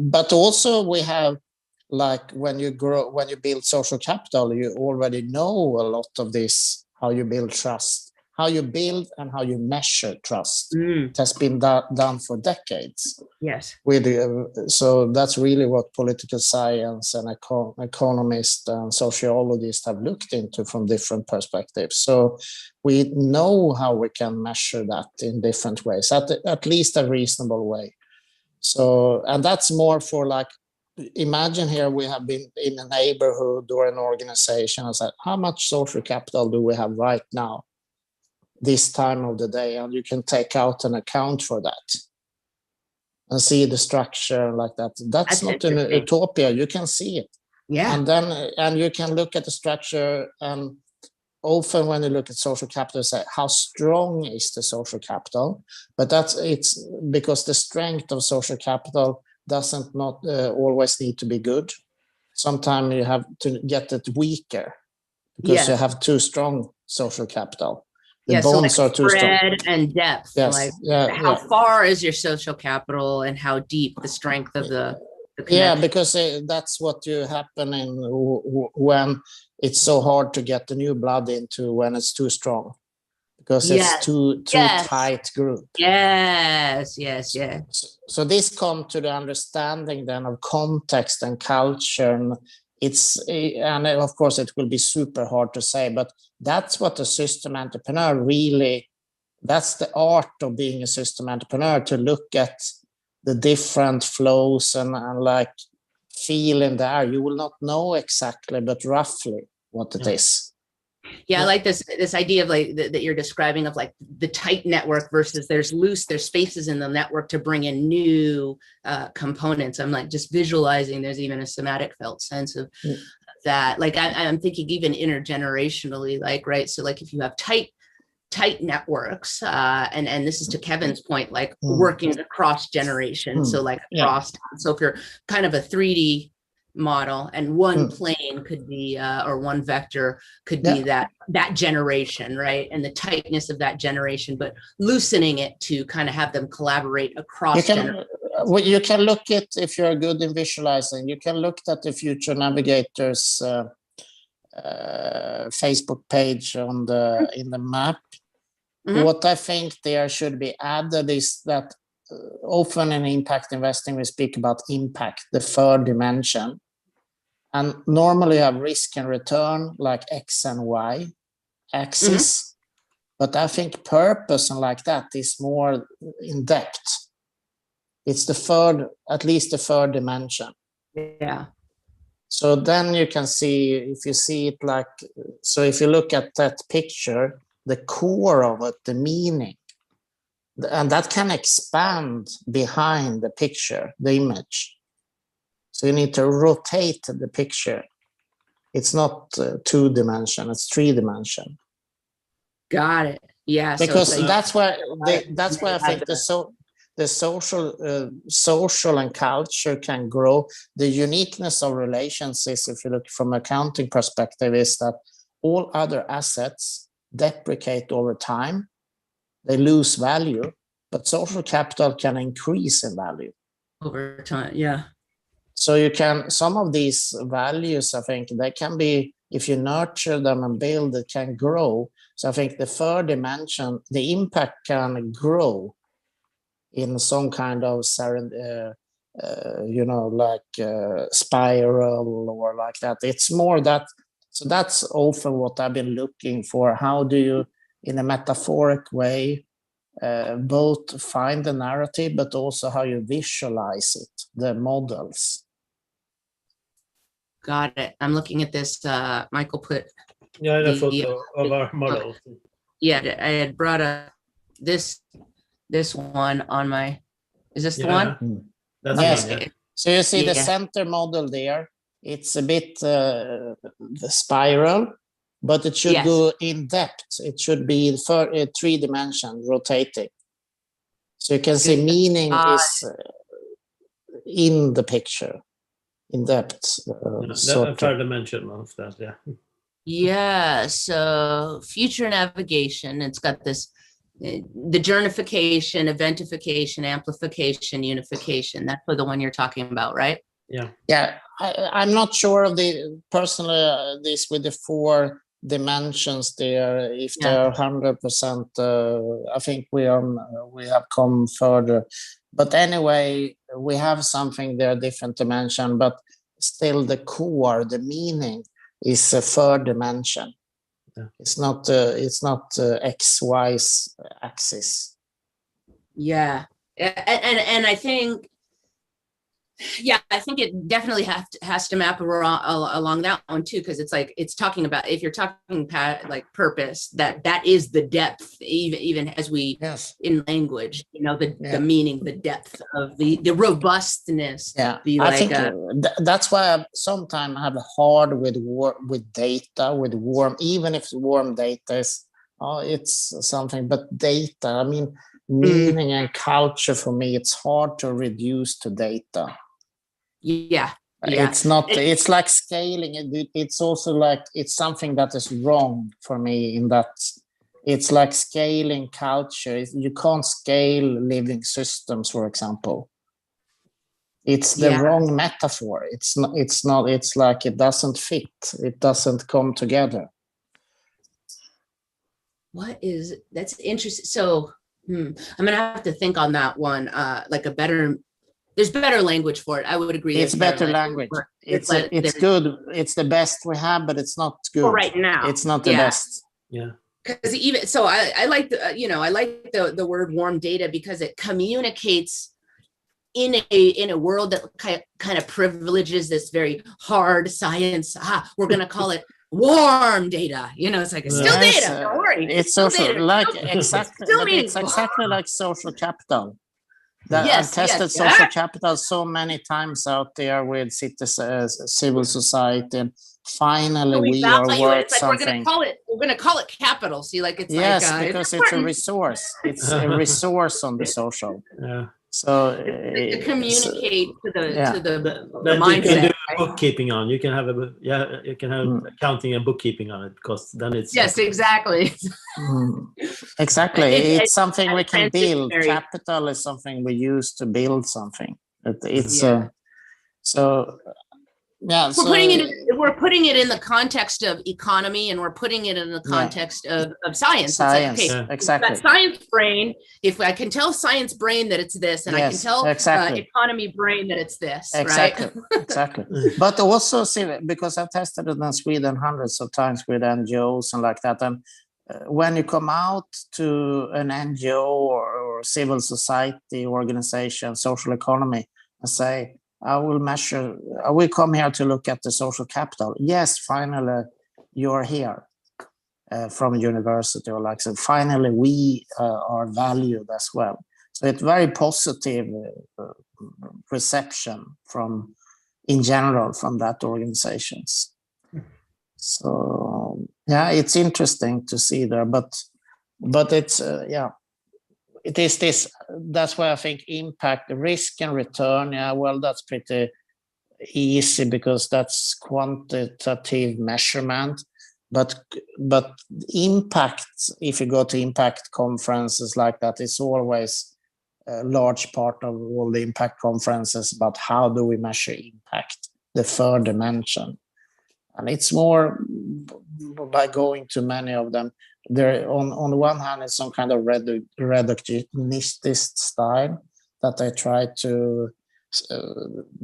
But also we have, like when you build social capital, you already know a lot of this, how you build trust, how you build and how you measure trust. It has been done for decades. Yes. So that's really what political science and economists and sociologists have looked into from different perspectives. So we know how we can measure that in different ways, at least a reasonable way. So, and that's more for like, imagine here we have been in a neighborhood or an organization and said, how much social capital do we have right now, this time of the day? And you can take out an account for that and see the structure like that. That's not an utopia. You can see it. Yeah. And you can look at the structure. And often when you look at social capital, say how strong is the social capital? But it's because the strength of social capital doesn't always need to be good. Sometimes you have to get it weaker because you have too strong social capital. The bonds are too strong. Spread and depth. Yes. Like how far is your social capital and how deep the strength of the connection? Because that's what you happen in when it's so hard to get the new blood into when it's too strong, because it's too tight group. Yes. So this comes to the understanding then of context and culture, and of course it will be super hard to say, but that's what a system entrepreneur really, that's the art of being a system entrepreneur, to look at the different flows and like feel in there. You will not know exactly, but roughly what it is. Yeah, I like this idea of like that you're describing of like the tight network versus there's spaces in the network to bring in new components. I'm like just visualizing there's even a somatic felt sense of that. Like I'm thinking even intergenerationally, like, right? So like if you have tight networks, and this is to Kevin's point, like working across generations. So like across, so if you're kind of a 3D model and one plane could be or one vector could be that generation, right? And the tightness of that generation, but loosening it to kind of have them collaborate across generations. You can look at, if you're good in visualizing, you can look at the Future Navigators Facebook page in the map. What I think there should be added is that often in impact investing we speak about impact, the third dimension. And normally you have risk and return like X and Y axis. But I think purpose and like that is more in depth. It's at least the third dimension. Yeah. So then you can see, if you see it like, so if you look at that picture, the core of it, the meaning, and that can expand behind the picture, the image. So you need to rotate the picture. It's not 2-dimension, it's 3-dimension. Got it. Yeah. Because that's why I think the social and culture can grow. The uniqueness of relations is, if you look from an accounting perspective, is that all other assets deprecate over time. They lose value, but social capital can increase in value over time. Yeah. So you can, some of these values, I think they can be, if you nurture them and build, it can grow. So I think the third dimension, the impact can grow in some kind of spiral or like that. It's more that, so that's often what I've been looking for. How do you, in a metaphoric way, both find the narrative, but also how you visualize it, the models. Got it. I'm looking at this. Michael put the photo of our model. Yeah, I had brought up this one on my. Is this the one? That's yes. one, yeah. So you see the center model there. It's a bit the spiral, but it should go in depth. It should be for 3-dimension rotating. So you can see meaning is in the picture. In depth. The third dimension of that, yeah. Yeah, so future navigation, it's got this, the journification, eventification, amplification, unification. That's the one you're talking about, right? Yeah. Yeah, I'm not sure of the personally this with the 4 dimensions there. If they're 100%, I think we have come further. But anyway, we have something there, different dimension, but still the core, the meaning is a 3rd dimension. Yeah. It's not X, Y axis. Yeah, and I think, I think it definitely has to map along that one too, because it's like it's talking about, if you're talking like purpose, that is the depth, even as we in language, the meaning, the depth of the robustness. Yeah, I think that's why I sometimes have hard with data, with warm, even if warm data is it's something, but data, I mean, meaning and culture for me, it's hard to reduce to data. Yeah. It's not, it's like scaling it. It's also like, it's something that is wrong for me in that It's like scaling culture. You can't scale living systems, for example. It's the wrong metaphor. It's not. It's like it doesn't fit. It doesn't come together. That's interesting. So I'm gonna have to think on that one. Like there's better language for it. I would agree. It's better language. It's good. It's the best we have, but it's not good right now. It's not the best. Yeah. Because even so, I like the word warm data because it communicates in a world that kind of privileges this very hard science. We're gonna call it warm data. It's like it's still data. Don't worry. It's social, it's exactly like social capital. I've tested social capital so many times out there with civil society, and finally we are worth something. We're gonna call it capital. See, like it's because it's a resource. It's a resource on the social. Yeah. So to communicate to the mindset. You can do right? bookkeeping on. You can have accounting and bookkeeping on it, because then it's exactly. Exactly. It's something we can build. Capital is something we use to build something. We're putting it in the context of economy, and we're putting it in the context of science. Science, exactly. That science brain, if I can tell science brain that it's this, and I can tell economy brain that it's this, exactly. right? Exactly. But also, because I've tested it in Sweden hundreds of times with NGOs and like that, and when you come out to an NGO or civil society organization, social economy, and say, I will come here to look at the social capital. Yes, finally, you're here from university or like so. Finally, we are valued as well. So it's very positive reception in general from that organizations. So it's interesting to see there, but it's it is this. That's why I think impact, risk, and return. That's pretty easy because that's quantitative measurement. But impact, if you go to impact conferences like that, it's always a large part of all the impact conferences about how do we measure impact, the third dimension, and it's more by going to many of them. There, on the one hand, is some kind of reductionist style that they try to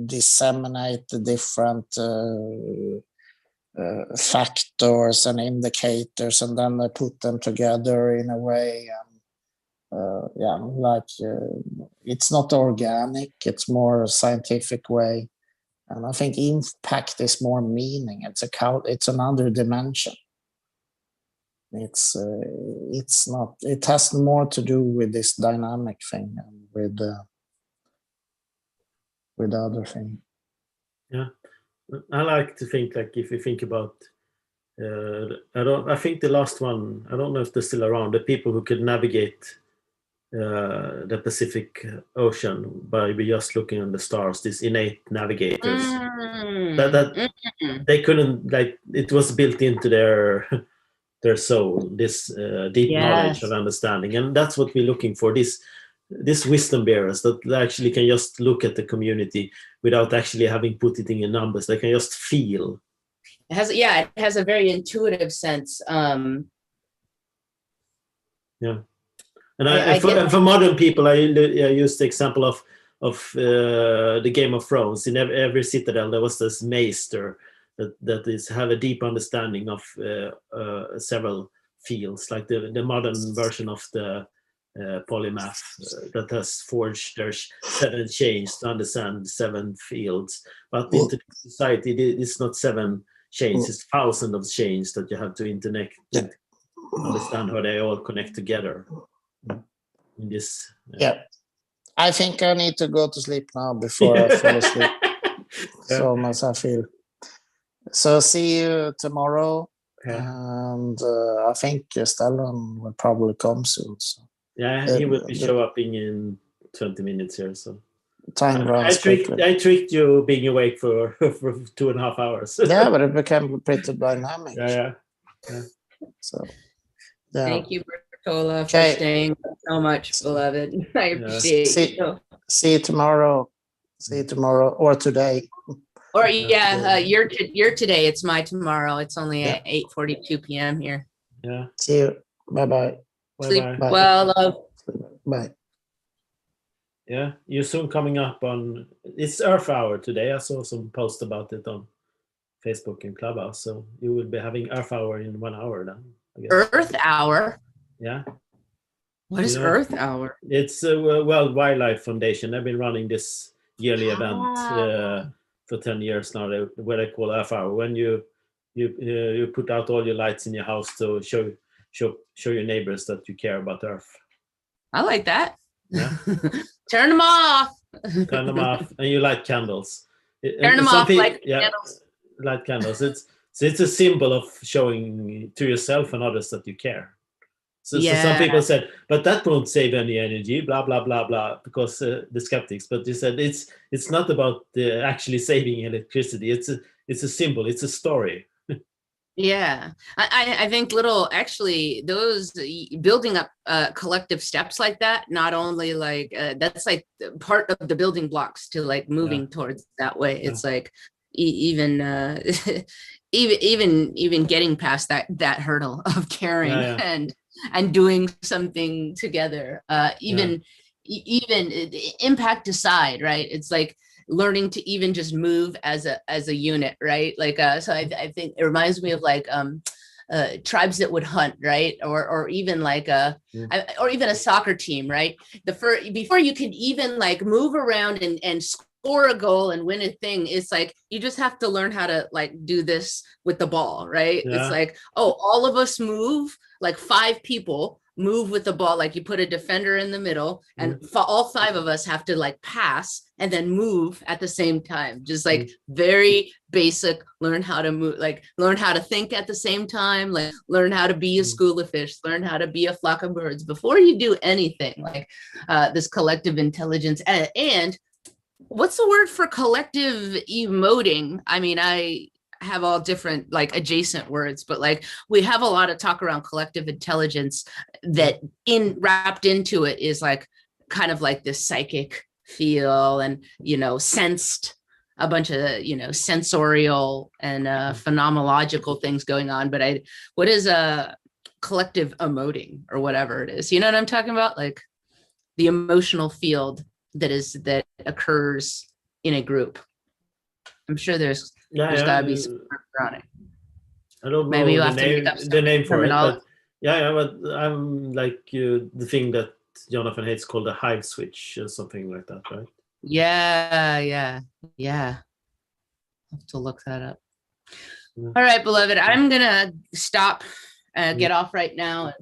disseminate the different factors and indicators, and then they put them together in a way. It's not organic; it's more a scientific way. And I think impact is more meaning. It's another dimension. It's not. It has more to do with this dynamic thing and with the other thing. Yeah, I like to think like if you think about. I think the last one. I don't know if they're still around. The people who could navigate the Pacific Ocean by just looking at the stars. These innate navigators. That they couldn't, like, it was built into their soul, this deep knowledge of understanding, and that's what we're looking for. This wisdom bearers that actually can just look at the community without actually having put it in numbers. They can just feel. It has a very intuitive sense. And for modern people, I use the example of the Game of Thrones. In every citadel, there was this maester that have a deep understanding of several fields, like the modern version of the polymath that has forged their 7 chains to understand 7 fields. But in society, it's not 7 chains; it's thousands of chains that you have to interconnect to understand how they all connect together. In this, I think I need to go to sleep now before I fall asleep. So much I feel. So see you tomorrow, and I think Stellan will probably come soon. So. He will show up in 20 minutes here. So time runs quickly. I tricked you being awake for 2.5 hours. But it became pretty dynamic. Yeah. So Yeah. Thank you, Bertola, for Okay. staying so much, beloved. I appreciate See- you. See you tomorrow. See you tomorrow or today. Or you're today. It's my tomorrow. It's only Yeah. at 8:42 p.m. here. Yeah. See you. Bye-bye. Sleep Bye. well, love. Bye. Yeah. You're soon coming up on. It's Earth Hour today. I saw some post about it on Facebook and Clubhouse. So you will be having Earth Hour in 1 hour then. I guess. Earth Hour. Yeah. What is You know, Earth Hour? It's a World Wildlife Foundation. They've been running this yearly event for 10 years now, where they call Earth Hour. When you put out all your lights in your house to show your neighbors that you care about Earth. I like that. Yeah. Turn them off. Turn them off, and you light candles. Turn them off like candles. Light candles. It's a symbol of showing to yourself and others that you care. So some people said, but that won't save any energy, blah, blah, blah, blah, because the skeptics. But they said it's not about actually saving electricity. It's a symbol. It's a story. Yeah, I think those building up collective steps like that, not only like that's like part of the building blocks to like moving towards that way. It's like even getting past that hurdle of caring and doing something together, even impact aside, right? It's like learning to even just move as a unit, right? Like so I think it reminds me of like tribes that would hunt, right? Or even like or even a soccer team, right? Before you can even like move around and score a goal and win a thing, it's like you just have to learn how to like do this with the ball, right? It's like, oh, all of us move, like 5 people move with the ball, like you put a defender in the middle and all 5 of us have to like pass and then move at the same time. Just like very basic, learn how to move, like learn how to think at the same time, like learn how to be a school of fish, learn how to be a flock of birds before you do anything. Like this collective intelligence and what's the word for collective emoting? I mean, I have all different like adjacent words, but like we have a lot of talk around collective intelligence that wrapped into it is like kind of like this psychic feel and, sensed a bunch of, sensorial and phenomenological things going on. But what is a collective emoting or whatever it is? You know what I'm talking about? Like the emotional field that occurs in a group. I'm sure there's gotta be some around it. I don't know Maybe you have to make up the name for it, but but I'm like the thing that Jonathan hates called the hive switch or something like that, right? Yeah. Have to look that up. All right, beloved, I'm gonna stop, get off right now,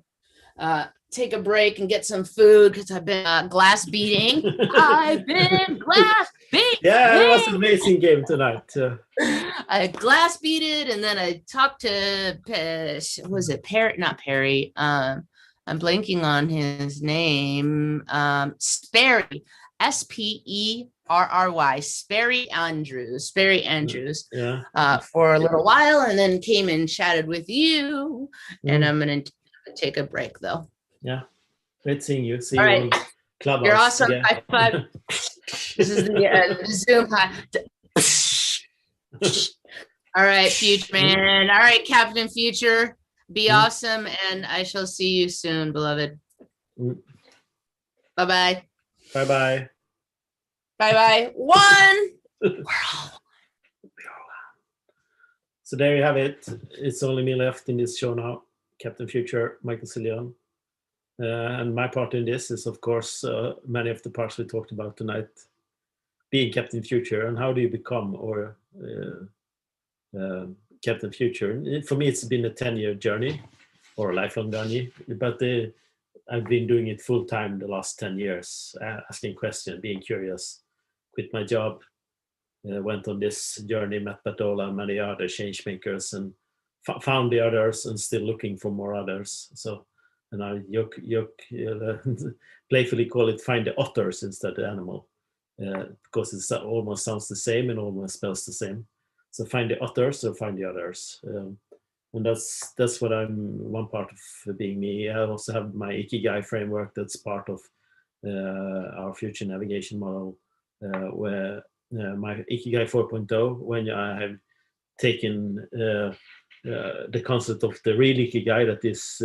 and take a break and get some food because I've been glass beating. I've been glass beating. Yeah, it was an amazing game tonight. I glass beat it, and then I talked to was it Perry? Not Perry. I'm blanking on his name. Sperry, Sperry, Sperry Andrews. For a little while, and then came and chatted with you. And I'm gonna take a break though. Yeah, great seeing you. See All you right. on Clubhouse. You're awesome. Again. High five. This is the Zoom high. All right, Future Man. All right, Captain Future. Be awesome, and I shall see you soon, beloved. Bye-bye. Bye-bye. Bye-bye. One. So there you have it. It's only me left in this show now. Captain Future, Michael Cillian. And my part in this is, of course, many of the parts we talked about tonight. Being Captain Future, and how do you become Captain Future? For me, it's been a 10-year journey or a lifelong journey, but I've been doing it full time the last 10 years, asking questions, being curious, quit my job, went on this journey, met Bertola and many other change makers, and found the others and still looking for more others. So, and I playfully call it find the otters instead of the animal, because it almost sounds the same and almost spells the same. So find the otters or find the others. And that's what I'm one part of being me. I also have my Ikigai framework that's part of our future navigation model, where my Ikigai 4.0, when I have taken the concept of the real Ikigai, that is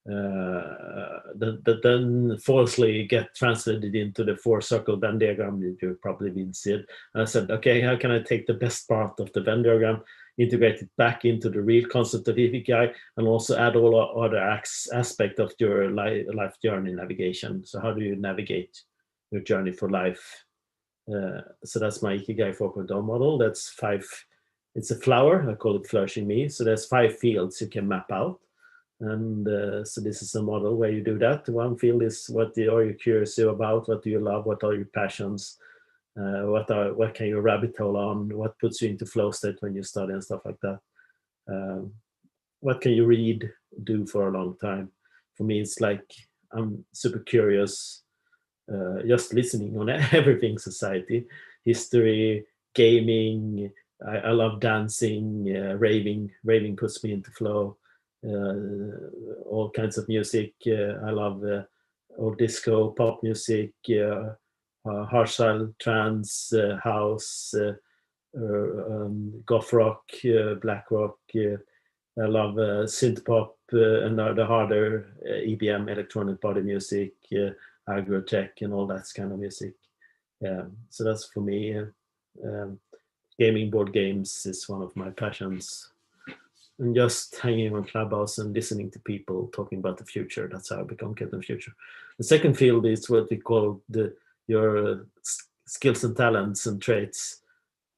that then falsely get translated into the 4-circle Venn diagram that you've probably been seeing. And I said, okay, how can I take the best part of the Venn diagram, integrate it back into the real concept of Ikigai, and also add all other aspects of your life journey navigation. So how do you navigate your journey for life? So that's my Ikigai 4.0 model. That's 5. It's a flower. I call it Flourishing Me. So there's 5 fields you can map out. And so this is a model where you do that. One field is what are you curious about? What do you love? What are your passions? What can you rabbit hole on? What puts you into flow state when you study and stuff like that? What can you read, do for a long time? For me, it's like I'm super curious, just listening on everything society, history, gaming. I love dancing, raving. Raving puts me into flow. All kinds of music. I love old disco, pop music, hardstyle, trance, house, goth rock, black rock. I love synth pop and the harder EBM, electronic body music, agro tech, and all that kind of music. So that's for me. Gaming, board games is one of my passions. And just hanging on Clubhouse and listening to people talking about the future. That's how I become Captain Future. The second field is what we call your skills and talents and traits.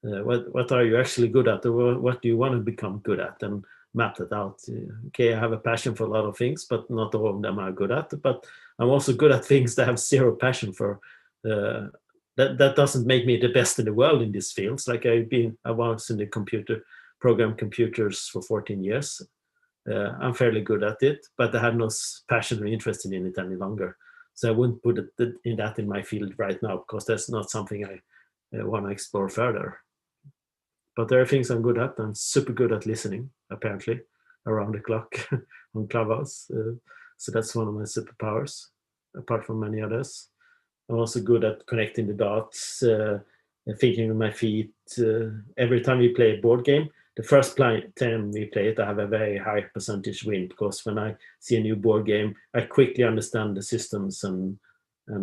What are you actually good at, or what do you want to become good at, and map that out. Okay, I have a passion for a lot of things, but not all of them are good at. But I'm also good at things that I have zero passion for. That doesn't make me the best in the world in these fields. Like I was in the program computers for 14 years. I'm fairly good at it, but I have no passion or interest in it any longer. So I wouldn't put it in my field right now, because that's not something I want to explore further. But there are things I'm good at. I'm super good at listening, apparently, around the clock on Clubhouse. So that's one of my superpowers, apart from many others. I'm also good at connecting the dots, thinking on my feet. Every time we play a board game, the first time we play it, I have a very high percentage win, because when I see a new board game, I quickly understand the systems and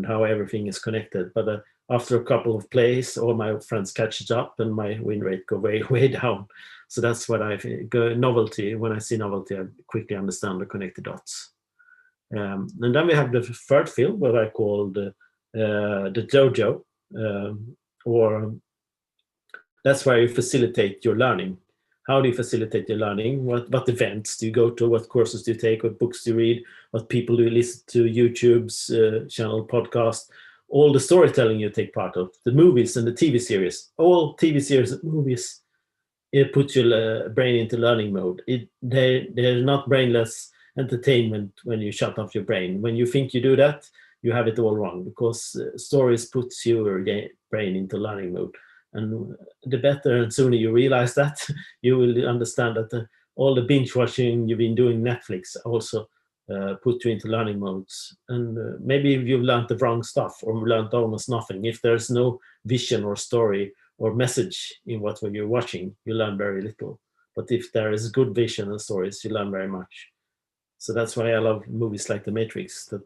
how everything is connected. But after a couple of plays, all my friends catch it up and my win rate go way, way down. So that's what I think. Novelty, when I see novelty, I quickly understand the connected dots. And then we have the third field, what I call the dojo, or that's where you facilitate your learning. How do you facilitate your learning? What events do you go to? What courses do you take? What books do you read? What people do you listen to? YouTube's channel, podcast, all the storytelling you take part of, the movies and the TV series. All TV series and movies, it puts your brain into learning mode. They're not brainless entertainment when you shut off your brain. When you think you do that, you have it all wrong, because stories puts your brain into learning mode. And the better and sooner you realize that, you will understand that all the binge watching you've been doing Netflix also put you into learning modes. And maybe you've learned the wrong stuff, or learned almost nothing. If there's no vision or story or message in what you're watching, you learn very little. But if there is good vision and stories, you learn very much. So that's why I love movies like The Matrix, that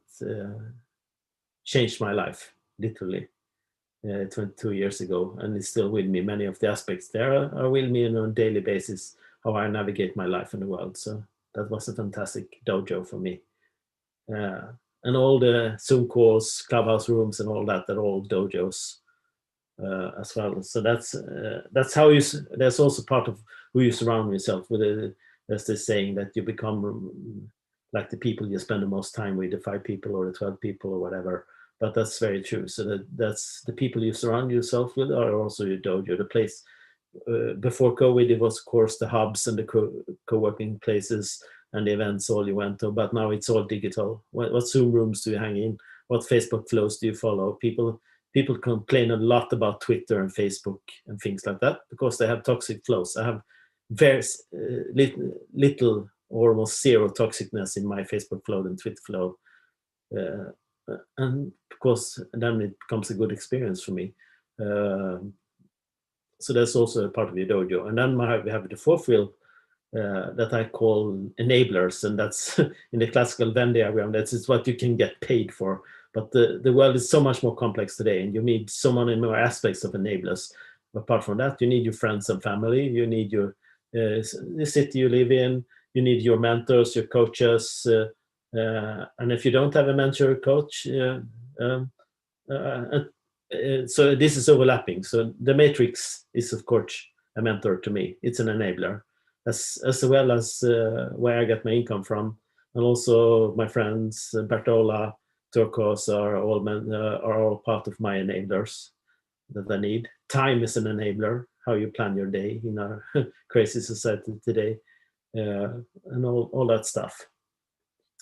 changed my life, literally. 22 years ago, and it's still with me. Many of the aspects there are with me on a daily basis, how I navigate my life in the world. So that was a fantastic dojo for me. And all the Zoom calls, Clubhouse rooms, and all that, are all dojos as well. So that's how there's also part of who you surround yourself with. There's this saying that you become like the people you spend the most time with, the 5 people or the 12 people or whatever. But that's very true. So that's the people you surround yourself with are also your dojo, the place. Before COVID, it was, of course, the hubs and the co-working places and the events all you went to. But now it's all digital. What Zoom rooms do you hang in? What Facebook flows do you follow? People complain a lot about Twitter and Facebook and things like that, because they have toxic flows. I have very little or almost zero toxicness in my Facebook flow and Twitter flow. And of course, then it becomes a good experience for me. So that's also a part of your dojo. And then we have the fourth wheel that I call enablers, and that's in the classical Venn diagram. That's what you can get paid for. But the world is so much more complex today, and you need so many more aspects of enablers. Apart from that, you need your friends and family. You need your the city you live in. You need your mentors, your coaches, and if you don't have a mentor or coach, so this is overlapping. So the matrix is, of course, a mentor to me. It's an enabler, as well as where I get my income from, and also my friends Bertola, Turcos are all part of my enablers that I need. Time is an enabler. How you plan your day in our crazy society today, and all that stuff.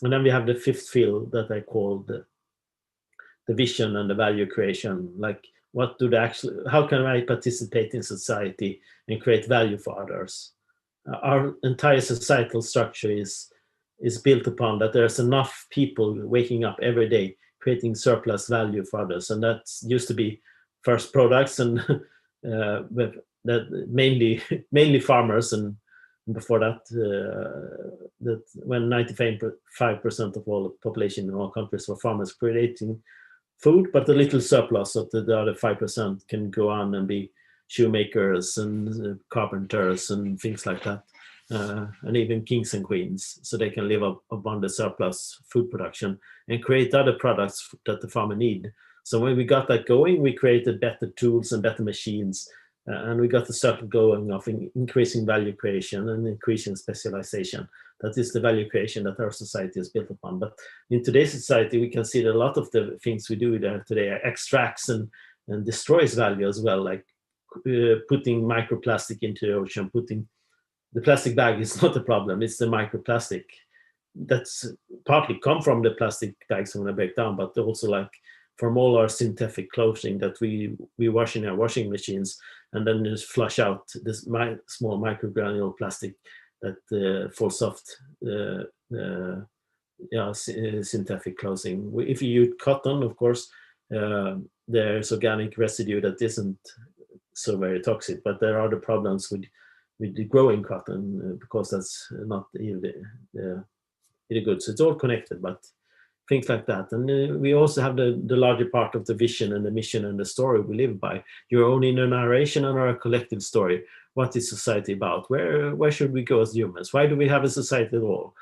And then we have the fifth field that I call the vision and the value creation. Like, what do they actually? How can I participate in society and create value for others? Our entire societal structure is built upon that there's enough people waking up every day creating surplus value for others, and that used to be first products and that mainly farmers, and before that, that when 95% of all the population in all countries were farmers creating food, but the little surplus of the other 5% can go on and be shoemakers and carpenters and things like that, and even kings and queens, so they can live upon the surplus food production and create other products that the farmer need. So when we got that going, we created better tools and better machines, and we got the circle going of increasing value creation and increasing specialization. That is the value creation that our society is built upon. But in today's society, we can see that a lot of the things we do there today extracts and destroys value as well, like putting microplastic into the ocean. Putting the plastic bag is not a problem, it's the microplastic that's partly come from the plastic bags when they break down, but also like from all our synthetic clothing that we wash in our washing machines, and then just flush out this small microgranule plastic that falls off synthetic clothing. If you use cotton, of course, there's organic residue that isn't so very toxic, but there are the problems with the growing cotton because that's not really good. So it's all connected, but things like that. And we also have the larger part of the vision and the mission and the story we live by. Your own inner narration and our collective story. What is society about? Where should we go as humans? Why do we have a society at all?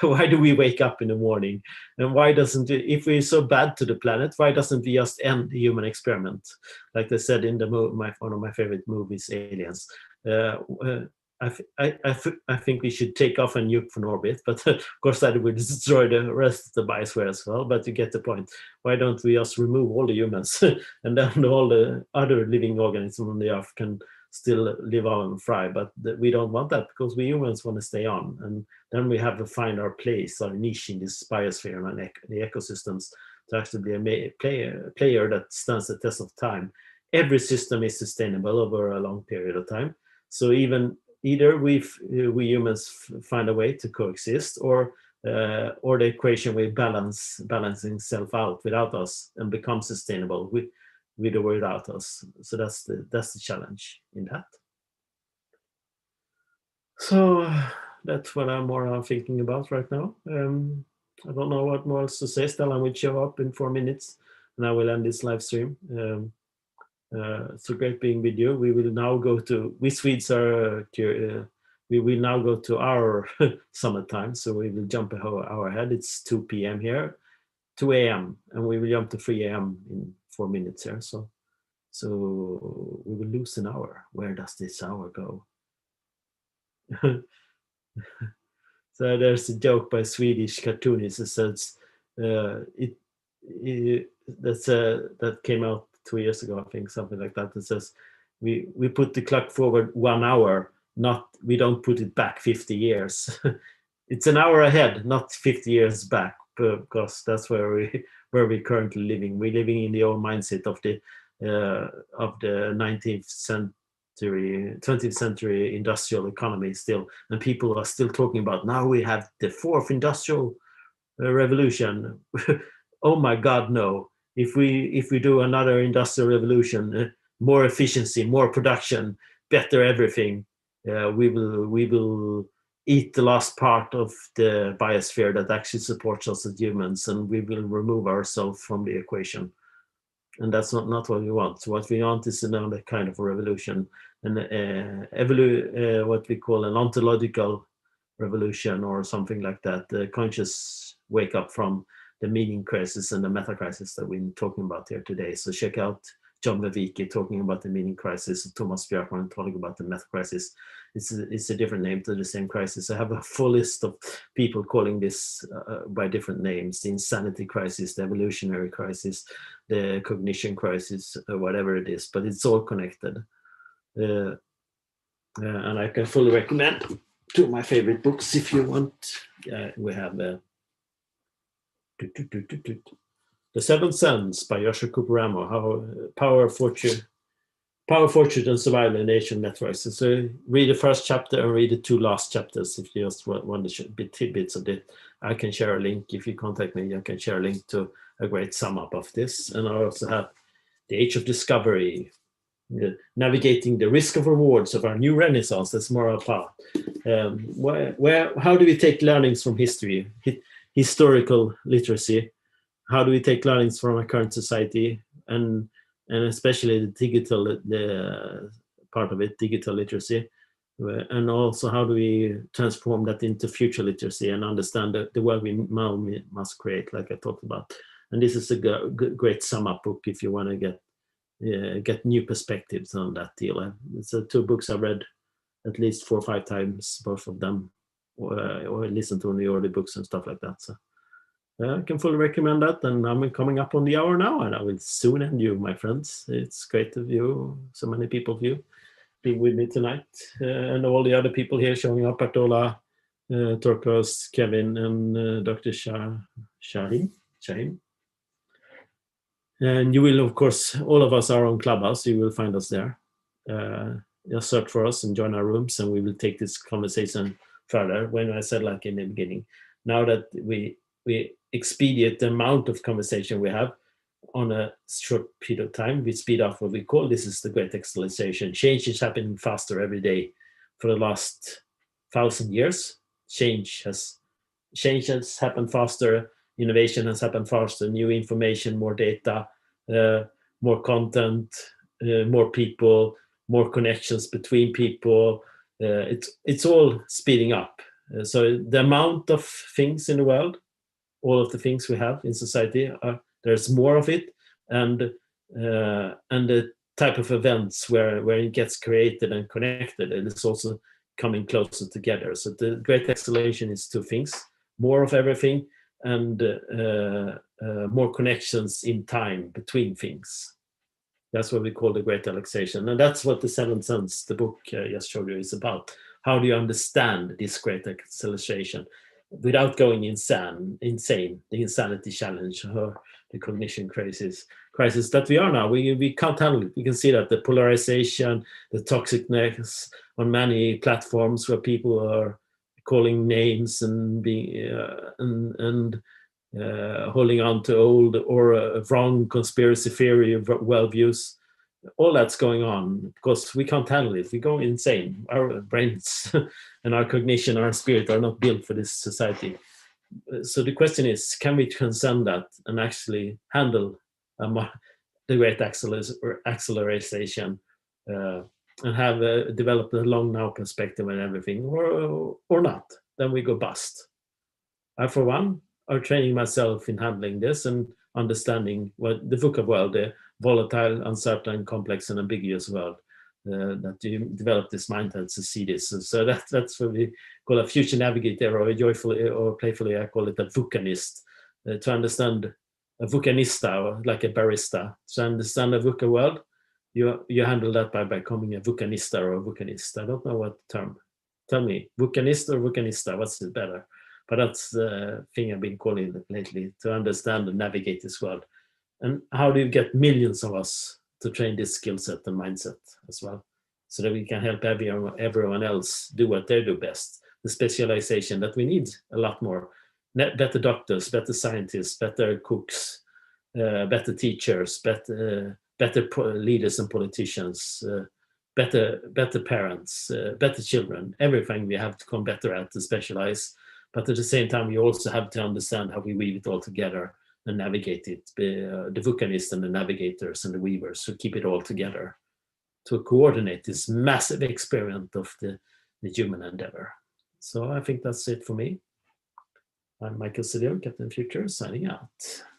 Why do we wake up in the morning? And why doesn't it, if we're so bad to the planet, why doesn't we just end the human experiment? Like they said in the one of my favorite movies, Aliens. I think we should take off and nuke from orbit, but of course that would destroy the rest of the biosphere as well. But you get the point. Why don't we just remove all the humans and then all the other living organisms on the earth can still live on and thrive? But we don't want that because we humans want to stay on, and then we have to find our place, our niche in this biosphere and the ecosystems to actually be a player that stands the test of time. Every system is sustainable over a long period of time. So either we humans find a way to coexist, or the equation will balancing itself out without us and become sustainable with or without us. So that's the challenge in that. So that's what I'm thinking about right now. I don't know what more else to say. Stellan will show up in 4 minutes, and I will end this live stream. So great being with you. We will now go to, we Swedes are, we will now go to our summertime. So we will jump an hour ahead. It's 2 p.m. here, 2 a.m. and we will jump to 3 a.m. in 4 minutes here. So we will lose an hour. Where does this hour go? So there's a joke by Swedish cartoonist that says that came out 2 years ago, I think, something like that. It says we put the clock forward 1 hour, we don't put it back 50 years. It's an hour ahead, not 50 years back, because that's where we're currently living. We're living in the old mindset of the 19th 20th century industrial economy still, and people are still talking about now we have the fourth industrial revolution. Oh my God, no! If we do another industrial revolution, more efficiency, more production, better everything, we will eat the last part of the biosphere that actually supports us as humans, and we will remove ourselves from the equation. And that's not what we want. So what we want is another kind of a revolution, and what we call an ontological revolution or something like that. The conscious wake up from the meaning crisis and the meta crisis that we're talking about here today. So check out John Verweeke talking about the meaning crisis, Thomas Björkman talking about the meta crisis. It's a different name to the same crisis. I have a full list of people calling this by different names: the insanity crisis, the evolutionary crisis, the cognition crisis, whatever it is, but it's all connected. And I can fully recommend two of my favorite books if you want. We have The Seventh Sense by Joshua Cooper Ramo, how power, fortune, and survival in Asian networks. So read the first chapter and read the two last chapters if you just want the tidbits of it. I can share a link. If you contact me, I can share a link to a great sum up of this. And I also have The Age of Discovery, Navigating the Risk of Rewards of Our New Renaissance. That's moral power. How do we take learnings from history, historical literacy? How do we take learnings from our current society, and especially the digital part of it, digital literacy, and also how do we transform that into future literacy and understand the world we now must create, like I talked about. And this is a great sum up book if you want to get new perspectives on that deal. It's two books I've read at least 4 or 5 times, both of them, or listen to the audiobooks and stuff like that. So I can fully recommend that. And I'm coming up on the hour now, and I will soon end you, my friends. It's great of you, so many people of you, being with me tonight, and all the other people here showing up: Atola, Torkos, Kevin, and Dr. Shahim. And you will, of course, all of us are on Clubhouse. You will find us there. Just search for us and join our rooms, and we will take this conversation further. When I said, like in the beginning, now that we expedite the amount of conversation we have on a short period of time, we speed up what we call, this is the great acceleration. Change is happening faster every day. For the last 1,000 years, change has happened faster. Innovation has happened faster. New information, more data, more content, more people, more connections between people. It's all speeding up. So the amount of things in the world, all of the things we have in society, there's more of it, and the type of events where it gets created and connected, and it's also coming closer together. So the great acceleration is two things: more of everything, and more connections in time between things. That's what we call the great acceleration, and that's what The Seventh Sense, the book I just showed you, is about. How do you understand this great acceleration without going insane, the insanity challenge, or the cognition crisis that we are now? We can't handle it. We can see that the polarization, the toxicness on many platforms where people are calling names and being holding on to old or wrong conspiracy theory worldviews. All that's going on because we can't handle it. We go insane. Our brains and our cognition, our spirit are not built for this society. So the question is, can we transcend that and actually handle the great acceleration and have developed a long now perspective and everything, or not? Then we go bust. I, for one, are training myself in handling this and understanding what the VUCA world, the volatile, uncertain, complex, and ambiguous world, that you develop this mindset to see this. So that's what we call a future navigator, or joyfully or playfully, I call it a VUCAnist. To understand a VUCAnista, or like a barista, to understand the VUCA world, you handle that by becoming a VUCAnista or a VUCAnist. I don't know what term. Tell me, VUCAnist or VUCAnista, what's it better? But that's the thing I've been calling it lately, to understand and navigate this world. And how do you get millions of us to train this skill set and mindset as well? so that we can help everyone else do what they do best. The specialization that we need a lot more. Better doctors, better scientists, better cooks, better teachers, better leaders and politicians, better parents, better children. Everything we have to come better at to specialize. But at the same time, we also have to understand how we weave it all together and navigate it. The vulcanists and the navigators and the weavers who keep it all together to coordinate this massive experiment of the human endeavor. So I think that's it for me. I'm Michael Cedillo, Captain Future, signing out.